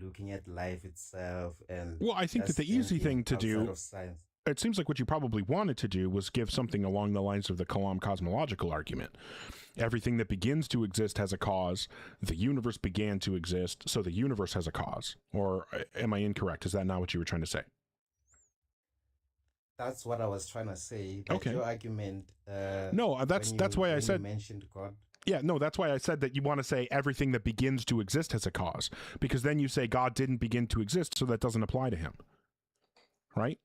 looking at life itself and. Well, I think that just the easy thinking thing to outside do, of science. it seems like what you probably wanted to do was give something along the lines of the Kalam cosmological argument. Everything that begins to exist has a cause. The universe began to exist, so the universe has a cause. Or am I incorrect? Is that not what you were trying to say? That's what I was trying to say. That Okay. Your argument. No, that's why I when said. you mentioned God. Yeah, no, that's why I said that you want to say everything that begins to exist has a cause, because then you say God didn't begin to exist, so that doesn't apply to him. Right?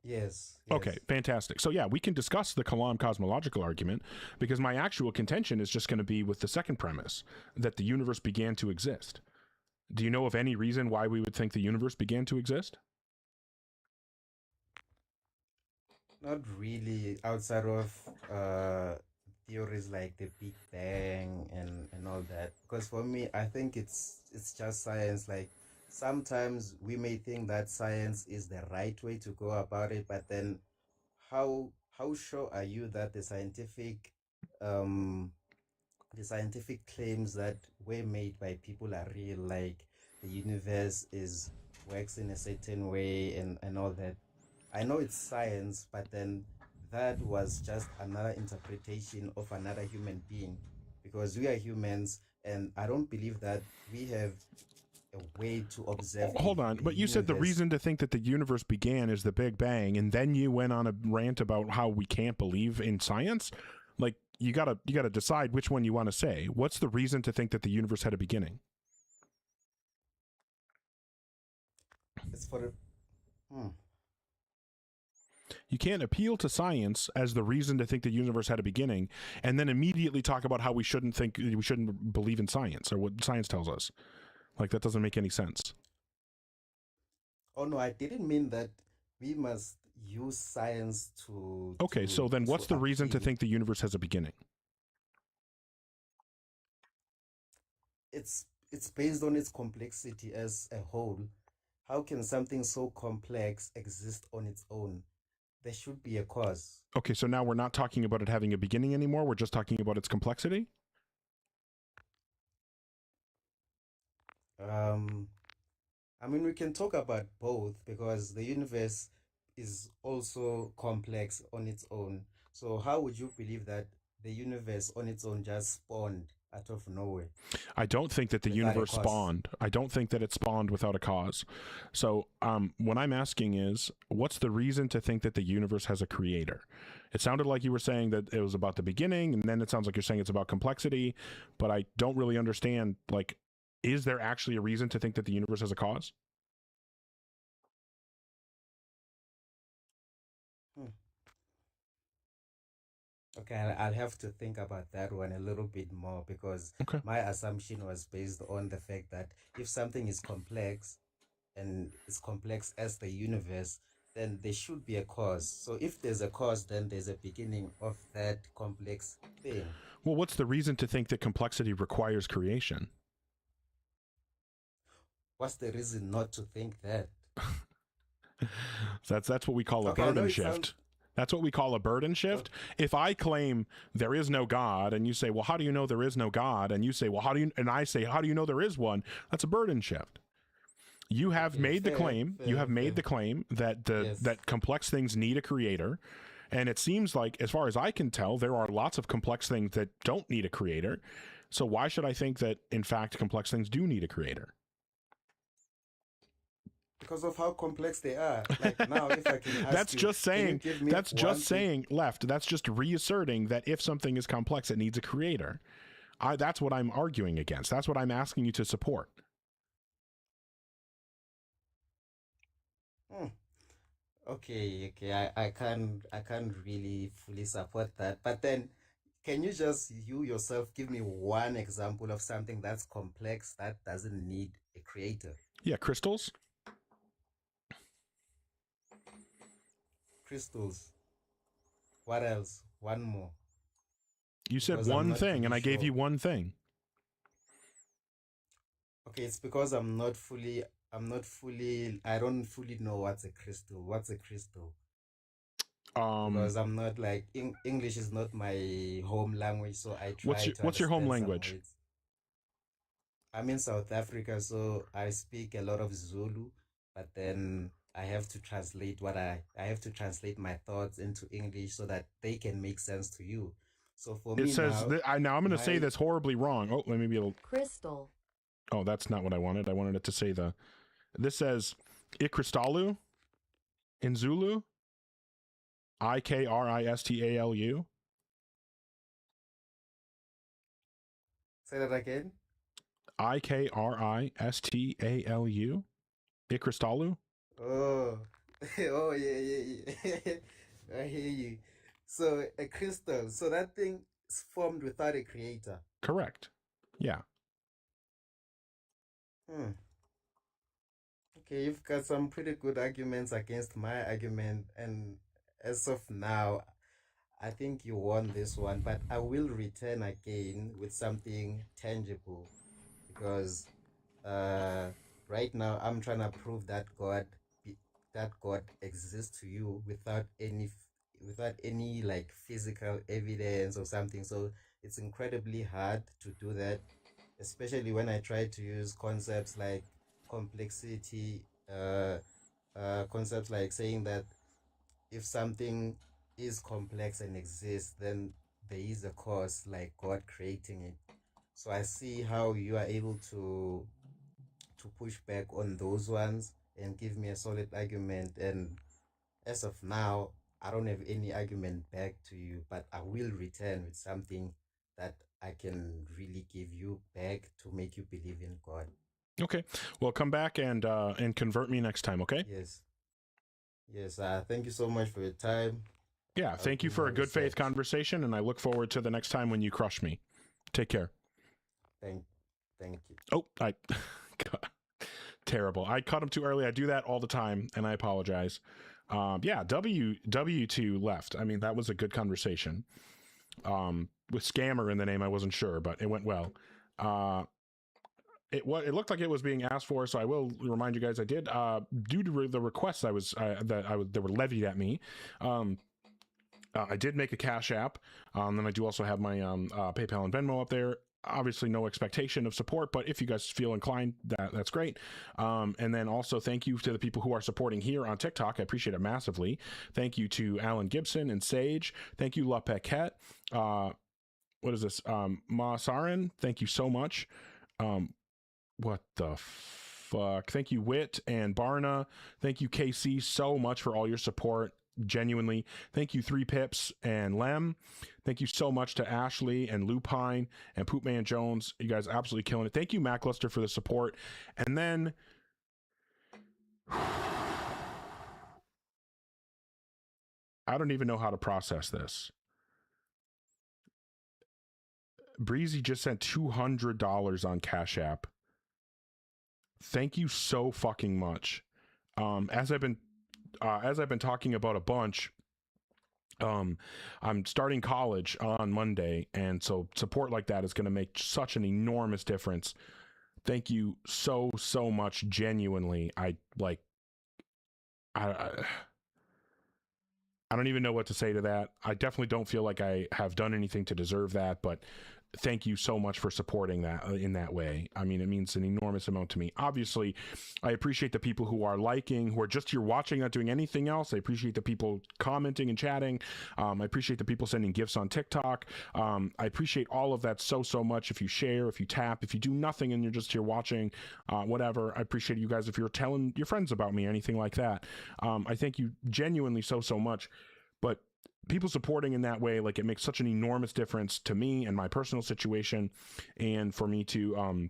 Yes. Okay, fantastic. So yeah, we can discuss the Kalam cosmological argument, because my actual contention is just going to be with the second premise, that the universe began to exist. Do you know of any reason why we would think the universe began to exist? Not really, outside of theories like the Big Bang and all that. Because for me, I think it's just science. Like sometimes we may think that science is the right way to go about it, but then how sure are you that the scientific claims that were made by people are real? Like the universe works in a certain way and all that. I know it's science, but then that was just another interpretation of another human being, because we are humans, and I don't believe that we have a way to observe. Hold on, but you said the universe. reason to think that the universe began is the Big Bang, and then you went on a rant about how we can't believe in science. Like, you gotta decide which one you want to say. What's the reason to think that the universe had a beginning? It's for the. You can't appeal to science as the reason to think the universe had a beginning, and then immediately talk about how we shouldn't believe in science or what science tells us. Like, that doesn't make any sense. Oh no, I didn't mean that we must use science to. Okay, so then what's the reason to appeal. think the universe has a beginning? It's based on its complexity as a whole. How can something so complex exist on its own? There should be a cause. Okay, so now we're not talking about it having a beginning anymore. We're just talking about its complexity. I mean, we can talk about both, because the universe is also complex on its own. So how would you believe that the universe on its own just spawned out of nowhere? I don't think that the Without a universe cause. spawned. I don't think that it spawned without a cause. So what I'm asking is, what's the reason to think that the universe has a creator? It sounded like you were saying that it was about the beginning, and then it sounds like you're saying it's about complexity, but I don't really understand, like, is there actually a reason to think that the universe has a cause? Okay, I'll have to think about that one a little bit more, because my assumption was based on the fact that if something is complex and is complex as the universe, then there should be a cause. So if there's a cause, then there's a beginning of that complex thing. Well, what's the reason to think that complexity requires creation? What's the reason not to think that? That's what we call a Okay, I know burden it shift. sounds- That's what we call a burden shift. If I claim there is no God, and you say, well, how do you know there is no God? And you say, well, and I say, how do you know there is one? That's a burden shift. You have made the claim. You have made the claim that that complex things need a creator. And it seems like, as far as I can tell, there are lots of complex things that don't need a creator. So why should I think that, in fact, complex things do need a creator? Because of how complex they are. Like now, if I can ask That's you, just can you saying, give me that's one just thing- saying left. That's just reasserting that if something is complex, it needs a creator. That's what I'm arguing against. That's what I'm asking you to support. Okay, I can't really fully support that. But then, can you just you yourself give me one example of something that's complex that doesn't need a creator? Yeah, crystals. Crystals. What else? One more. You said Because I'm one not thing, really and I gave sure. you one thing. Okay, it's because I'm not fully I don't fully know what's a crystal. What's a crystal? Because I'm not like English is not my home language, so I try to what's your home understand some language? words. I'm in South Africa, so I speak a lot of Zulu, but then I have to translate I have to translate my thoughts into English so that they can make sense to you. So for me It says now I'm going to say my- this horribly wrong. Oh, let me be able. Crystal. Oh, that's not what I wanted. I wanted it to say This says Ikristalu in Zulu. Ikristalu. Say that again. Ikristalu. Ikristalu. Oh, oh yeah. I hear you. So a crystal. So that thing is formed without a creator. Correct. Yeah. Okay, you've got some pretty good arguments against my argument, and as of now, I think you won this one. But I will return again with something tangible, because right now I'm trying to prove that God exists to you without any like physical evidence or something. So it's incredibly hard to do that, especially when I try to use concepts like complexity, concepts like saying that if something is complex and exists, then there is a cause, like God creating it. So I see how you are able to push back on those ones and give me a solid argument. And as of now, I don't have any argument back to you, but I will return with something that I can really give you back to make you believe in God. Okay. Well, come back and convert me next time, okay? Yes. Yes, thank you so much for your time. Yeah, thank you for a good faith conversation, and I look forward to the next time when you crush me. Take care. Thank you. Oh, God, terrible. I cut him too early. I do that all the time, and I apologize. Yeah, W2 left. I mean, that was a good conversation. With scammer in the name, I wasn't sure, but it went well. It looked like it was being asked for, so I will remind you guys I did. Due to the requests that were levied at me, I did make a Cash App. Then I do also have my PayPal and Venmo up there. Obviously, no expectation of support, but if you guys feel inclined, that's great. And then also thank you to the people who are supporting here on TikTok. I appreciate it massively. Thank you to Alan Gibson and Sage. Thank you, La Paquette. What is this? Ma Sarin. Thank you so much. What the fuck? Thank you, Wit and Barna. Thank you, KC, so much for all your support. Genuinely. Thank you, 3 Pips and Lem. Thank you so much to Ashley and Lupine and Poopman Jones. You guys absolutely killing it. Thank you, Mackluster, for the support. And then I don't even know how to process this. Breezy just sent $200 on Cash App. Thank you so fucking much. As I've been talking about a bunch, I'm starting college on Monday, and so support like that is going to make such an enormous difference. Thank you so much. Genuinely, I don't even know what to say to that. I definitely don't feel like I have done anything to deserve that, but thank you so much for supporting that in that way. I mean, it means an enormous amount to me. Obviously, I appreciate the people who are liking, who are just here watching, not doing anything else. I appreciate the people commenting and chatting. I appreciate the people sending gifts on TikTok. I appreciate all of that so much. If you share, if you tap, if you do nothing and you're just here watching, whatever. I appreciate you guys if you're telling your friends about me, anything like that. I thank you genuinely so much. But people supporting in that way, like, it makes such an enormous difference to me and my personal situation, and for me to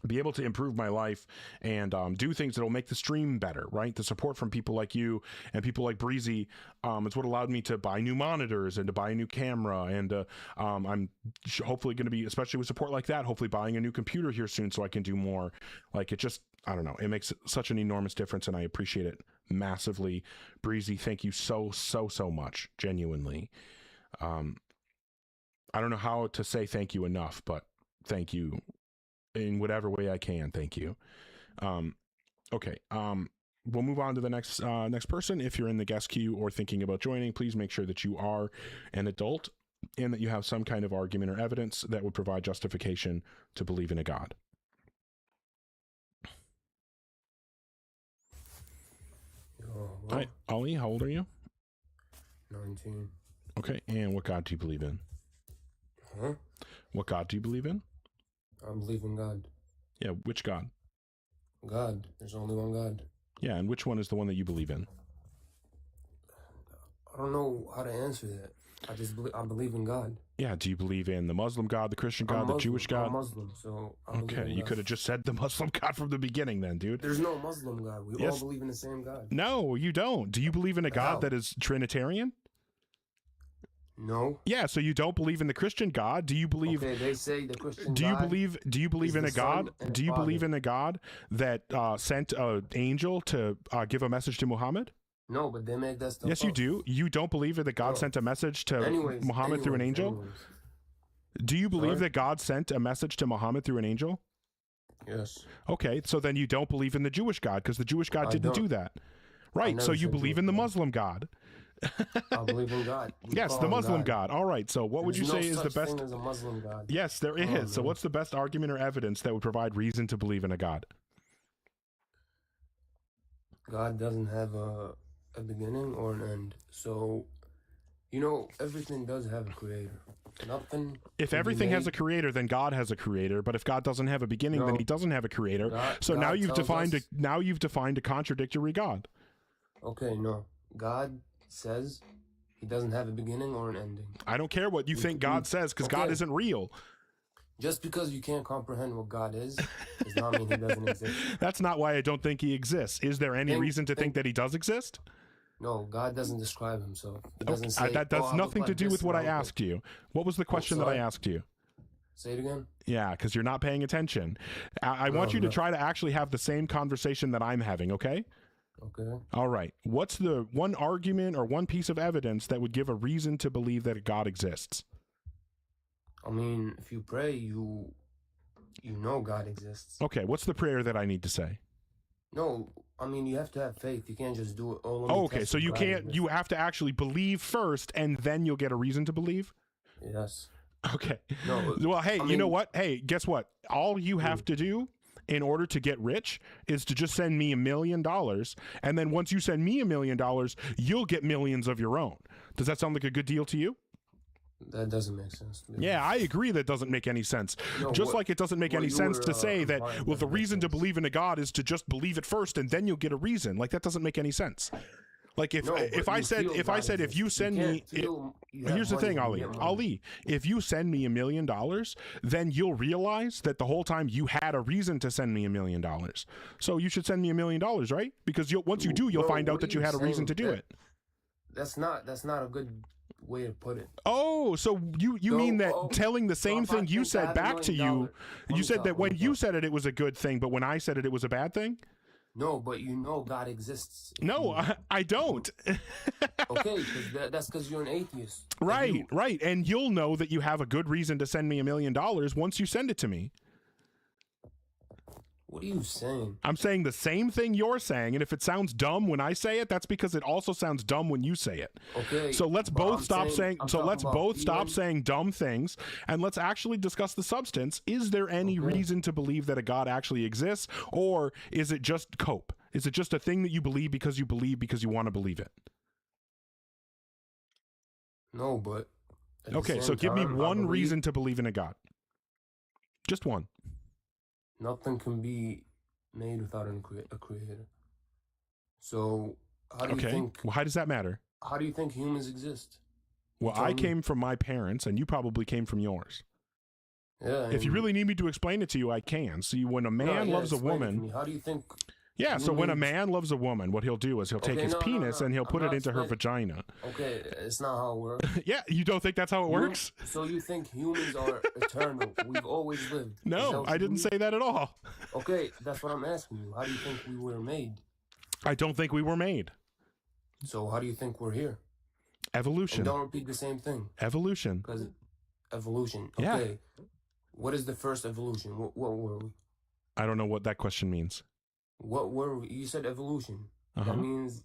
be able to improve my life and do things that'll make the stream better, right? The support from people like you and people like Breezy is what allowed me to buy new monitors and to buy a new camera, and I'm hopefully going to be, especially with support like that, hopefully buying a new computer here soon so I can do more. Like, it just, I don't know, it makes such an enormous difference, and I appreciate it massively. Breezy, thank you so much, genuinely. I don't know how to say thank you enough, but thank you in whatever way I can. Thank you. Okay. We'll move on to the next person. If you're in the guest queue or thinking about joining, please make sure that you are an adult and that you have some kind of argument or evidence that would provide justification to believe in a God. Hi, Ollie, how old are you? 19. Okay, and what God do you believe in? Huh? What God do you believe in? I believe in God. Yeah, which God? God. There's only one God. Yeah, and which one is the one that you believe in? I don't know how to answer that. I believe in God. Yeah, do you believe in the Muslim God, the Christian God, the Jewish God? I'm Muslim, so I believe okay, in you God. could have just said the Muslim God from the beginning then, dude. There's no Muslim God. We all believe in the same God. No, you don't. Do you believe in a God that is Trinitarian? No. Yeah, so you don't believe in the Christian God? Do you believe? Okay, they say the Christian do you God. Do you believe in a God? Do you believe in a God that sent an angel to give a message to Muhammad? No, but they make that stuff Yes, you up. do. You don't believe that God sent a message to Muhammad through an angel? Do you believe that God sent a message to Muhammad through an angel? Yes. Okay, so then you don't believe in the Jewish God because the Jewish God didn't do that. Right, so you believe in the Muslim God. I believe in God. Yes, the Muslim God. All right, so what would you say is the best? Thing as a Muslim God. Yes, there is. So what's the best argument or evidence that would provide reason to believe in a God? God doesn't have a beginning or an end. So You know, everything does have a creator. Nothing. If can be everything has a made- creator, then God has a creator. But if God doesn't have a beginning, then No. he doesn't have a creator. So God now you've tells defined us- now you've defined a contradictory God. Okay, no. God says he doesn't have a beginning or an ending. I don't care what you think God says, because God Okay. isn't real. Just because you can't comprehend what God is, does not mean he doesn't exist. That's not why I don't think he exists. Is there any Think- reason to think that he does exist? No, God doesn't describe himself. He Okay, doesn't say, that "Oh, has I look nothing to like do this with what I and look like-" asked you. What was the question that I sorry? asked you? Say it again. Yeah, because you're not paying attention. I want No, you to no. try to actually have the same conversation that I'm having, okay? Okay. All right. What's the one argument or one piece of evidence that would give a reason to believe that God exists? I mean, if you pray, you know God exists. Okay, what's the prayer that I need to say? No, I mean, you have to have faith. You can't just do it. Oh, let me Oh, okay, test so if you God can't, exists. you have to actually believe first, and then you'll get a reason to believe? Yes. Okay. No, Well, hey, I you know mean- what? Hey, guess what? All you have to do in order to get rich is to just send me $1 million. And then once you send me $1 million, you'll get millions of your own. Does that sound like a good deal to you? That doesn't make sense to me. Yeah, I agree that doesn't make any sense. No, Just what- like it doesn't make what any you sense were, to say that, implying well, the doesn't make reason to believe in a God is to just believe it first and then you'll get a reason. Like, that doesn't make any sense. Like, if No, if but I you said feel if I God said if exists. you You send can't me feel you have here's the money thing, when you Ali. get money. Ali, if you send me $1 million, then you'll realize that the whole time you had a reason to send me $1 million. So you should send me $1 million, right? Because once you do, you'll Bro, find out what that are you had a reason saying? to do That- it. That's not a good way to put it. Oh, so you So, mean that oh, telling the same if I thing you think I said have $1 back to million, you, let you me said talk, that let when me you talk. said it was a good thing, but when I said it was a bad thing? No, but you know God exists. No, I don't. Okay, because that's because you're an atheist. Right, right. And you'll know that you have a good reason to send me $1 million once you send it to me. What are you saying? I'm saying the same thing you're saying, and if it sounds dumb when I say it, that's because it also sounds dumb when you say it. Okay. So let's but both I'm stop saying- saying. I'm So talking let's about both stop feeling. saying dumb things, and let's actually discuss the substance. Is there any reason to believe that a God actually exists, or is it just cope? Is it just a thing that you believe because you want to believe it? No, but at the Okay, so same give me time, I one believe reason to believe in a God. Just one. Nothing can be made without a creator. So how do you Okay. think? Well, how does that matter? How do you think humans exist? Well, tell I me. came from my parents, and you probably came from yours. Yeah. If you and- really need me to explain it to you, I can. See, when a No, man yeah, loves a explain it to woman, me. How do you think? yeah. So when a humans- man loves a woman, what he'll do is he'll take Okay, his no, no, penis no. and he'll I'm put it not into her explaining- vagina. Okay, it's not how it works. Yeah, you don't think that's how it works? So you think humans are eternal? We've always lived. Is that No, what I you didn't believe? say that at all. Okay, that's what I'm asking you. How do you think we were made? I don't think we were made. So how do you think we're here? Evolution. And don't repeat the same thing. Evolution. Because evolution. Yeah. Okay. What is the first evolution? What were we? I don't know what that question means. What were we? You said evolution. Uh-huh. That means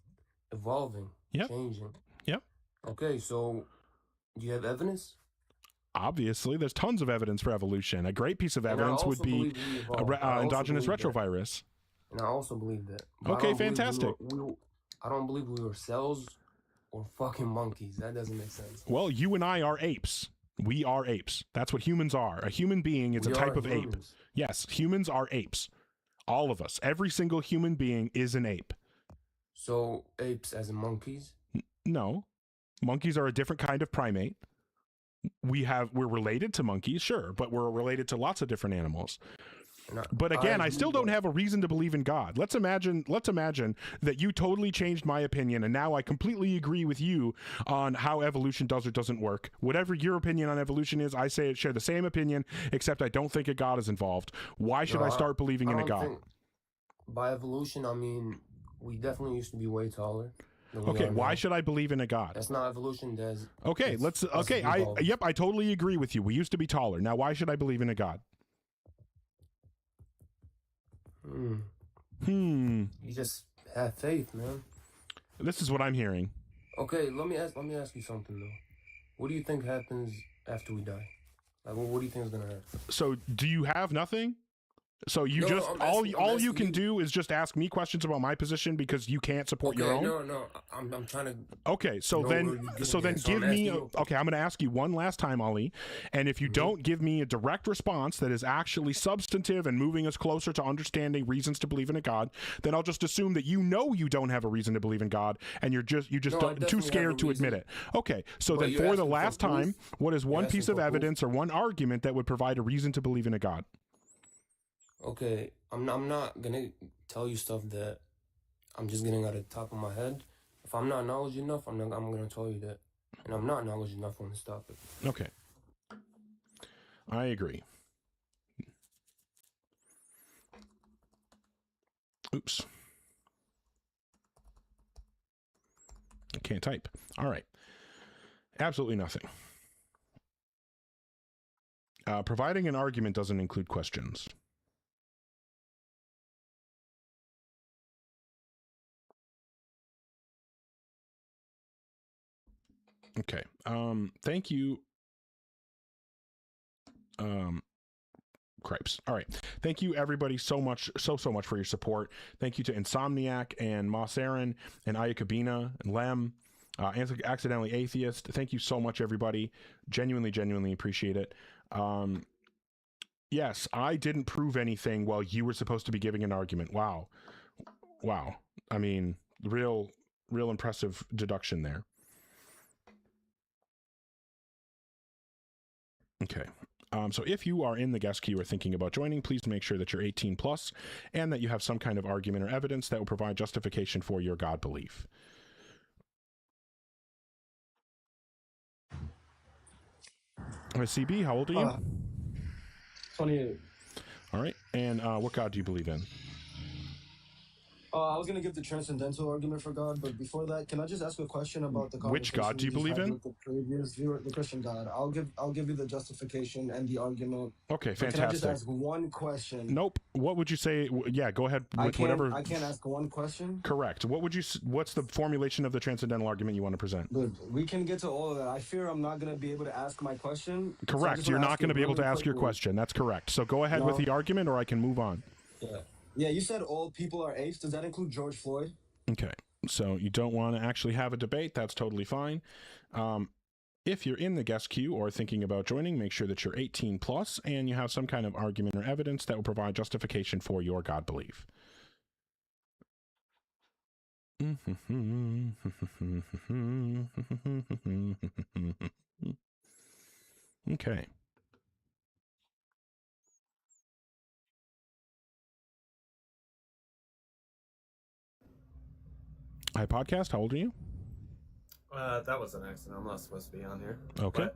evolving, Yep. changing. Yep. Okay, so do you have evidence? Obviously, there's tons of evidence for evolution. A great piece of And I evidence would also be believe we evolved. I also endogenous believe that. retrovirus. And I also believe that. But I Okay, don't believe we fantastic. I don't believe we were cells or fucking monkeys. That doesn't make sense. Well, you and I are apes. We are apes. That's what humans are. A human being is We a type are of ape. humans. Yes, humans are apes. All of us. Every single human being is an ape. So apes as in monkeys? No. Monkeys are a different kind of primate. We're related to monkeys, sure, but we're related to lots of different animals. But again, I still don't have a reason to believe in God. Let's imagine that you totally changed my opinion and now I completely agree with you on how evolution does or doesn't work. Whatever your opinion on evolution is, I share the same opinion, except I don't think a God is involved. Why should No, I start believing in a don't God? think- by evolution, I mean, we definitely used to be way taller. than we Okay, are why now. should I believe in a God? That's not evolution, Des. Okay, It's us I evolving. totally agree with you. We used to be taller. Now why should I believe in a God? You just have faith, man. This is what I'm hearing. Okay, let me ask you something though. What do you think happens after we die? Like, what do you think is gonna happen? So, do you have nothing? So you No, just I'm all asking- I'm all you asking can you. do is just ask me questions about my position because you can't support Okay, your own. no, I'm trying to. Okay, so know then where you're getting so then at, so give I'm me asking you- okay, I'm going to ask you one last time, Ali, and if you don't give me a direct response that is actually substantive and moving us closer to understanding reasons to believe in a God, then I'll just assume that you know you don't have a reason to believe in God and you just No, I too definitely have scared a to admit reason. it. Okay, so But then you're for the asking for last proof? time, what is one You're piece asking of for proof? evidence or one argument that would provide a reason to believe in a God? Okay, I'm not gonna tell you stuff that I'm just getting out of the top of my head. If I'm not knowledge enough, I'm gonna tell you that, and I'm not knowledge enough on this topic. Okay. I agree. Oops. I can't type. All right. Absolutely nothing. Providing an argument doesn't include questions. Okay. Thank you. Cripes. All right. Thank you everybody so much for your support. Thank you to Insomniac and Moss Aaron and Ayakabina and Lem, Accidentally Atheist. Thank you so much everybody. Genuinely appreciate it. Yes, I didn't prove anything while you were supposed to be giving an argument. Wow. I mean, real impressive deduction there. Okay. So if you are in the guest queue or thinking about joining, please make sure that you're 18 plus and that you have some kind of argument or evidence that will provide justification for your God belief. CB, how old are you? 28. All right. And what God do you believe in? I was gonna give the transcendental argument for God, but before that, can I just ask a question about the Which God do you believe in? with the previous viewer, the Christian God? I'll give you the justification and the argument. Okay, But can I just fantastic. ask one question? Nope. What would you say? Yeah, go ahead I with can't. whatever. I can't ask one question. Correct. What's the formulation of the transcendental argument you want to present? Good. We can get to all of that. I fear I'm not gonna be able to ask my question. so I Correct. just You're wanna not ask going to it be able to really ask your quickly. question. That's correct. So go ahead with No. the argument, or I can move on. Yeah. Yeah. You said all people are apes. Does that include George Floyd? Okay. So you don't want to actually have a debate. That's totally fine. If you're in the guest queue or thinking about joining, make sure that you're 18 plus and you have some kind of argument or evidence that will provide justification for your God belief. Okay. Hi, podcast. How old are you? That was an accident. I'm not supposed to be on here. Okay. But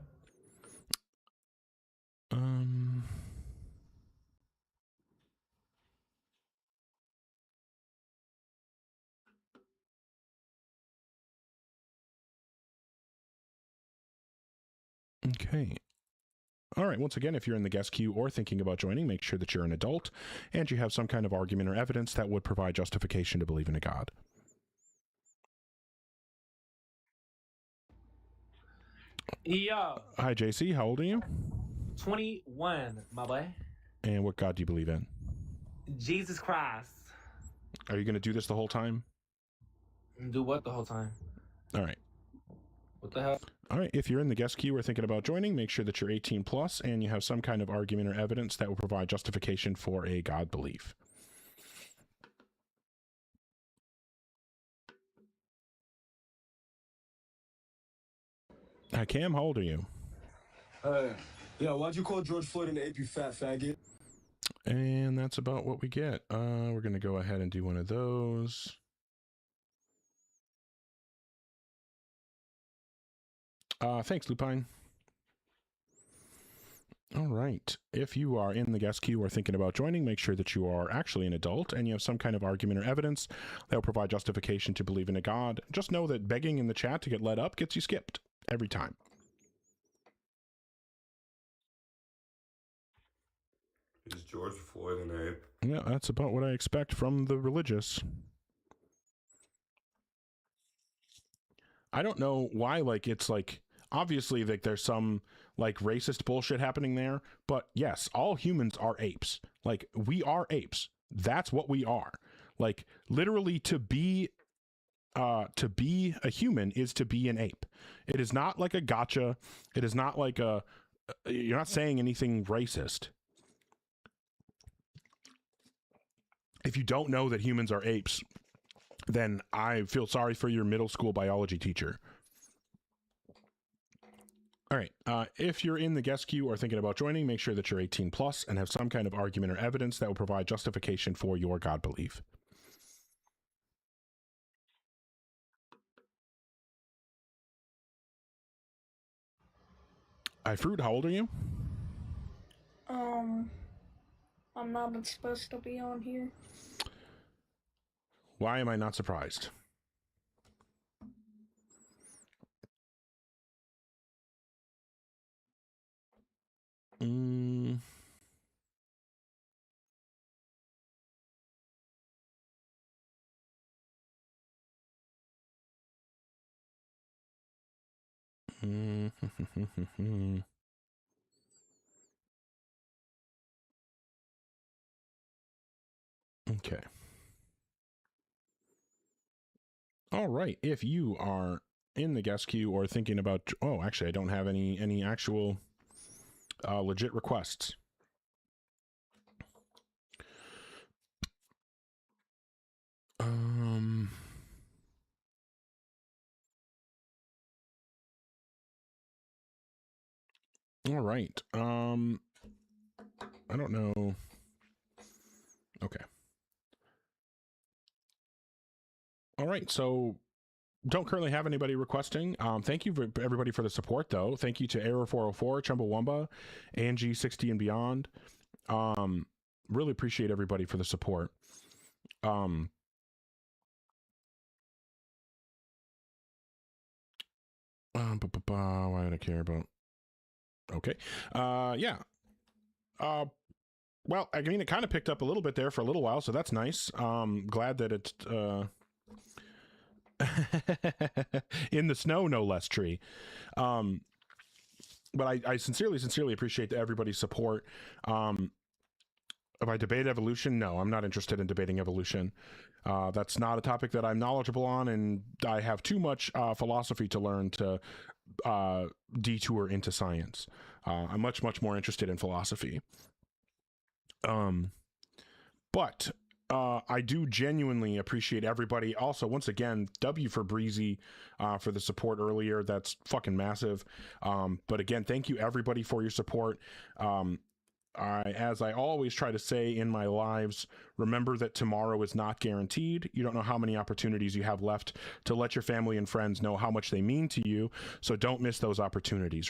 Okay. All right. Once again, if you're in the guest queue or thinking about joining, make sure that you're an adult and you have some kind of argument or evidence that would provide justification to believe in a God. Yo, Hi, JC. How old are you? 21, my boy. And what God do you believe in? Jesus Christ. Are you going to do this the whole time? Do what the whole time? All right. What the hell? All right. If you're in the guest queue or thinking about joining, make sure that you're 18 plus and you have some kind of argument or evidence that will provide justification for a God belief. Hi, Cam. How old are you? Yeah, why'd you call George Floyd an ape, you fat faggot? And that's about what we get. We're going to go ahead and do one of those. Thanks, Lupine. All right. If you are in the guest queue or thinking about joining, make sure that you are actually an adult and you have some kind of argument or evidence that will provide justification to believe in a God. Just know that begging in the chat to get let up gets you skipped every time. Is George Floyd an ape? Yeah, that's about what I expect from the religious. I don't know why, like, it's like, obviously, like, there's some, like, racist bullshit happening there, but yes, all humans are apes. Like, we are apes. That's what we are. Like, literally, to be a human is to be an ape. It is not like a gotcha. It is not like you're not saying anything racist. If you don't know that humans are apes, then I feel sorry for your middle school biology teacher. All right. If you're in the guest queue or thinking about joining, make sure that you're 18 plus and have some kind of argument or evidence that will provide justification for your God belief. Fruit, how old are you? I'm not supposed to be on here. Why am I not surprised? Okay. All right. If you are in the guest queue or thinking about, oh, actually, I don't have any actual legit requests. All right. I don't know. Okay. All right. So don't currently have anybody requesting. Thank you for everybody for the support, though. Thank you to Error404, Chumbawamba, Angie60 and beyond. Really appreciate everybody for the support. Why would I care about? Okay. Yeah. Well, I mean, it kind of picked up a little bit there for a little while, so that's nice. Glad that it's in the snow, no less, Tree. But I sincerely appreciate everybody's support. If I debate evolution, no, I'm not interested in debating evolution. That's not a topic that I'm knowledgeable on, and I have too much philosophy to learn to detour into science. I'm much more interested in philosophy. But I do genuinely appreciate everybody. Also, once again, W for Breezy for the support earlier. That's fucking massive. But again, thank you everybody for your support. As I always try to say in my lives, remember that tomorrow is not guaranteed. You don't know how many opportunities you have left to let your family and friends know how much they mean to you. So don't miss those opportunities.